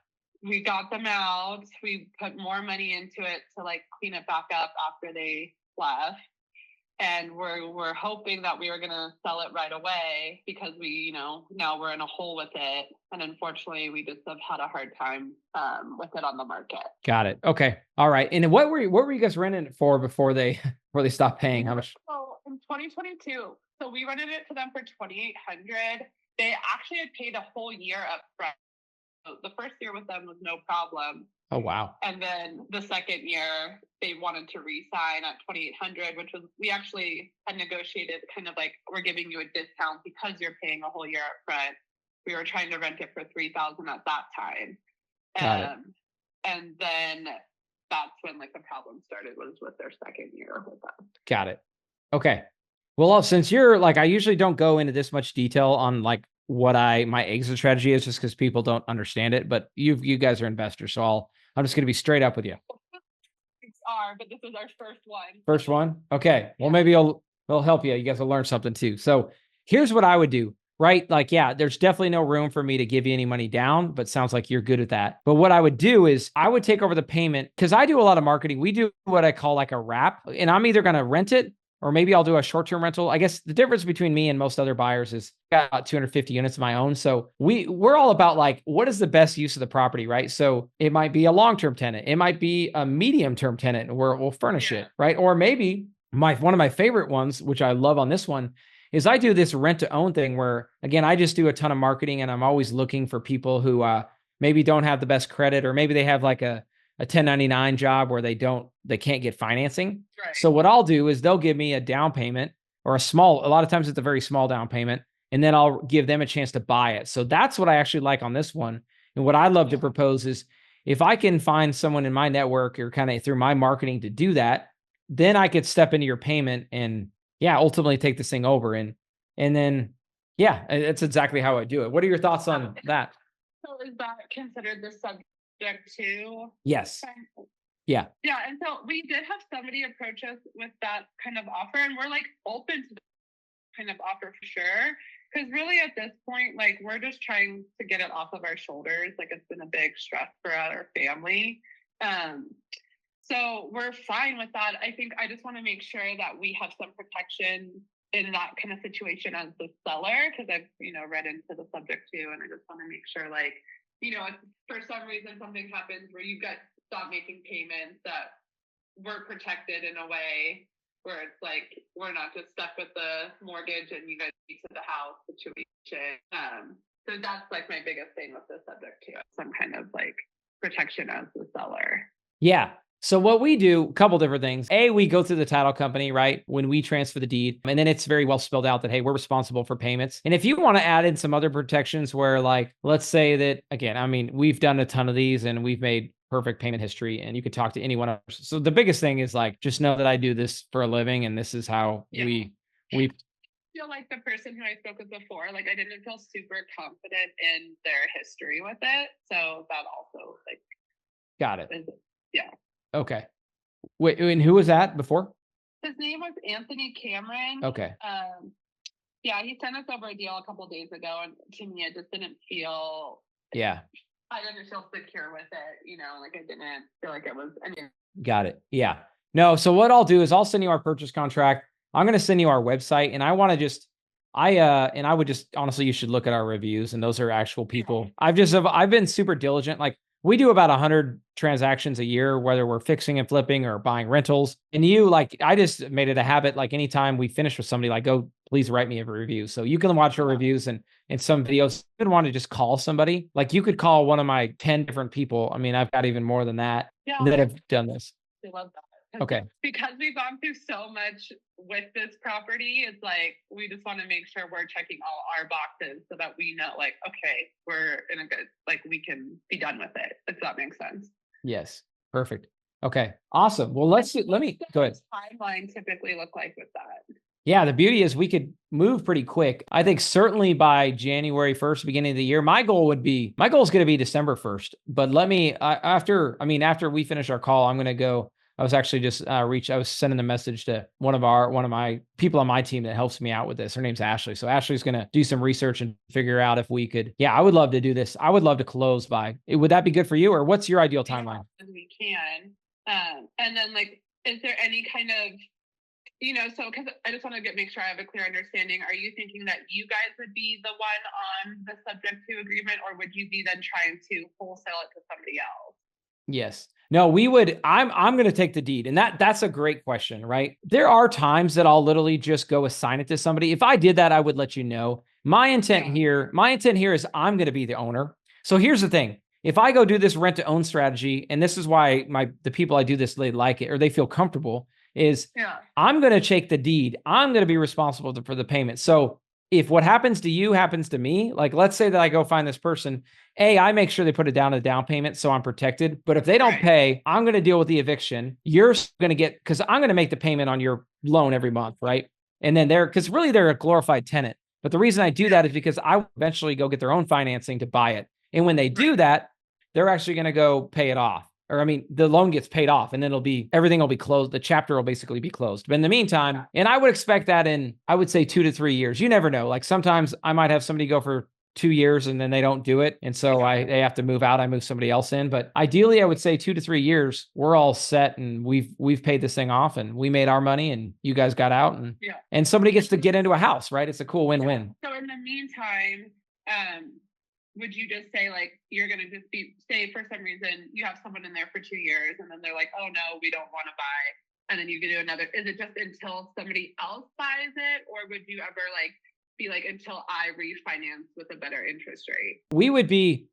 F: We got them out. We put more money into it to clean it back up after they left. And we're hoping that we were going to sell it right away because we, now we're in a hole with it. And unfortunately, we just have had a hard time with it on the market.
A: Got it. Okay. All right. And what were you guys renting it for before they stopped paying? How much?
F: So in 2022, so we rented it to them for $2,800. They actually had paid a whole year up front. So the first year with them was no problem.
A: Oh, wow.
F: And then the second year, they wanted to re-sign at $2,800, which was, we actually had negotiated kind of we're giving you a discount because you're paying a whole year up front. We were trying to rent it for $3,000 at that time. And then that's when the problem started, was with their second year with us.
A: Got it. Okay. Well, since you're I usually don't go into this much detail on what my exit strategy is, just because people don't understand it, but you guys are investors. So I'm just going to be straight up with you.
F: But this is our first one.
A: First one? Okay. Well, maybe it'll help you. You guys will learn something too. So here's what I would do, right? Like, yeah, there's definitely no room for me to give you any money down, but sounds like you're good at that. But what I would do is I would take over the payment because I do a lot of marketing. We do what I call like a wrap, and I'm either going to rent it or maybe I'll do a short-term rental. I guess the difference between me and most other buyers is I got about 250 units of my own. So we're all about like, what is the best use of the property, right? So it might be a long-term tenant. It might be a medium-term tenant where we'll furnish it, right? Or maybe one of my favorite ones, which I love on this one, is I do this rent to own thing where, again, I just do a ton of marketing and I'm always looking for people who maybe don't have the best credit, or maybe they have like a 1099 job where they can't get financing.
F: Right.
A: So what I'll do is they'll give me a down payment or a lot of times it's a very small down payment, and then I'll give them a chance to buy it. So that's what I actually like on this one. And what I love to propose is if I can find someone in my network or kind of through my marketing to do that, then I could step into your payment and ultimately take this thing over. And then, it's exactly how I do it. What are your thoughts on that?
J: So is that considered the subject to?
A: Yes. Yeah.
J: Yeah. And so we did have somebody approach us with that kind of offer, and we're like open to that kind of offer for sure. Because really at this point, like we're just trying to get it off of our shoulders. Like it's been a big stress for our family. So we're fine with that. I think I just want to make sure that we have some protection in that kind of situation as the seller, because I've, read into the subject too. And I just want to make sure, like, if for some reason something happens where you guys stop making payments, that we're protected in a way where it's like, we're not just stuck with the mortgage and you guys need to the house situation. So that's like my biggest thing with the subject too. Some kind of like protection as the seller.
A: Yeah. So what we do, a couple different things. We go through the title company, right? When we transfer the deed, and then it's very well spelled out that, hey, we're responsible for payments. And if you want to add in some other protections where, like, let's say that, again, I mean, we've done a ton of these and we've made perfect payment history, and you could talk to anyone else. So the biggest thing is like, just know that I do this for a living and this is how we
J: feel like the person who I spoke with before, like I didn't feel super confident in their history with it. So that also like
A: got it.
J: Yeah.
A: Okay. Wait, and who was that before?
J: His name was Anthony Cameron.
A: Okay.
J: Yeah, he sent us over a deal a couple of days ago, and to me, it just didn't feel.
A: Yeah.
J: I didn't feel secure with it. Like I didn't feel like it was.
A: Got it. Yeah. No. So what I'll do is I'll send you our purchase contract. I'm going to send you our website, and I want to just. And I would just honestly, you should look at our reviews, and those are actual people. I've been super diligent. Like, we do about 100 transactions a year, whether we're fixing and flipping or buying rentals. And I just made it a habit. Like anytime we finish with somebody, like, go, please write me a review. So you can watch our reviews and some videos. You would want to just call somebody. Like you could call one of my 10 different people. I mean, I've got even more than that that have done this.
J: I love that.
A: Okay.
J: Because we've gone through so much with this property, it's like we just want to make sure we're checking all our boxes so that we know, like, okay, we're in a good, like, we can be done with it, if that makes sense.
A: Yes. Perfect. Okay. Awesome. Well, let me go ahead.
J: Timeline typically look like with that? Yeah,
A: the beauty is we could move pretty quick. I think certainly by January 1st, beginning of the year, my goal is going to be December 1st. But after we finish our call, I'm going to go. I was actually just I was sending a message to one of my people on my team that helps me out with this. Her name's Ashley. So Ashley's going to do some research and figure out if we could. Yeah, I would love to do this. I would love to close by. Would that be good for you, or what's your ideal timeline?
J: We can. And then, like, is there any kind of, so because I just want to make sure I have a clear understanding. Are you thinking that you guys would be the one on the subject to agreement, or would you be then trying to wholesale it to somebody else?
A: Yes. No, we would. I'm going to take the deed. And that's a great question, right? There are times that I'll literally just go assign it to somebody. If I did that, I would let you know. My intent here is I'm going to be the owner. So here's the thing. If I go do this rent to own strategy, and this is why the people I do this, they like it or they feel comfortable, is I'm going to take the deed. I'm going to be responsible for the payment. So if what happens to you happens to me, like let's say that I go find this person, I make sure they put it down a down payment so I'm protected. But if they don't pay, I'm going to deal with the eviction. You're going to because I'm going to make the payment on your loan every month, right? And then because really they're a glorified tenant. But the reason I do that is because I will eventually go get their own financing to buy it. And when they do that, they're actually going to go pay it off. or I mean, the loan gets paid off and then everything will be closed. The chapter will basically be closed. But in the meantime, and I would expect that in, I would say 2 to 3 years. You never know. Like sometimes I might have somebody go for 2 years and then they don't do it. And so they have to move out. I move somebody else in. But ideally, I would say 2 to 3 years, we're all set and we've paid this thing off and we made our money and you guys got out and somebody gets to get into a house, right? It's a cool win-win.
J: So in the meantime, would you just say like, you're going to just say for some reason you have someone in there for 2 years and then they're like, oh no, we don't want to buy. And then you can do another, is it just until somebody else buys it? Or would you ever like, be like until I refinance with a better interest rate?
A: We would be,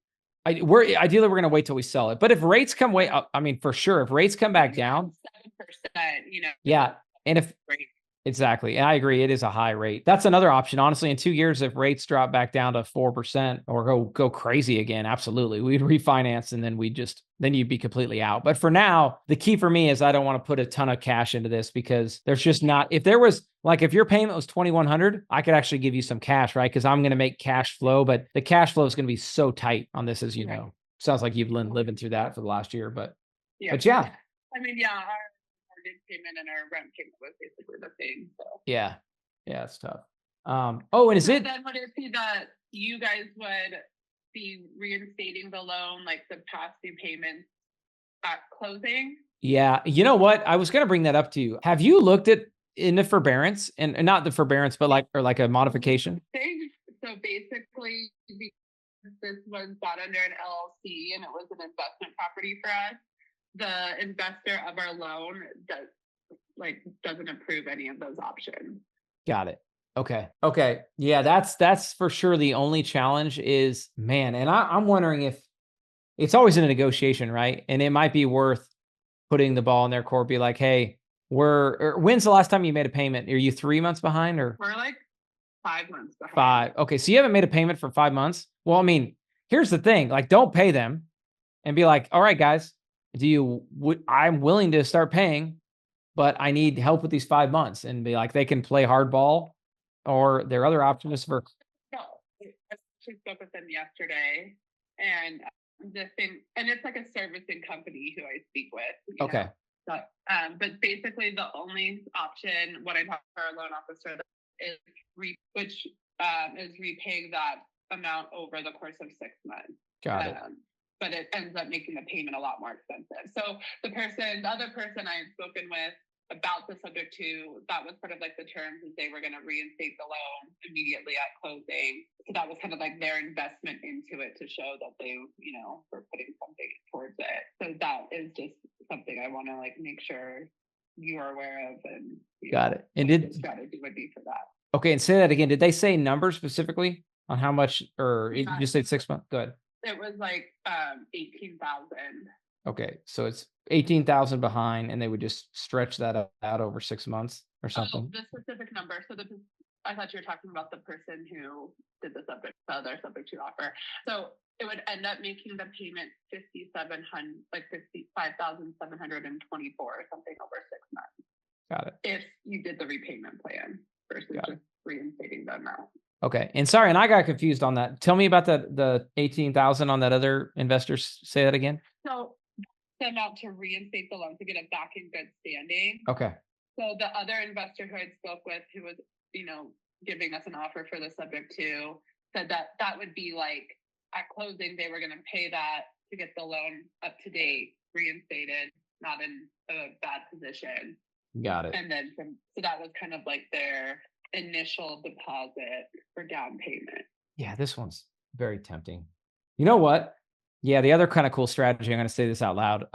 A: ideally we're going to wait till we sell it. But if rates come way up, I mean, for sure, if rates come back down,
J: 7%,
A: yeah. And if exactly, and I agree, it is a high rate. That's another option. Honestly, in 2 years, if rates drop back down to 4% or go crazy again, absolutely, we'd refinance and then then you'd be completely out. But for now, the key for me is I don't want to put a ton of cash into this because there's just not. If there was like if your payment was $2,100, I could actually give you some cash, right? Because I'm going to make cash flow, but the cash flow is going to be so tight on this, as you know. Sounds like you've been living through that for the last year, but yeah.
J: I mean, yeah. Mortgage payment and our rent payment was basically the same. So
A: yeah, it's tough. And is it?
J: Then would it be that you guys would be reinstating the loan, like the past due payments at closing?
A: Yeah, you know what? I was going to bring that up to you. Have you looked at in the forbearance and not the forbearance, but like a modification?
J: So basically, this was bought under an LLC and it was an investment property for us. The investor of our loan doesn't approve any of those options.
A: Got it. Okay. Yeah, that's for sure the only challenge is, man, and I'm wondering if it's always in a negotiation, right? And it might be worth putting the ball in their court, be like, hey, when's the last time you made a payment? Are you 3 months behind or?
J: We're like 5 months behind.
A: 5. Okay. So you haven't made a payment for 5 months. Well, I mean, here's the thing, like, don't pay them and be like, all right, guys, I'm willing to start paying, but I need help with these 5 months, and be like, they can play hardball, or their other option is for.
J: No, I spoke with them yesterday, and the thing, and it's like a servicing company who I speak with.
A: Okay.
J: But basically the only option when I talk to our loan officer is repaying that amount over the course of 6 months.
A: Got it.
J: But it ends up making the payment a lot more expensive. So the other person I had spoken with about the subject to, that was part of like the terms is they were going to reinstate the loan immediately at closing. So that was kind of like their investment into it to show that they, were putting something towards it. So that is just something I want to like make sure you are aware of. And
A: got it. And the
J: strategy would be for that.
A: Okay, and say that again. Did they say numbers specifically on how much, or you just said 6 months? Go ahead.
J: It was like 18,000.
A: Okay, so it's 18,000 behind, and they would just stretch that out over 6 months or something.
J: The specific number. So I thought you were talking about the person who did the other subject to offer. So it would end up making the payment $55,724 or something over 6 months.
A: Got it.
J: If you did the repayment plan versus just reinstating the amount.
A: Okay. And sorry, and I got confused on that. Tell me about the 18,000 on that other investor. Say that again.
J: So the amount to reinstate the loan to get it back in good standing.
A: Okay.
J: So the other investor who I spoke with, who was, giving us an offer for the subject to, said that would be like at closing, they were going to pay that to get the loan up to date, reinstated, not in a bad position.
A: Got it.
J: And then so that was kind of like their initial deposit for down payment.
A: Yeah, this one's very tempting. You know what? Yeah, the other kind of cool strategy, I'm going to say this out loud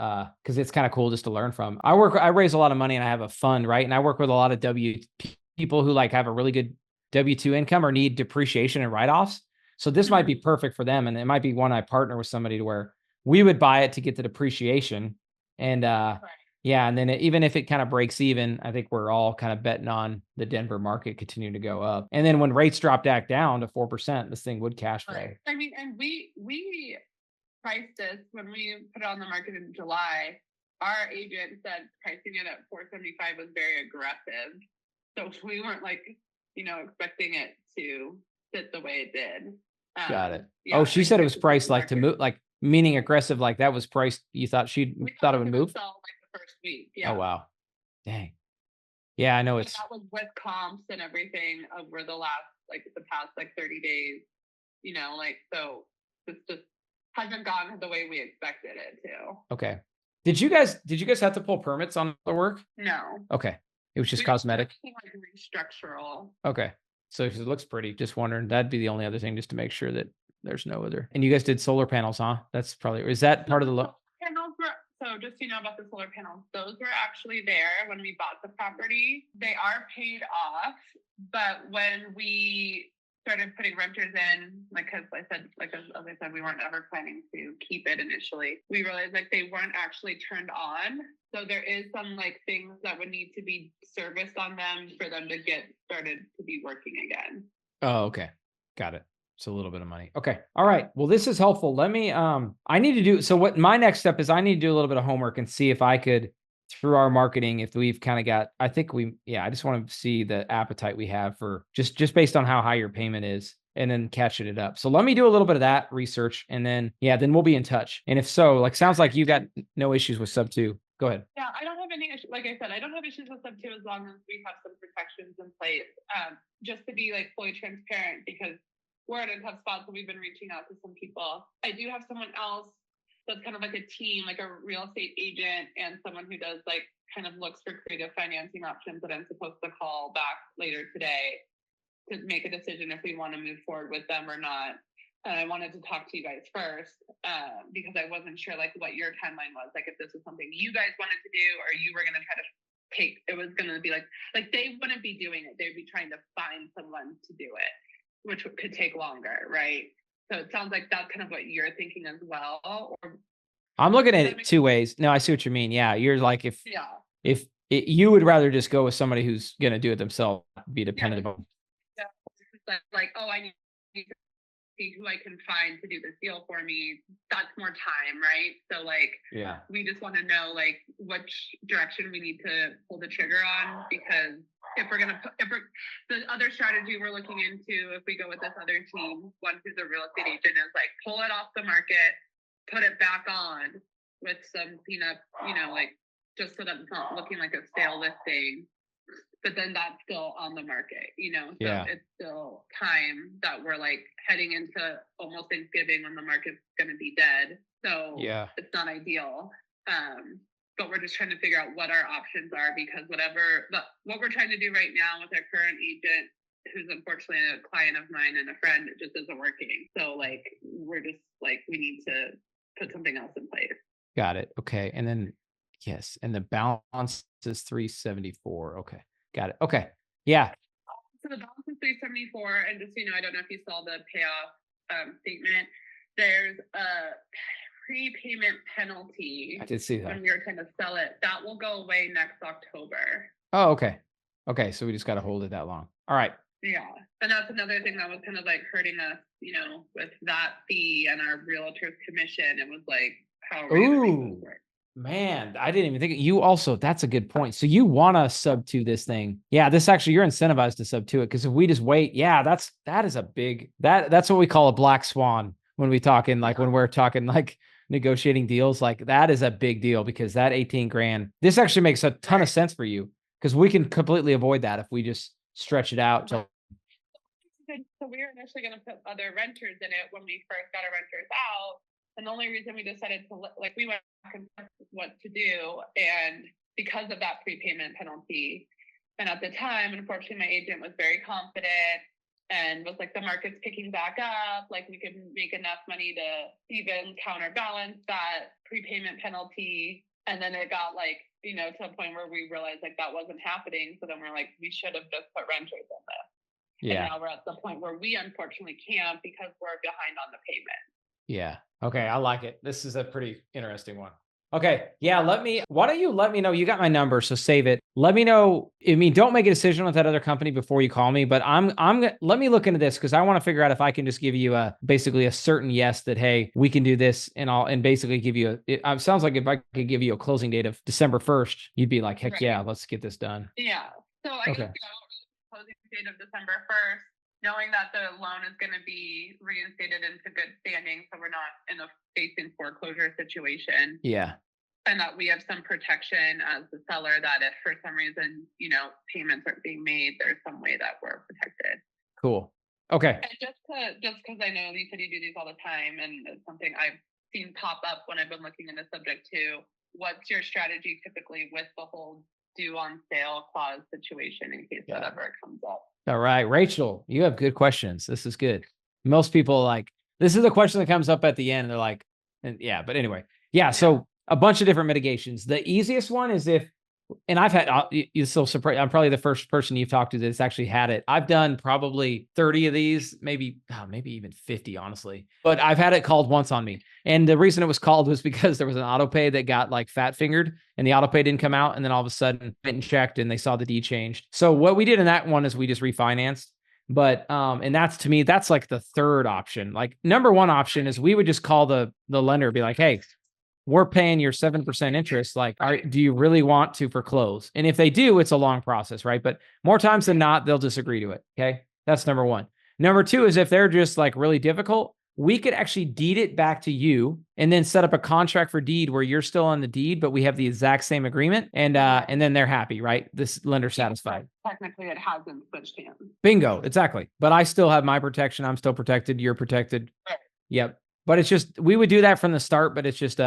A: because it's kind of cool just to learn from. I raise a lot of money and I have a fund, right? And I work with a lot of people who like have a really good W-2 income or need depreciation and write-offs. So this might be perfect for them. And it might be one I partner with somebody to where we would buy it to get the depreciation. And yeah, and then even if it kind of breaks even, I think we're all kind of betting on the Denver market continuing to go up. And then when rates drop back down to 4%, this thing would cash flow.
J: Right. I mean, and we priced this when we put it on the market in July. Our agent said pricing it at 475 was very aggressive. So we weren't like, expecting it to sit the way it did.
A: Got it. Yeah, she said it was priced like to move, like Meaning aggressive, like that was priced. You thought
J: We
A: thought it would
J: could
A: move?
J: sell like the first week. Yeah.
A: Oh, wow. Dang. Yeah, I know
J: And
A: it's,
J: that was with comps and everything over the past like 30 days, like, so this just hasn't gone the way we expected it to.
A: okay. Did you guys have to pull permits on the work?
J: No.
A: Okay. It was just
J: We don't do
A: cosmetic.
J: anything like structural.
A: Okay. So it looks pretty. Just wondering, that'd be the only other thing, just to make sure that there's no other. And you guys did solar panels, huh? That's probably, is that part of the
J: Panels were, so just so you know about the solar panels, those were actually there when we bought the property. They are paid off, but when we started putting renters in, as I said, we weren't ever planning to keep it initially. We realized like they weren't actually turned on. So there is some like things that would need to be serviced on them for them to get started to be working again.
A: Oh, okay. Got it. It's a little bit of money. Okay. All right. Well, this is helpful. Let me, I need to do, so what my next step is, I need to do a little bit of homework and see if I could, through our marketing, if we've kind of got, I just want to see the appetite we have for just based on how high your payment is, and then catching it up. So let me do a little bit of that research, and then, then we'll be in touch. And if so, sounds like you got no issues with sub 2. Go ahead.
J: Yeah, I don't have any issue. Like I said, I don't have issues with sub 2 as long as we have some protections in place. Just to be fully transparent, because we're in a tough spot, so we've been reaching out to some people. I do have someone else that's kind of like a team, like a real estate agent, and someone who does kind of looks for creative financing options that I'm supposed to call back later today to make a decision if we want to move forward with them or not. And I wanted to talk to you guys first because I wasn't sure what your timeline was, if this was something you guys wanted to do, or you were going to try to it was going to be like they wouldn't be doing it. They'd be trying to find someone to do it, which could take longer, right? So it sounds like that's kind of what you're thinking as well. Or
A: I'm looking at it two ways. No, I see what you mean. Yeah. You're if you would rather just go with somebody who's going to do it themselves, be dependent on.
J: Yeah. I need to see who I can find to do this deal for me. That's more time, right? So we just want to know which direction we need to pull the trigger on, because the other strategy we're looking into, if we go with this other team, one who's a real estate agent, is pull it off the market, put it back on with some cleanup, just so that it's not looking like a sale listing. But then that's still on the market, so it's still time that we're heading into almost Thanksgiving when the market's going to be dead. So it's not ideal. But we're just trying to figure out what our options are, because what we're trying to do right now with our current agent, who's unfortunately a client of mine and a friend, it just isn't working. So we're just we need to put something else in place.
A: Got it. Okay. And then, yes. And the balance is 374. Okay. Got it. Okay. Yeah.
J: So the balance is 374. And just, I don't know if you saw the payoff statement. There's a prepayment penalty.
A: I did see that.
J: When we were trying to sell it. That will go away next October.
A: Oh, okay. Okay. So we just got to hold it that long. All right.
J: Yeah. And that's another thing that was kind of hurting us, with that fee and our realtor's commission. It was how are we going to make this work?
A: Man, I didn't even think you also, that's a good point. So you want to sub to this thing. Yeah, this actually, you're incentivized to sub to it, because if we just wait, that is a big, that's what we call a black swan when we talking, when we're talking negotiating deals, that is a big deal, because that 18 grand, this actually makes a ton of sense for you, because we can completely avoid that if we just stretch it out.
J: So we were initially going to put other renters in it when we first got our renters out. And the only reason we decided to, we went back and forth what to do, and because of that prepayment penalty. And at the time, unfortunately, my agent was very confident and was the market's picking back up. We could make enough money to even counterbalance that prepayment penalty. And then it got to a point where we realized that wasn't happening. So then we're we should have just put renters in this. Yeah. And now we're at the point where we unfortunately can't, because we're behind on the payment.
A: Yeah. Okay. I like it. This is a pretty interesting one. Okay. Yeah. Why don't you let me know? You got my number, so save it. Let me know. Don't make a decision with that other company before you call me, but let me look into this, because I want to figure out if I can just give you basically a certain yes that, hey, we can do this, and basically give you it sounds like if I could give you a closing date of December 1st, you'd be like, heck yeah, let's get this done.
J: Yeah. So I guess, closing date of December 1st. knowing that the loan is going to be reinstated into good standing, so we're not in a facing foreclosure situation.
A: Yeah.
J: And that we have some protection as the seller, that if for some reason, payments aren't being made, there's some way that we're protected.
A: Cool. Okay.
J: And just because I know you said you do these all the time, and it's something I've seen pop up when I've been looking into subject to, what's your strategy typically with the whole due on sale clause situation in case that ever comes up?
A: All right, Rachel, you have good questions. This is good. Most people this is the question that comes up at the end. And they're like, but anyway, so a bunch of different mitigations. The easiest one is and I've had, you're so surprised. I'm probably the first person you've talked to that's actually had it. I've done probably 30 of these, maybe even 50, honestly. But I've had it called once on me. And the reason it was called was because there was an auto pay that got fat fingered and the auto pay didn't come out. And then all of a sudden went and checked and they saw the deed changed. So what we did in that one is we just refinanced. But, and that's, to me, that's the third option. Number one option is we would just call the lender, be like, hey, we're paying your 7% interest. Do you really want to foreclose? And if they do, it's a long process, right? But more times than not, they'll disagree to it. Okay. That's number one. Number two is if they're just really difficult, we could actually deed it back to you and then set up a contract for deed where you're still on the deed, but we have the exact same agreement. And then they're happy, right? This lender's satisfied.
J: Technically, it hasn't switched hands.
A: Bingo. Exactly. But I still have my protection. I'm still protected. You're protected.
J: Right.
A: Yep. But it's just, we would do that from the start, but it's just,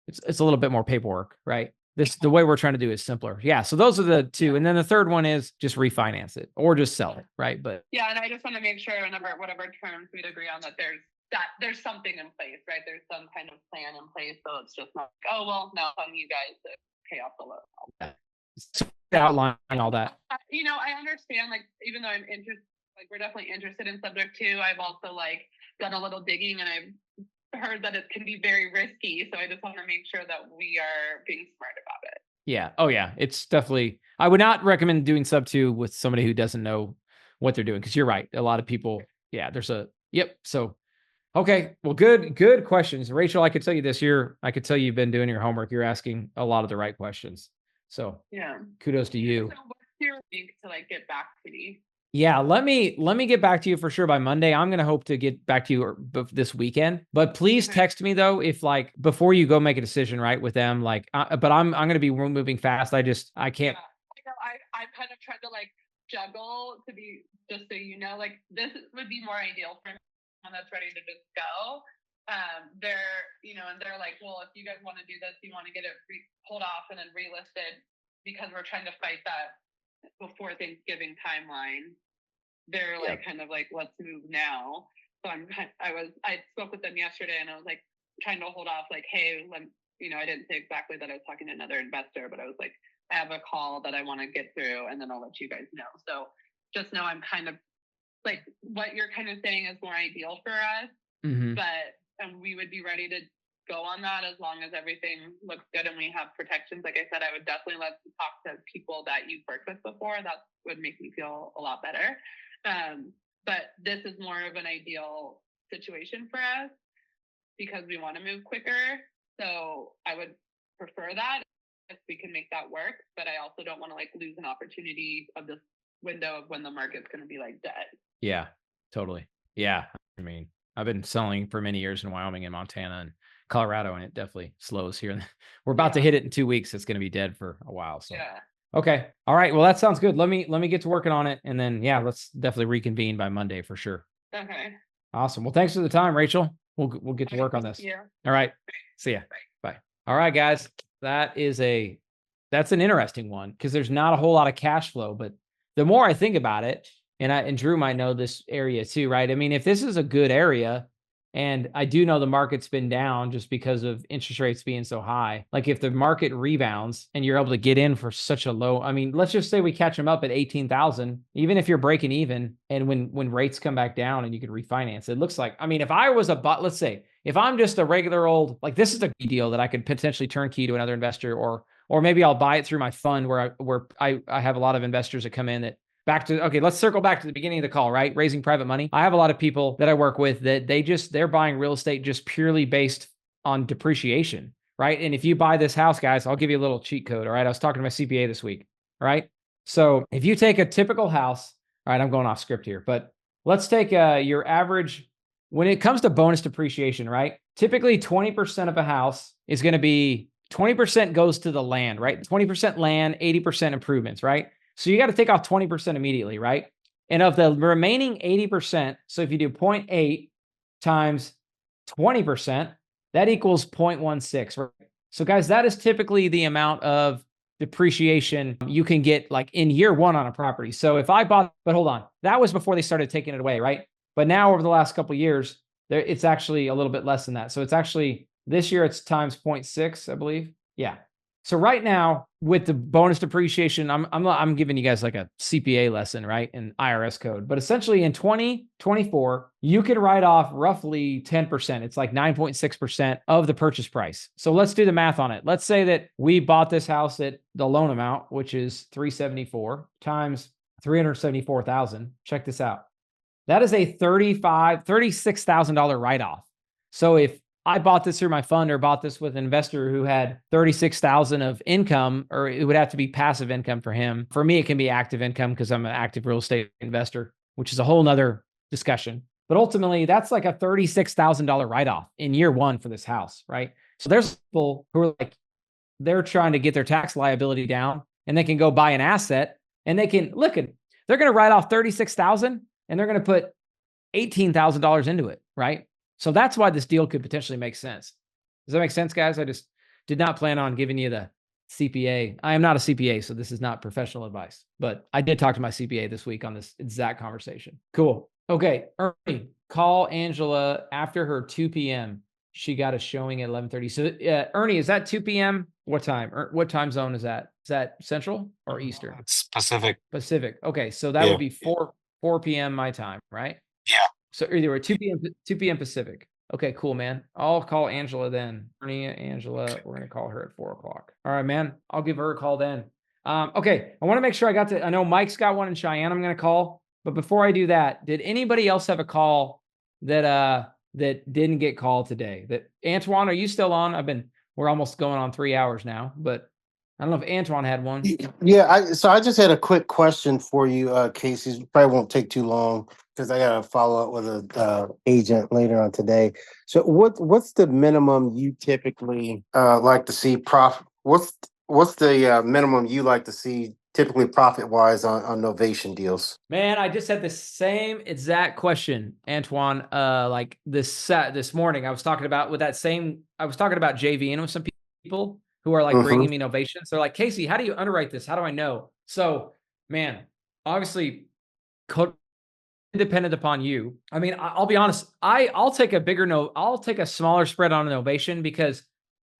A: it's a little bit more paperwork, right? The way we're trying to do is simpler. Yeah. So those are the two. And then the third one is just refinance it or just sell it. Right. But
J: yeah. And I just want to make sure whatever terms we'd agree on, that there's something in place, right? There's some kind of plan in place. So it's just not, oh, well, now on you guys to pay off the loan.
A: Outline all that.
J: I understand, even though I'm interested, we're definitely interested in subject to, I've also done a little digging and I've heard that it can be very risky. So I just want to make sure that we are being smart about it.
A: Yeah. Oh yeah. It's definitely, I would not recommend doing sub 2 with somebody who doesn't know what they're doing. Cause you're right. A lot of people, So, okay. Well, good questions. Rachel, I could tell you this year, I could tell you've been doing your homework. You're asking a lot of the right questions. So kudos to you.
J: So what's your link to get back to me?
A: Yeah, let me get back to you for sure by Monday. I'm going to hope to get back to you this weekend, but please text me though, if before you go make a decision, right, with them, but I'm going to be moving fast. I can't.
J: I've kind of tried to juggle to be, just so you know, this would be more ideal for me, and that's ready to just go. They're like, well, if you guys want to do this, you want to get it pulled off and then relisted, because we're trying to fight that before Thanksgiving timeline. They're let's move now. So I spoke with them yesterday and I was trying to hold off, hey, I didn't say exactly that I was talking to another investor, but I was I have a call that I want to get through and then I'll let you guys know. So just know I'm kind of what you're kind of saying is more ideal for us, but we would be ready to go on that as long as everything looks good and we have protections. Like I said, I would definitely love to talk to people that you've worked with before. That would make me feel a lot better. But this is more of an ideal situation for us because we want to move quicker. So I would prefer that if we can make that work. But I also don't want to lose an opportunity of this window of when the market's going to be dead. Yeah, totally. Yeah. I mean, I've been selling for many years in Wyoming and Montana and Colorado, and it definitely slows here. We're about to hit it in 2 weeks. It's going to be dead for a while. So, okay. All right. Well, that sounds good. Let me get to working on it. And then, let's definitely reconvene by Monday for sure. Okay.
A: Awesome. Well, thanks for the time, Rachel. We'll get to work on this.
J: Yeah.
A: All right. See ya. Bye. All right, guys. That's an interesting one because there's not a whole lot of cash flow, but the more I think about it, and Drew might know this area too, right? I mean, if this is a good area, and I do know the market's been down just because of interest rates being so high. If the market rebounds and you're able to get in for such a low, I mean, let's just say we catch them up at 18,000, even if you're breaking even, and when rates come back down and you can refinance, it looks like, I mean, if I was let's say, if I'm just a regular old, this is a deal that I could potentially turnkey to another investor, or maybe I'll buy it through my fund where I have a lot of investors that come in that let's circle back to the beginning of the call, right? Raising private money. I have a lot of people that I work with that they're buying real estate just purely based on depreciation, right? And if you buy this house, guys, I'll give you a little cheat code. All right. I was talking to my CPA this week. All right. So if you take a typical house, all right, I'm going off script here, but let's take your average, when it comes to bonus depreciation, right? Typically 20% of a house is going to be 20% goes to the land, right? 20% land, 80% improvements, right? So you got to take off 20% immediately, right? And of the remaining 80%, so if you do 0.8 times 20%, that equals 0.16, right? So guys, that is typically the amount of depreciation you can get like in year one on a property. So if I bought, but hold on, that was before they started taking it away, right? But now over the last couple of years, it's actually a little bit less than that. So it's actually, this year it's times 0.6, I believe. Yeah. So right now with the bonus depreciation, I'm giving you guys like a CPA lesson, right? In IRS code, but essentially in 2024, you can write off roughly 10%. It's like 9.6% of the purchase price. So let's do the math on it. Let's say that we bought this house at the loan amount, which is 374 times 374,000. Check this out. That is a $36,000 write-off. So if I bought this through my fund or bought this with an investor who had 36,000 of income, or it would have to be passive income for him. For me, it can be active income because I'm an active real estate investor, which is a whole nother discussion. But ultimately, that's like a $36,000 write-off in year one for this house, right? So there's people who are like, they're trying to get their tax liability down and they can go buy an asset and they can, look at, they're going to write off 36,000 and they're going to put $18,000 into it, right? So that's why this deal could potentially make sense. Does that make sense, guys? I just did not plan on giving you the CPA. I am not a CPA, so this is not professional advice, but I did talk to my CPA this week on this exact conversation. Cool. Okay, Ernie, call Angela after her 2 p.m. She got a showing at 11:30. So Ernie, is that 2 p.m.? What time? Or what time zone is that? Is that Central or Eastern?
H: It's Pacific.
A: Pacific. Okay, so that would be 4 p.m. my time, right?
H: Yeah.
A: So either way, 2 p.m. Pacific. Okay, cool, man. I'll call Angela then. Ernie, Angela, we're gonna call her at 4 o'clock. All right, man. I'll give her a call then. Okay, I want to make sure I know Mike's got one in Cheyenne I'm gonna call, but before I do that, did anybody else have a call that didn't get called today? That Antoine, are you still on? We're almost going on 3 hours now, but I don't know if Antoine had one.
K: Yeah, so I just had a quick question for you, Casey. Probably won't take too long because I got to follow up with a agent later on today. So what's the minimum you typically like to see profit? What's the minimum you like to see typically profit wise on novation deals?
A: Man, I just had the same exact question, Antoine. Like this morning, I was talking about JVing with some people who are like bringing me novations. They're like, Casey, how do you underwrite this? How do I know? So, man, obviously, dependent upon you. I mean, I'll be honest. I'll take a smaller spread on a novation because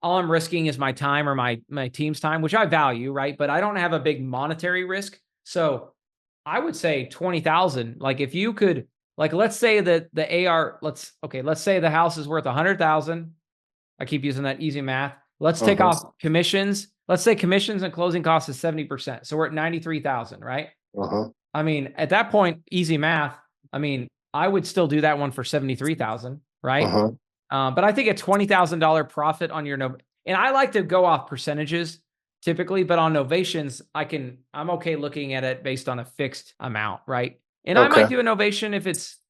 A: all I'm risking is my time or my team's time, which I value, right? But I don't have a big monetary risk. So I would say 20,000. Like if you could, like, let's say that let's say the house is worth 100,000. I keep using that easy math. Let's take off commissions. Let's say commissions and closing costs is 70%. So we're at 93,000, right? I mean, at that point, easy math. I mean, I would still do that one for 73,000, right? But I think a $20,000 profit on your and I like to go off percentages typically, but on novations, I'm okay looking at it based on a fixed amount, right? And I might do a novation if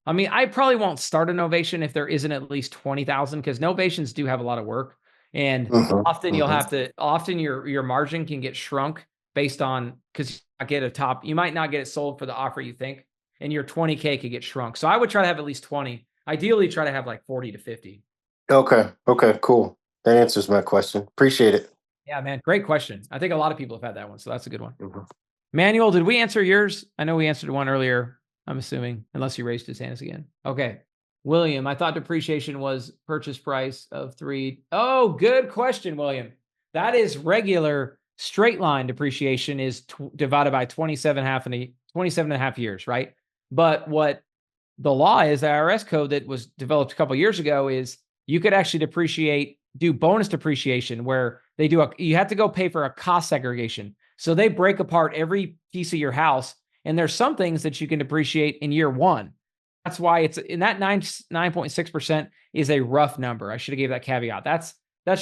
A: I probably won't start a novation if there isn't at least 20,000 because novations do have a lot of work. And often your margin can get shrunk based on, because you might not get it sold for the offer you think, and your 20K could get shrunk. So I would try to have at least 20. Ideally, try to have like 40 to 50.
K: Okay, cool. That answers my question. Appreciate it.
A: Yeah, man, great question. I think a lot of people have had that one, so that's a good one. Manuel, did we answer yours? I know we answered one earlier, I'm assuming, unless he raised his hands again. Okay. William, I thought depreciation was purchase price of 3. Oh, good question, William. That is regular straight line depreciation is divided by 27 and a half years, right? But what the law is, the IRS code that was developed a couple of years ago, is you could actually do bonus depreciation where you have to go pay for a cost segregation. So they break apart every piece of your house. And there's some things that you can depreciate in year one. That's why it's in that 9.6% is a rough number. I should have gave that caveat. That's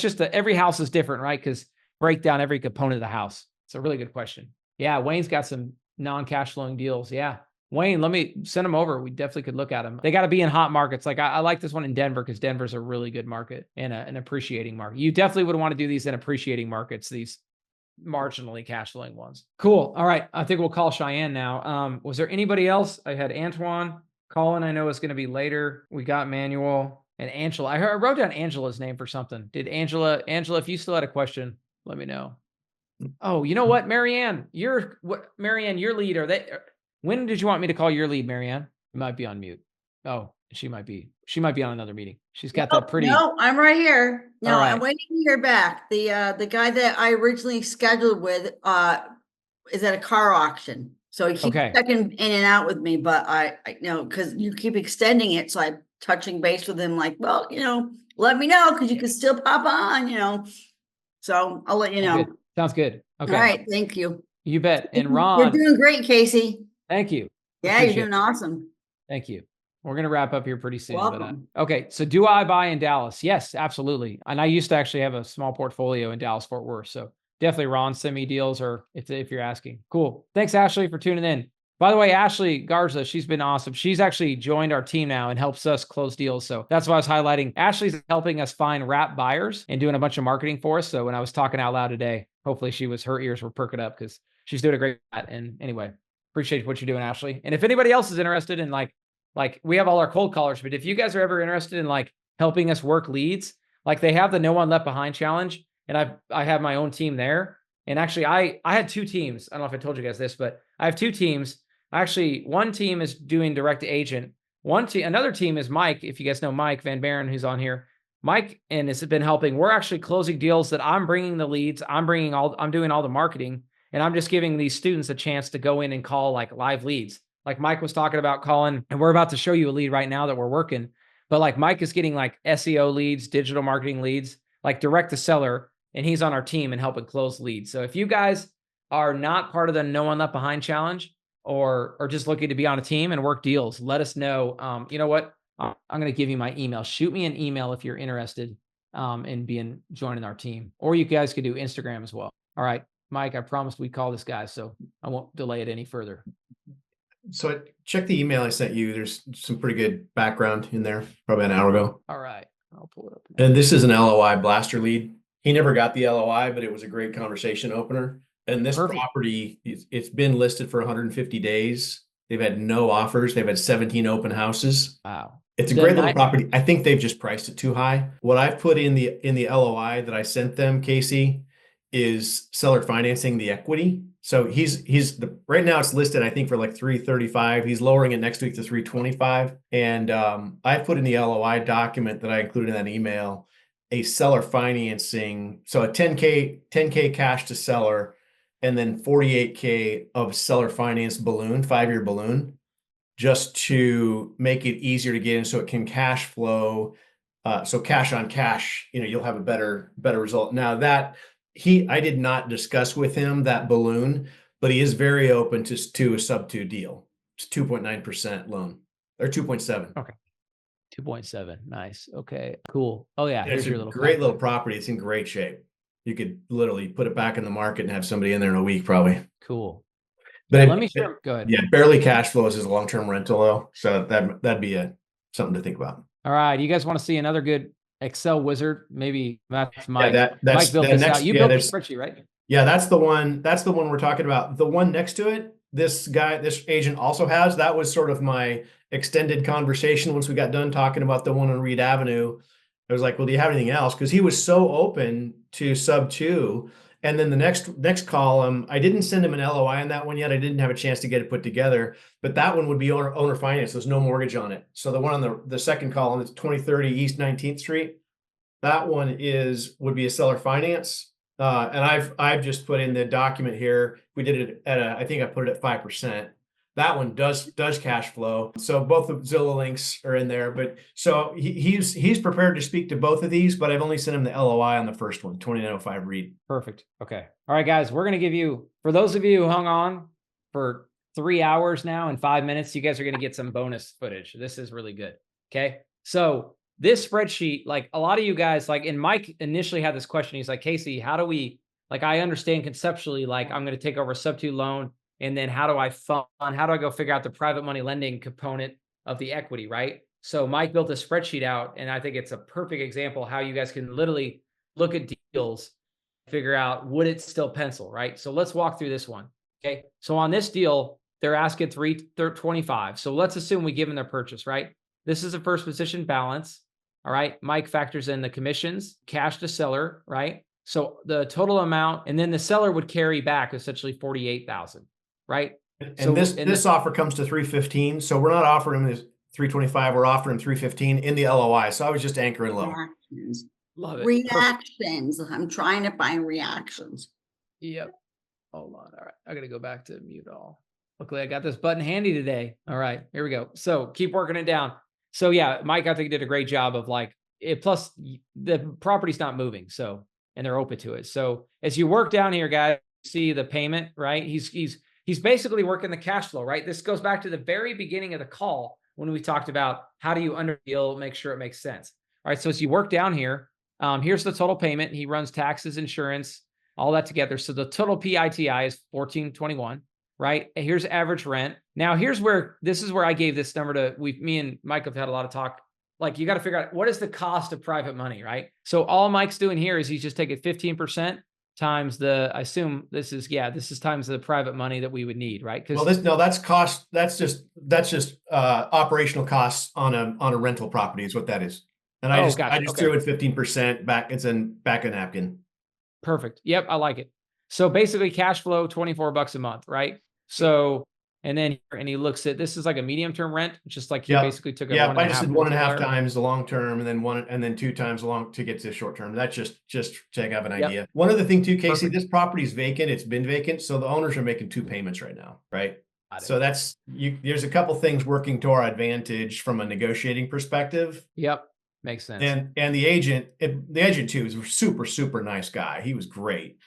A: just every house is different, right? Because break down every component of the house. It's a really good question. Yeah, Wayne's got some non-cash flowing deals. Yeah. Wayne, let me send them over. We definitely could look at them. They got to be in hot markets. Like I like this one in Denver because Denver's a really good market and an appreciating market. You definitely would want to do these in appreciating markets, these marginally cash flowing ones. Cool. All right. I think we'll call Cheyenne now. Was there anybody else? I had Antoine. Colin, I know is going to be later. We got Manuel and Angela. I wrote down Angela's name for something. Did Angela, if you still had a question, let me know. Oh, you know what, Marianne, your lead. When did you want me to call your lead, Marianne? You might be on mute. Oh, she might be on another meeting. She's got that pretty.
L: No, I'm right here. No,
A: All right.
L: I'm waiting to hear back. The guy that I originally scheduled with is at a car auction. So he keeps checking in and out with me, but I know because you keep extending it. So I'm touching base with him like, well, let me know because you can still pop on, So I'll let you know.
A: Good. Sounds good. Okay.
L: All right. Thank you.
A: You bet. And Ron.
L: You're doing great, Casey.
A: Thank you.
L: Yeah,
A: Appreciate
L: you're doing awesome.
A: Thank you. We're going to wrap up here pretty soon.
L: Welcome.
A: But, okay. So do I buy in Dallas? Yes, absolutely. And I used to actually have a small portfolio in Dallas, Fort Worth. So definitely Ron, send me deals or if you're asking. Cool. Thanks, Ashley, for tuning in. By the way, Ashley Garza, she's been awesome. She's actually joined our team now and helps us close deals. So that's why I was highlighting. Ashley's helping us find wrap buyers and doing a bunch of marketing for us. So when I was talking out loud today, hopefully her ears were perking up because she's doing a great job. And anyway, appreciate what you're doing, Ashley. And if anybody else is interested in like we have all our cold callers, but if you guys are ever interested in like helping us work leads, like they have the No One Left Behind challenge, and I have my own team there. And actually, I had two teams. I don't know if I told you guys this, but I have two teams. Actually, one team is doing direct to agent. Another team is Mike. If you guys know Mike Van Buren, who's on here, Mike and has been helping. We're actually closing deals that I'm bringing the leads. I'm doing all the marketing, and I'm just giving these students a chance to go in and call like live leads. Like Mike was talking about calling, and we're about to show you a lead right now that we're working. But like Mike is getting like SEO leads, digital marketing leads, like direct to seller, and he's on our team and helping close leads. So if you guys are not part of the No One Left Behind challenge, or just looking to be on a team and work deals, let us know. You know what? I'm going to give you my email. Shoot me an email if you're interested in joining our team, or you guys could do Instagram as well. All right, Mike, I promised we'd call this guy, so I won't delay it any further.
M: So check the email I sent you. There's some pretty good background in there, probably an hour ago.
A: All right, I'll pull it up now.
M: And this is an LOI blaster lead. He never got the LOI, but it was a great conversation opener. And this property, it's been listed for 150 days. They've had no offers. They've had 17 open houses.
A: Wow.
M: It's a great little property. I think they've just priced it too high. What I've put in the LOI that I sent them, Casey, is seller financing the equity. So right now it's listed, I think, for like 335. He's lowering it next week to 325. And I put in the LOI document that I included in that email a seller financing. So a 10K cash to seller, and then 48K of seller finance balloon, 5-year balloon, just to make it easier to get in so it can cash flow. So cash on cash, you'll have a better result. Now that I did not discuss with him that balloon, but he is very open to a sub 2 deal. It's 2.9% loan or 2.7.
A: Okay. 2.7. Nice. Okay, cool. Oh yeah.
M: It's a great little property. It's in great shape. You could literally put it back in the market and have somebody in there in a week, probably.
A: Cool.
M: But
A: let me share. Go ahead.
M: Yeah, barely cash flows as a long-term rental though. So that'd be something to think about.
A: All right. You guys want to see another good Excel wizard? Maybe that's Mike.
M: Yeah,
A: Mike built this out. You built the spreadsheet, right?
M: Yeah, that's the one we're talking about. The one next to it, this agent also has. That was sort of my extended conversation once we got done talking about the one on Reed Avenue. I was like, well, do you have anything else? Because he was so open to sub 2. And then the next column, I didn't send him an LOI on that one yet. I didn't have a chance to get it put together, but that one would be owner finance. There's no mortgage on it. So the one on the second column, it's 2030 East 19th Street. That one would be a seller finance. And I've just put in the document here. We did it I think I put it at 5%. That one does cash flow. So both of Zillow links are in there, but so he's prepared to speak to both of these, but I've only sent him the LOI on the first one, 2905 Reed.
A: Perfect. Okay. All right, guys, we're going to give you, for those of you who hung on for 3 hours now and 5 minutes, you guys are going to get some bonus footage. This is really good. Okay. So this spreadsheet, like a lot of you guys, and Mike initially had this question. He's like, Casey, how do we, I understand conceptually, I'm going to take over a sub 2 loan. And then how do I go figure out the private money lending component of the equity, right? So Mike built a spreadsheet out, and I think it's a perfect example how you guys can literally look at deals, figure out would it still pencil, right? So let's walk through this one. Okay. So on this deal, they're asking 325. So let's assume we give them their purchase, right? This is a first position balance. All right. Mike factors in the commissions, cash to seller, right? So the total amount, and then the seller would carry back essentially 48,000, right?
M: And
A: So
M: this offer comes to 315. So we're not offering him this 325. We're offering 315 in the LOI. So I was just anchoring low.
L: Reactions.
A: Love it.
L: Reactions. I'm trying to find reactions.
A: Yep. Hold on. All right. I got to go back to mute all. Luckily, I got this button handy today. All right. Here we go. So keep working it down. So yeah, Mike, I think did a great job of like it. Plus the property's not moving. So, and they're open to it. So as you work down here, guys, see the payment, right? He's basically working the cash flow, right? This goes back to the very beginning of the call when we talked about how do you underdeal, make sure it makes sense. All right. So as you work down here, here's the total payment. He runs taxes, insurance, all that together. So the total PITI is 1421, right? And here's average rent. Now this is where I gave this number to, me and Mike have had a lot of talk. Like you got to figure out what is the cost of private money, right? So all Mike's doing here is he's just taking 15% times I assume this is times the private money that we would need, right?
M: Well, that's cost. That's just operational costs on a rental property is what that is. And I just threw it 15% back. It's back a napkin.
A: Perfect. Yep. I like it. So basically cash flow, $24 a month, right? So, and he looks at, this is like a medium term rent, just like he basically took a
M: I just did 1.5 times the long term and then 2 times the long to get to the short term. That's just to have an idea. One other thing too, Casey, this property is vacant. It's been vacant. So the owners are making 2 payments right now, right? So there's a couple things working to our advantage from a negotiating perspective.
A: Yep. Makes sense.
M: And the agent too is a super, super nice guy. He was great.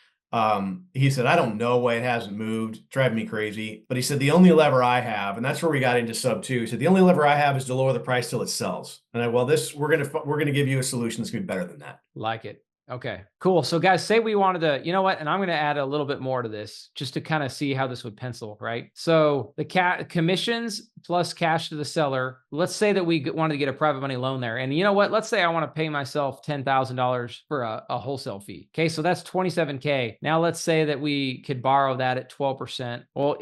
M: He said, I don't know why it hasn't moved, driving me crazy. But he said, the only lever I have, and that's where we got into sub 2. He said, the only lever I have is to lower the price till it sells. And we're going to give you a solution that's going to be better than that.
A: Like it. Okay, cool. So guys, say we wanted to, you know what? And I'm going to add a little bit more to this just to kind of see how this would pencil, right? So the commissions plus cash to the seller. Let's say that we wanted to get a private money loan there. And you know what? Let's say I want to pay myself $10,000 for a wholesale fee. Okay, so that's $27K. Now let's say that we could borrow that at 12%. Well,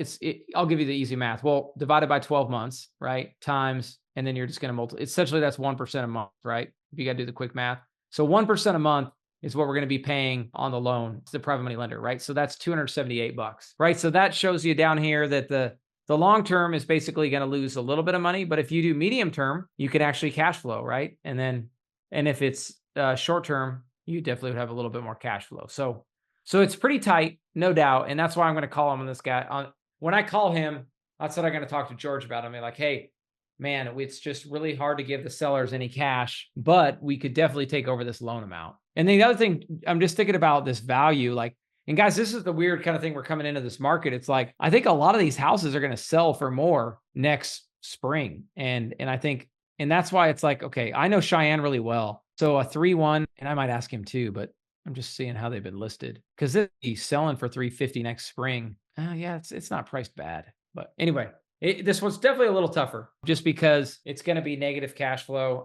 A: I'll give you the easy math. Well, divided by 12 months, right? Times, and then you're just going to multiply. Essentially, that's 1% a month, right? If you got to do the quick math. So 1% a month is what we're going to be paying on the loan to the private money lender, right? So that's $278, right? So that shows you down here that the long term is basically going to lose a little bit of money, but if you do medium term, you can actually cash flow, right? And if it's short term, you definitely would have a little bit more cash flow. So it's pretty tight, no doubt, and that's why I'm going to call him on this guy. When I call him, that's what I'm going to talk to George about. I'm like, hey, man, it's just really hard to give the sellers any cash, but we could definitely take over this loan amount. And then the other thing, I'm just thinking about this value, and guys, this is the weird kind of thing we're coming into this market. It's like, I think a lot of these houses are going to sell for more next spring. And I think, and that's why it's like, okay, I know Cheyenne really well. So a 3-1, and I might ask him too, but I'm just seeing how they've been listed because he's selling for 350 next spring. Yeah, it's not priced bad, but anyway, this one's definitely a little tougher just because it's going to be negative cash flow.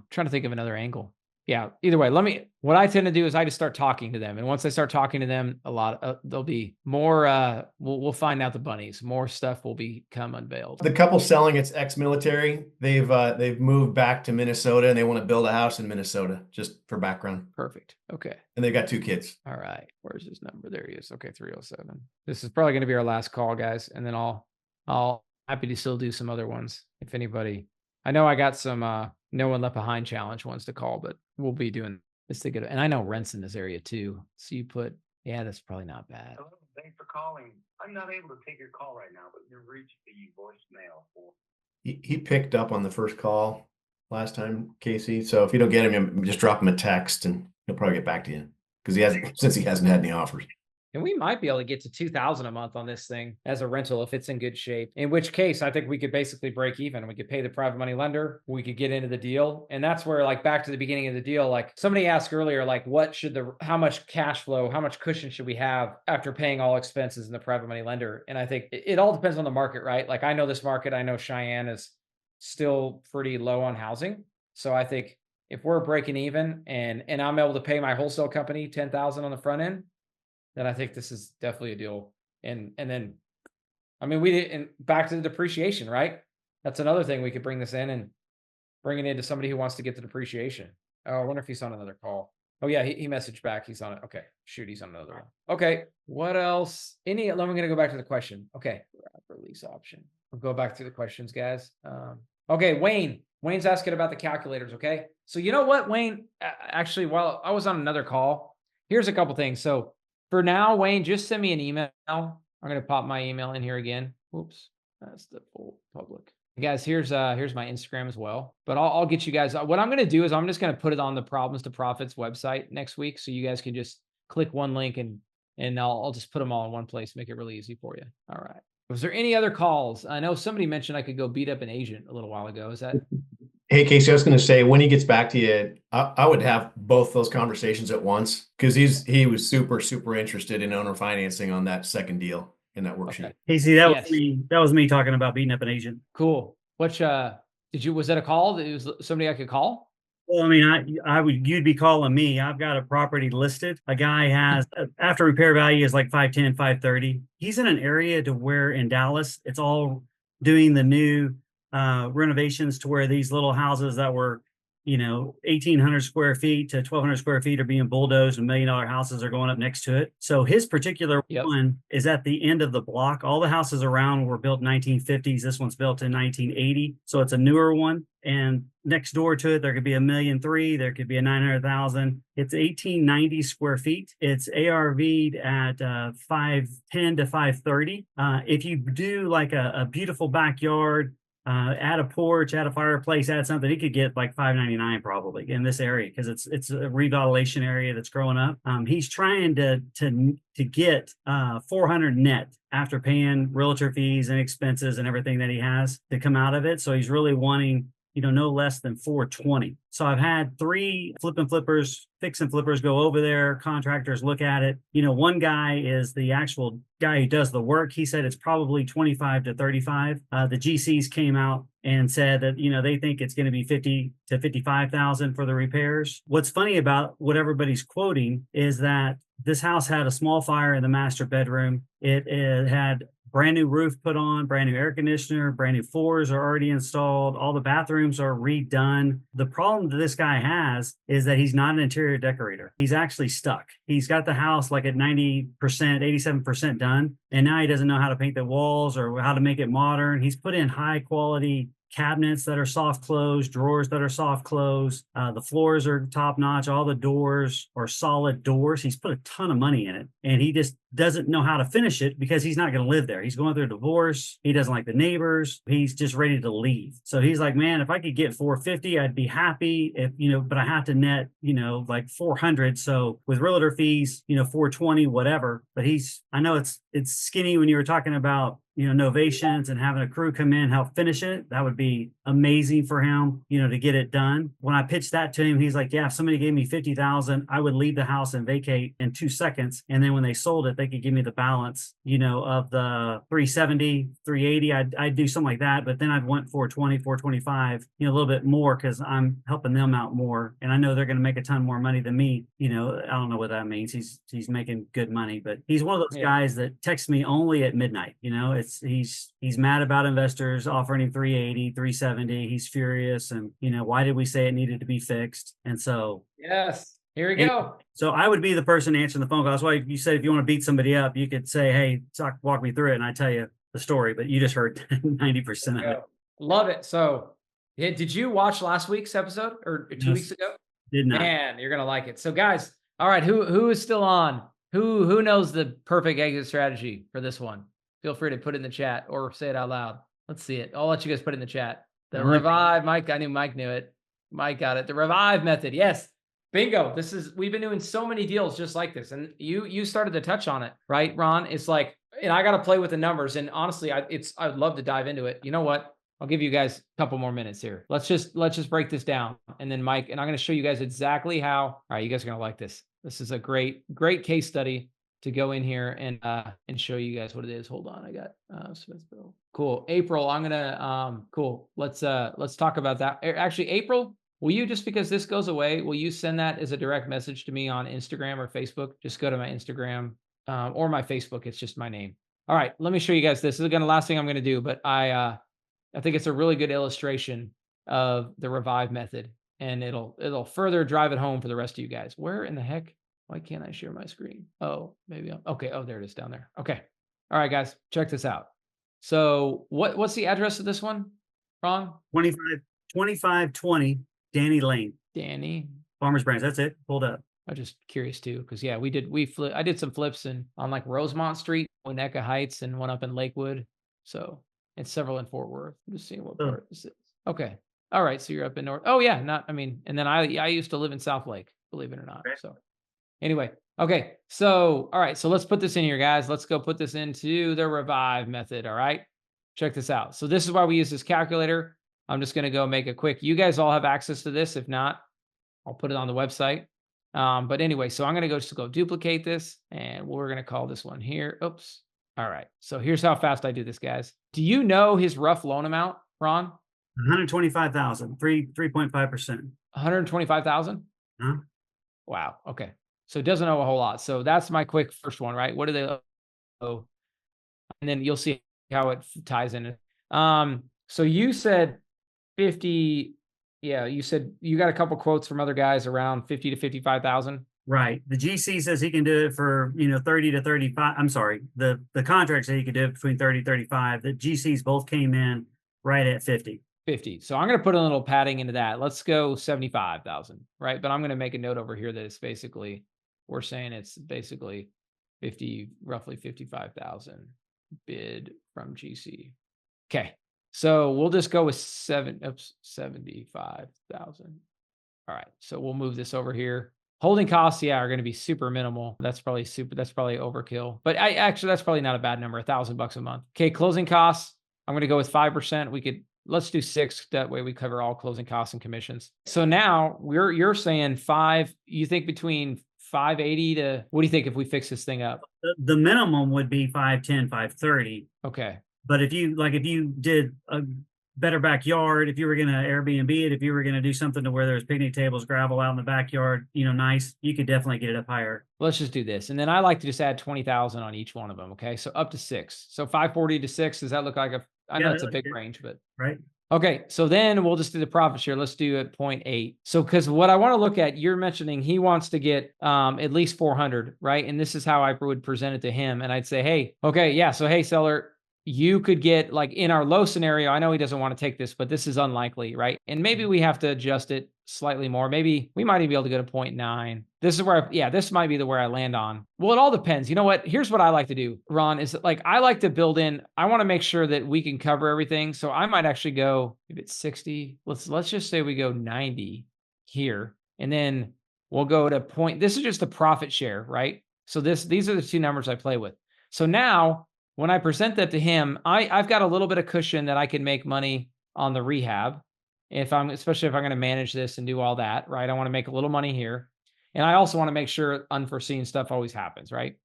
A: Trying to think of another angle. Yeah, either way, what I tend to do is I just start talking to them. And once I start talking to them, there'll be more, we'll find out the bunnies, more stuff will become unveiled.
M: The couple selling, it's ex-military. They've moved back to Minnesota and they want to build a house in Minnesota, just for background.
A: Perfect. Okay.
M: And they've got 2 kids.
A: All right. Where's his number? There he is. Okay. 307. This is probably going to be our last call, guys. And then I'll happy to still do some other ones. If anybody, I know I got some, no one left behind challenge ones to call, but we'll be doing this to get, and I know rent's in this area too. So you that's probably not bad.
I: Hello, thanks for calling. I'm not able to take your call right now, but you've reached the voicemail for.
M: He picked up on the first call last time, Casey. So if you don't get him, just drop him a text and he'll probably get back to you because he hasn't had any offers.
A: And we might be able to get to 2,000 a month on this thing as a rental if it's in good shape. In which case, I think we could basically break even. We could pay the private money lender. We could get into the deal. And that's where, like, back to the beginning of the deal, like somebody asked earlier, like, how much cash flow, how much cushion should we have after paying all expenses in the private money lender? And I think it all depends on the market, right? Like, I know this market, I know Cheyenne is still pretty low on housing. So I think if we're breaking even and I'm able to pay my wholesale company 10,000 on the front end, then I think this is definitely a deal. And then, I mean, and back to the depreciation, right? That's another thing. We could bring this in and bring it into somebody who wants to get the depreciation. Oh, I wonder if he's on another call. Oh yeah, he messaged back. He's on it. Okay, shoot, he's on another one. Okay, what else? I'm gonna go back to the question. Okay, release option. We'll go back to the questions, guys. Okay, Wayne's asking about the calculators. Okay, so you know what, Wayne? Actually, while I was on another call, here's a couple things. So for now, Wayne, just send me an email. I'm going to pop my email in here again. Whoops, that's the full public. Guys, here's my Instagram as well. But I'll get you guys. What I'm going to do is I'm just going to put it on the Problems to Profits website next week, so you guys can just click one link and I'll just put them all in one place, make it really easy for you. All right. Was there any other calls? I know somebody mentioned I could go beat up an agent a little while ago. Is that?
M: Hey, Casey, I was going to say, when he gets back to you, I would have both those conversations at once, because he was super, super interested in owner financing on that second deal in that worksheet.
A: Okay.
N: Casey, that was me talking about beating up an agent.
A: Cool. Was that a call? It was somebody I could call?
N: Well, I mean, you'd be calling me. I've got a property listed. A guy has, after repair value is like 510, 530. He's in an area to where in Dallas, it's all doing the new renovations to where these little houses that were, 1,800 square feet to 1,200 square feet are being bulldozed, and $1 million houses are going up next to it. So his particular one is at the end of the block. All the houses around were built in 1950s. This one's built in 1980. So it's a newer one. And next door to it, there could be $1.3 million. There could be a 900,000. It's 1,890 square feet. It's ARV'd at 510 to 530. If you do like a beautiful backyard, add a porch, add a fireplace, add something, it could get like 599 probably in this area, because it's a revitalization area that's growing up. He's trying to get 400 net after paying realtor fees and expenses and everything that he has to come out of it. So he's really wanting, no less than 420. So I've had 3 fix and flippers go over there. Contractors look at it. One guy is the actual guy who does the work. He said it's probably 25 to 35. The GCs came out and said that, they think it's going to be 50 to 55,000 for the repairs. What's funny about what everybody's quoting is that this house had a small fire in the master bedroom. It had brand new roof put on, brand new air conditioner, brand new floors are already installed. All the bathrooms are redone. The problem that this guy has is that he's not an interior decorator. He's actually stuck. He's got the house like at 90%, 87% done. And now he doesn't know how to paint the walls or how to make it modern. He's put in high quality cabinets that are soft close, drawers that are soft close. The floors are top notch. All the doors are solid doors. He's put a ton of money in it, and he just doesn't know how to finish it because he's not going to live there. He's going through a divorce. He doesn't like the neighbors. He's just ready to leave. So he's like, man, if I could get 450, I'd be happy. If, but I have to net, like 400. So with realtor fees, 420, whatever. But I know it's skinny when you were talking about, novations and having a crew come in, help finish it. That would be amazing for him, to get it done. When I pitched that to him, he's like, yeah, if somebody gave me 50,000, I would leave the house and vacate in 2 seconds. And then when they sold it, they could give me the balance, of the 370, 380. I'd do something like that. But then I'd want 420, 425, a little bit more, because I'm helping them out more. And I know they're going to make a ton more money than me. I don't know what that means. He's making good money, but he's one of those guys that texts me only at midnight. He's mad about investors offering him 380, 370. He's furious. And, why did we say it needed to be fixed? And so,
A: yes, here we go.
N: So I would be the person answering the phone call. That's why you said, if you want to beat somebody up, you could say, hey, walk me through it. And I tell you the story, but you just heard 90% of it.
A: Love it. So did you watch last week's episode or 2 weeks ago?
N: Did not.
A: Man, you're going to like it. So guys, all right, who is still on? Who knows the perfect exit strategy for this one? Feel free to put it in the chat or say it out loud. Let's see it. I'll let you guys put it in the chat. The revive, Mike. I knew Mike knew it. Mike got it. The revive method. Yes. Bingo. We've been doing so many deals just like this. And you started to touch on it, right, Ron? It's like, and I got to play with the numbers. And honestly, I'd love to dive into it. You know what? I'll give you guys a couple more minutes here. Let's just break this down. And then Mike, and I'm going to show you guys exactly how, all right, you guys are going to like this. This is a great case study to go in here and show you guys what it is. Hold on. I got Smithville. Cool. April, I'm going to, cool. Let's talk about that. Actually, April, will you, just because this goes away, will you send that as a direct message to me on Instagram or Facebook? Just go to my Instagram or my Facebook. It's just my name. All right, let me show you guys this. This is the last thing I'm going to do, but I think it's a really good illustration of the Revive method, and it'll further drive it home for the rest of you guys. Where in the heck? Why can't I share my screen? Oh, maybe okay. Oh, there it is down there. Okay. All right, guys, check this out. So what's the address of this one, Ron?
N: 2520 Danny Lane.
A: Danny.
N: Farmers Branch. That's it. Pulled up.
A: I'm just curious too, because yeah, I did some flips on like Rosemont Street, Winnetka Heights, and one up in Lakewood. So it's several in Fort Worth. I'm just seeing what part this is. Okay. All right. So you're up in North. Oh yeah. And then I used to live in South Lake, believe it or not. So anyway. Okay. So, all right. So let's put this in here, guys. Let's go put this into the Revive method. All right. Check this out. So this is why we use this calculator. I'm just going to go make a quick, you guys all have access to this. If not, I'll put it on the website. But anyway, so I'm going to go duplicate this, and we're going to call this one here. Oops. All right. So here's how fast I do this, guys. Do you know his rough loan amount, Ron?
N: 125,000, 3.5%.
A: 125,000?
N: Huh?
A: Wow. Okay. So it doesn't owe a whole lot. So that's my quick first one, right? What do they owe? And then you'll see how it ties in. So you said 50. Yeah, you said you got a couple quotes from other guys around 50 to 55,000.
N: Right. The GC says he can do it for 30 to 35. I'm sorry. The contract said he could do it between 30 to 35. The GCs both came in right at 50.
A: 50. So I'm going to put a little padding into that. Let's go 75,000, right? But I'm going to make a note over here that it's basically, we're saying it's basically roughly 55,000 bid from GC. Okay. So we'll just go with 75,000. All right. So we'll move this over here. Holding costs, yeah, are going to be super minimal. That's probably overkill. But that's probably not a bad number, $1,000 a month. Okay, closing costs. I'm going to go with 5%. Let's do 6. That way we cover all closing costs and commissions. So now you're saying 5. You think between 580 to, what do you think if we fix this thing up?
N: The minimum would be 510, 530.
A: Okay.
N: But if you did a better backyard, if you were going to Airbnb it, if you were going to do something to where there's picnic tables, gravel out in the backyard, nice, you could definitely get it up higher.
A: Let's just do this. And then I like to just add 20,000 on each one of them. Okay. So up to 6. So 540 to 6. Does that look like I know it's a big range, but
N: right.
A: Okay. So then we'll just do the profit share. Let's do it 0.8. So, cause what I want to look at, you're mentioning he wants to get at least 400, right? And this is how I would present it to him. And I'd say, hey, okay. Yeah. So, hey, seller, you could get, like, in our low scenario, I know he doesn't want to take this, but this is unlikely, right? And maybe we have to adjust it slightly more. Maybe we might even be able to go to 0.9. This is where, this might be where I land on. Well, it all depends. You know what? Here's what I like to do, Ron, is like, I like to build in, I want to make sure that we can cover everything. So I might actually go, if it's 60, let's just say we go 90 here, and then we'll go to this is just a profit share, right? So these are the two numbers I play with. So now, when I present that to him, I've got a little bit of cushion that I can make money on the rehab, especially if I'm going to manage this and do all that, right? I want to make a little money here. And I also want to make sure unforeseen stuff always happens, right?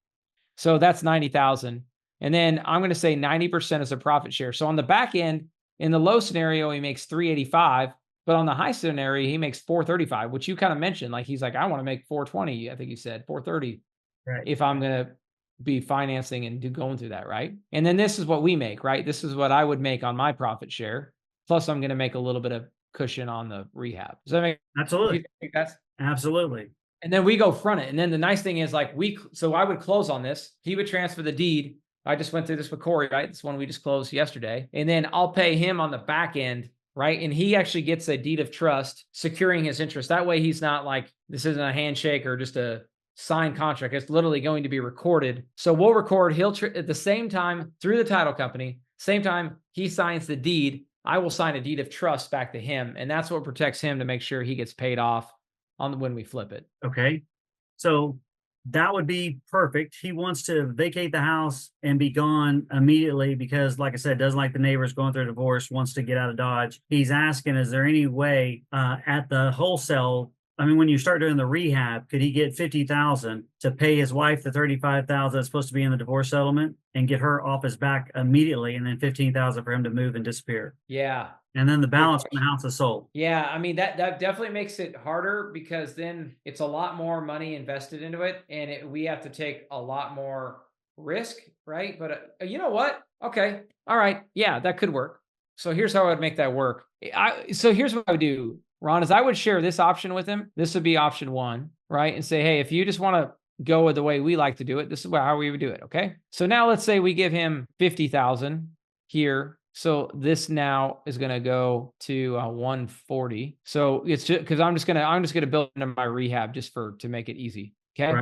A: So that's 90,000. And then I'm going to say 90% is a profit share. So on the back end, in the low scenario, he makes 385, but on the high scenario, he makes 435, which you kind of mentioned. Like, he's like, I want to make 420. I think you said 430.
N: Right.
A: If I'm going to be financing and going through that, right? And then this is what we make, right? This is what I would make on my profit share. Plus, I'm going to make a little bit of cushion on the rehab. Does that make
N: absolutely? Absolutely.
A: And then we go front it. And then the nice thing is, like, so I would close on this. He would transfer the deed. I just went through this with Corey, right? This one we just closed yesterday. And then I'll pay him on the back end, right? And he actually gets a deed of trust securing his interest. That way he's not like, this isn't a handshake or just a signed contract. It's literally going to be recorded. So we'll record, at the same time through the title company, same time he signs the deed, I will sign a deed of trust back to him. And that's what protects him to make sure he gets paid off on when we flip it.
N: Okay. So that would be perfect. He wants to vacate the house and be gone immediately because, like I said, doesn't like the neighbors going through a divorce, wants to get out of Dodge. He's asking, is there any way at the wholesale? I mean, when you start doing the rehab, could he get 50,000 to pay his wife the 35,000 that's supposed to be in the divorce settlement and get her off his back immediately, and then 15,000 for him to move and disappear?
A: Yeah.
N: And then the balance from the house is sold.
A: Yeah, I mean that definitely makes it harder because then it's a lot more money invested into it, and we have to take a lot more risk, right? But you know what? Okay, all right, yeah, that could work. So here's how I would make that work. So here's what I would do, Ron, is I would share this option with him. This would be option 1, right? And say, hey, if you just want to go with the way we like to do it, this is how we would do it. Okay. So now let's say we give him 50,000 here. So this now is going to go to 140. So it's just because I'm just gonna build into my rehab just to make it easy. Okay.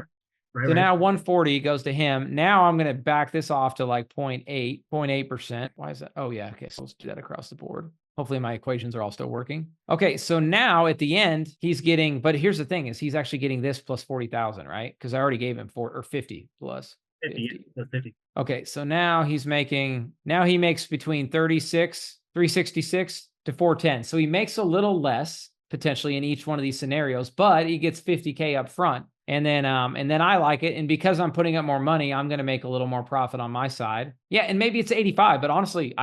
N: Right.
A: So now 140 goes to him. Now I'm going to back this off to like 0.8%. Why is that? Oh yeah. Okay. So let's do that across the board. Hopefully my equations are all still working. Okay. So now at the end, he's getting, but here's the thing is he's actually getting this plus 40,000, right? Because I already gave him 50 plus
N: 50.
A: Okay. So now he makes between 366 to 410. So he makes a little less potentially in each one of these scenarios, but he gets 50K up front. And then I like it. And because I'm putting up more money, I'm going to make a little more profit on my side. Yeah. And maybe it's 85, but honestly,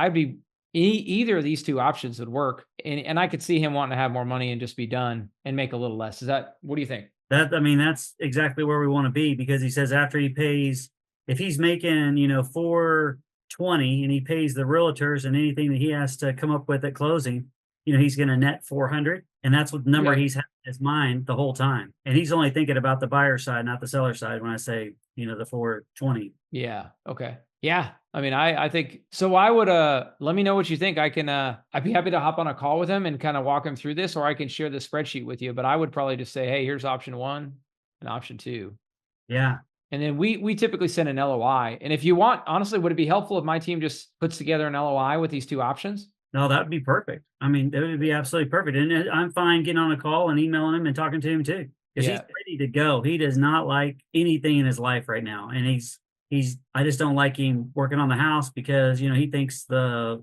A: either of these two options would work. And I could see him wanting to have more money and just be done and make a little less. What do you think?
N: That's exactly where we want to be, because he says after he pays, if he's making, 420 and he pays the realtors and anything that he has to come up with at closing, he's going to net 400. And that's what the number he's had in his mind the whole time. And he's only thinking about the buyer side, not the seller side when I say, the 420.
A: Yeah. Okay. Yeah. I mean, I think so. I would, let me know what you think. I'd be happy to hop on a call with him and kind of walk him through this, or I can share the spreadsheet with you, but I would probably just say, hey, here's option 1 and option 2.
N: Yeah.
A: And then we typically send an LOI. And if you want, honestly, would it be helpful if my team just puts together an LOI with these 2 options?
N: No, that would be perfect. I mean, that would be absolutely perfect. And I'm fine getting on a call and emailing him and talking to him too, because he's ready to go. He does not like anything in his life right now. And I just don't like him working on the house because, he thinks the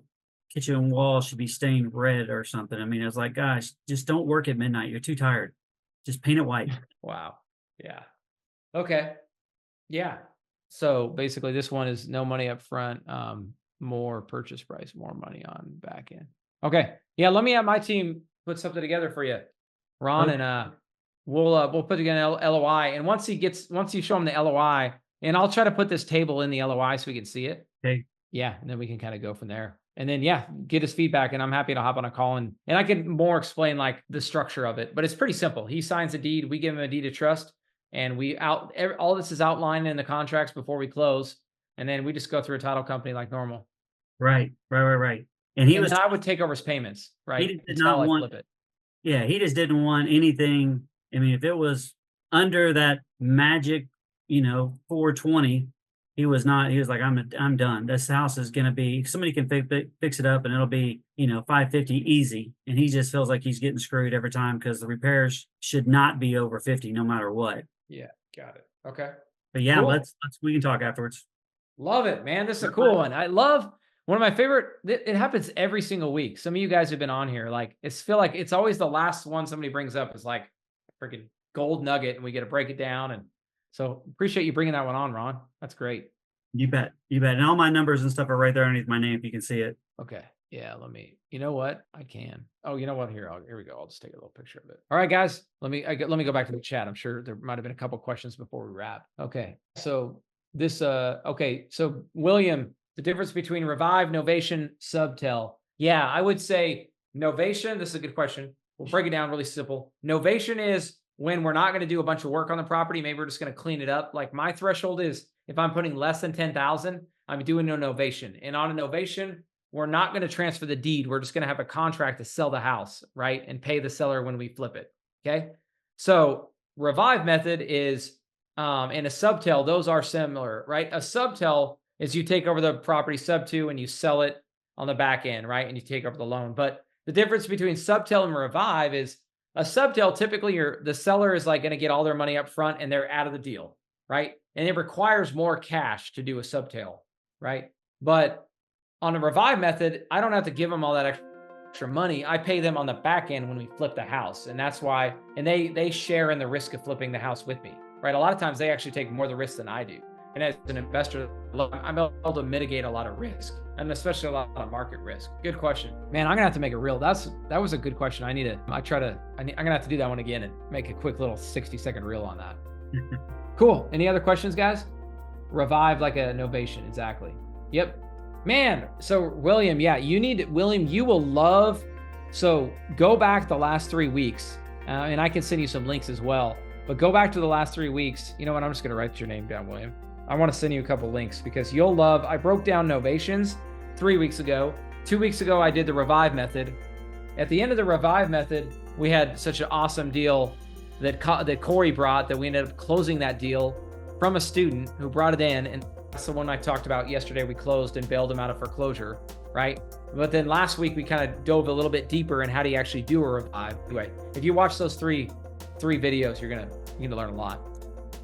N: kitchen wall should be stained red or something. I mean, it's like, gosh, just don't work at midnight. You're too tired. Just paint it white.
A: Wow. Yeah. Okay. Yeah. So basically this one is no money up front, more purchase price, more money on back end. Okay. Yeah. Let me have my team put something together for you, Ron, and we'll put together an LOI. And once you show him the LOI, and I'll try to put this table in the LOI so we can see it.
N: Okay.
A: Yeah. And then we can kind of go from there. And then, get his feedback. And I'm happy to hop on a call and I can more explain like the structure of it, but it's pretty simple. He signs a deed. We give him a deed of trust, and all this is outlined in the contracts before we close. And then we just go through a title company like normal.
N: Right. And
A: then I would take over his payments, right?
N: He did not want it. Yeah. He just didn't want anything. I mean, if it was under that magic, 420, he was like, I'm done. This house is going to be, somebody can fix it up and it'll be, 550 easy. And he just feels like he's getting screwed every time because the repairs should not be over 50 no matter what.
A: Yeah. Got it. Okay.
N: But yeah, cool. We can talk afterwards.
A: Love it, man. This is a cool one. I love one of my favorite. It happens every single week. Some of you guys have been on here. Like, feel like it's always the last one somebody brings up is like a freaking gold nugget, and we get to break it down. And so appreciate you bringing that one on, Ron. That's great.
N: You bet. And all my numbers and stuff are right there underneath my name if you can see it.
A: Okay. Yeah, you know what? I can. Oh, you know what? Here we go. I'll just take a little picture of it. All right, guys, let me go back to the chat. I'm sure there might've been a couple questions before we wrap. Okay. So so William, the difference between revive, novation, subtel. Yeah, I would say novation. This is a good question. We'll break it down really simple. Novation is when we're not going to do a bunch of work on the property. Maybe we're just going to clean it up. Like my threshold is if I'm putting less than 10,000, I'm doing a novation. And on a novation, we're not going to transfer the deed. We're just going to have a contract to sell the house, right? And pay the seller when we flip it. Okay. So revive method is, and a subtel, those are similar, right? A subtel is you take over the property sub 2 and you sell it on the back end, right? And you take over the loan. But the difference between subtel and revive is A subtail, typically the seller is like going to get all their money up front and they're out of the deal, right? And it requires more cash to do a subtail, right? But on a revive method, I don't have to give them all that extra money. I pay them on the back end when we flip the house. And that's why, and they share in the risk of flipping the house with me, right? A lot of times they actually take more of the risk than I do. And as an investor, I'm able to mitigate a lot of risk, and especially a lot of market risk. Good question, man. I'm gonna have to make a reel. That was a good question. I'm gonna have to do that one again and make a quick little 60-second reel on that. Cool. Any other questions, guys? Revive like a novation, exactly. Yep, man. So William, yeah, William, you will love. So go back the last 3 weeks, and I can send you some links as well. But go back to the last 3 weeks. You know what? I'm just gonna write your name down, William. I want to send you a couple links because you'll love. I broke down novations 3 weeks ago. 2 weeks ago, I did the revive method. At the end of the revive method, we had such an awesome deal that Corey brought that we ended up closing that deal from a student who brought it in. And that's the one I talked about yesterday. We closed and bailed him out of foreclosure, right? But then last week, we kind of dove a little bit deeper in how do you actually do a revive. Anyway, if you watch those three videos, you're gonna learn a lot.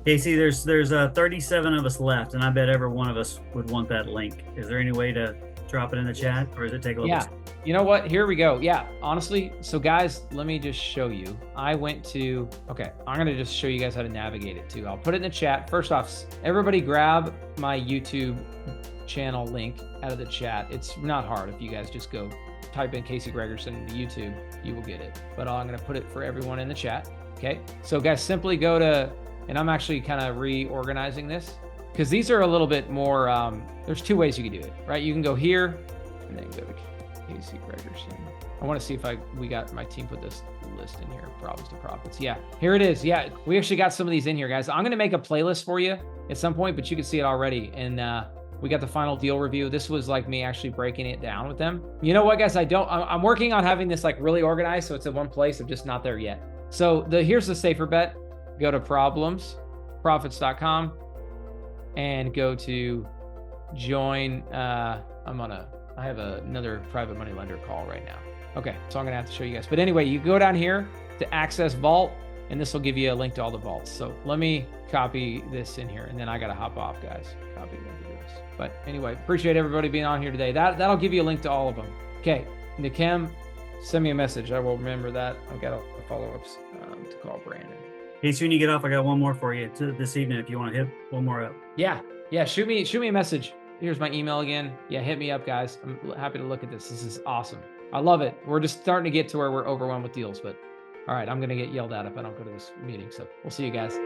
N: Casey, there's 37 of us left, and I bet every one of us would want that link. Is there any way to drop it in the chat, or does it take a little bit?
A: You know what? Here we go. Yeah, honestly. So guys, let me just show you. I'm going to just show you guys how to navigate it too. I'll put it in the chat. First off, everybody grab my YouTube channel link out of the chat. It's not hard. If you guys just go type in Casey Gregerson into YouTube, you will get it. But I'm going to put it for everyone in the chat. Okay. So guys, simply go to, and I'm actually kind of reorganizing this because these are a little bit more, there's 2 ways you can do it, right? You can go here and then go to Casey Gregerson. I want to see if we got my team put this list in here, problems to profits. Yeah, here it is. Yeah, we actually got some of these in here, guys. I'm going to make a playlist for you at some point, but you can see it already. And we got the final deal review. This was like me actually breaking it down with them. You know what, guys? I'm working on having this like really organized so it's in one place. I'm just not there yet. So here's the safer bet. Go to profits.com and go to join. I have another private money lender call right now. Okay, so I'm gonna have to show you guys. But anyway, you go down here to access vault, and this will give you a link to all the vaults. So let me copy this in here, and then I gotta hop off, guys. Copy link to this. But anyway, appreciate everybody being on here today. That'll give you a link to all of them. Okay, Nikem, send me a message. I will remember that. I got follow-ups to call Brandon.
N: Hey, soon you get off, I got one more for you this evening if you want to hit one more up.
A: Yeah, shoot me a message. Here's my email again. Yeah, hit me up, guys. I'm happy to look at this. This is awesome. I love it. We're just starting to get to where we're overwhelmed with deals, but all right, I'm going to get yelled at if I don't go to this meeting. So we'll see you guys.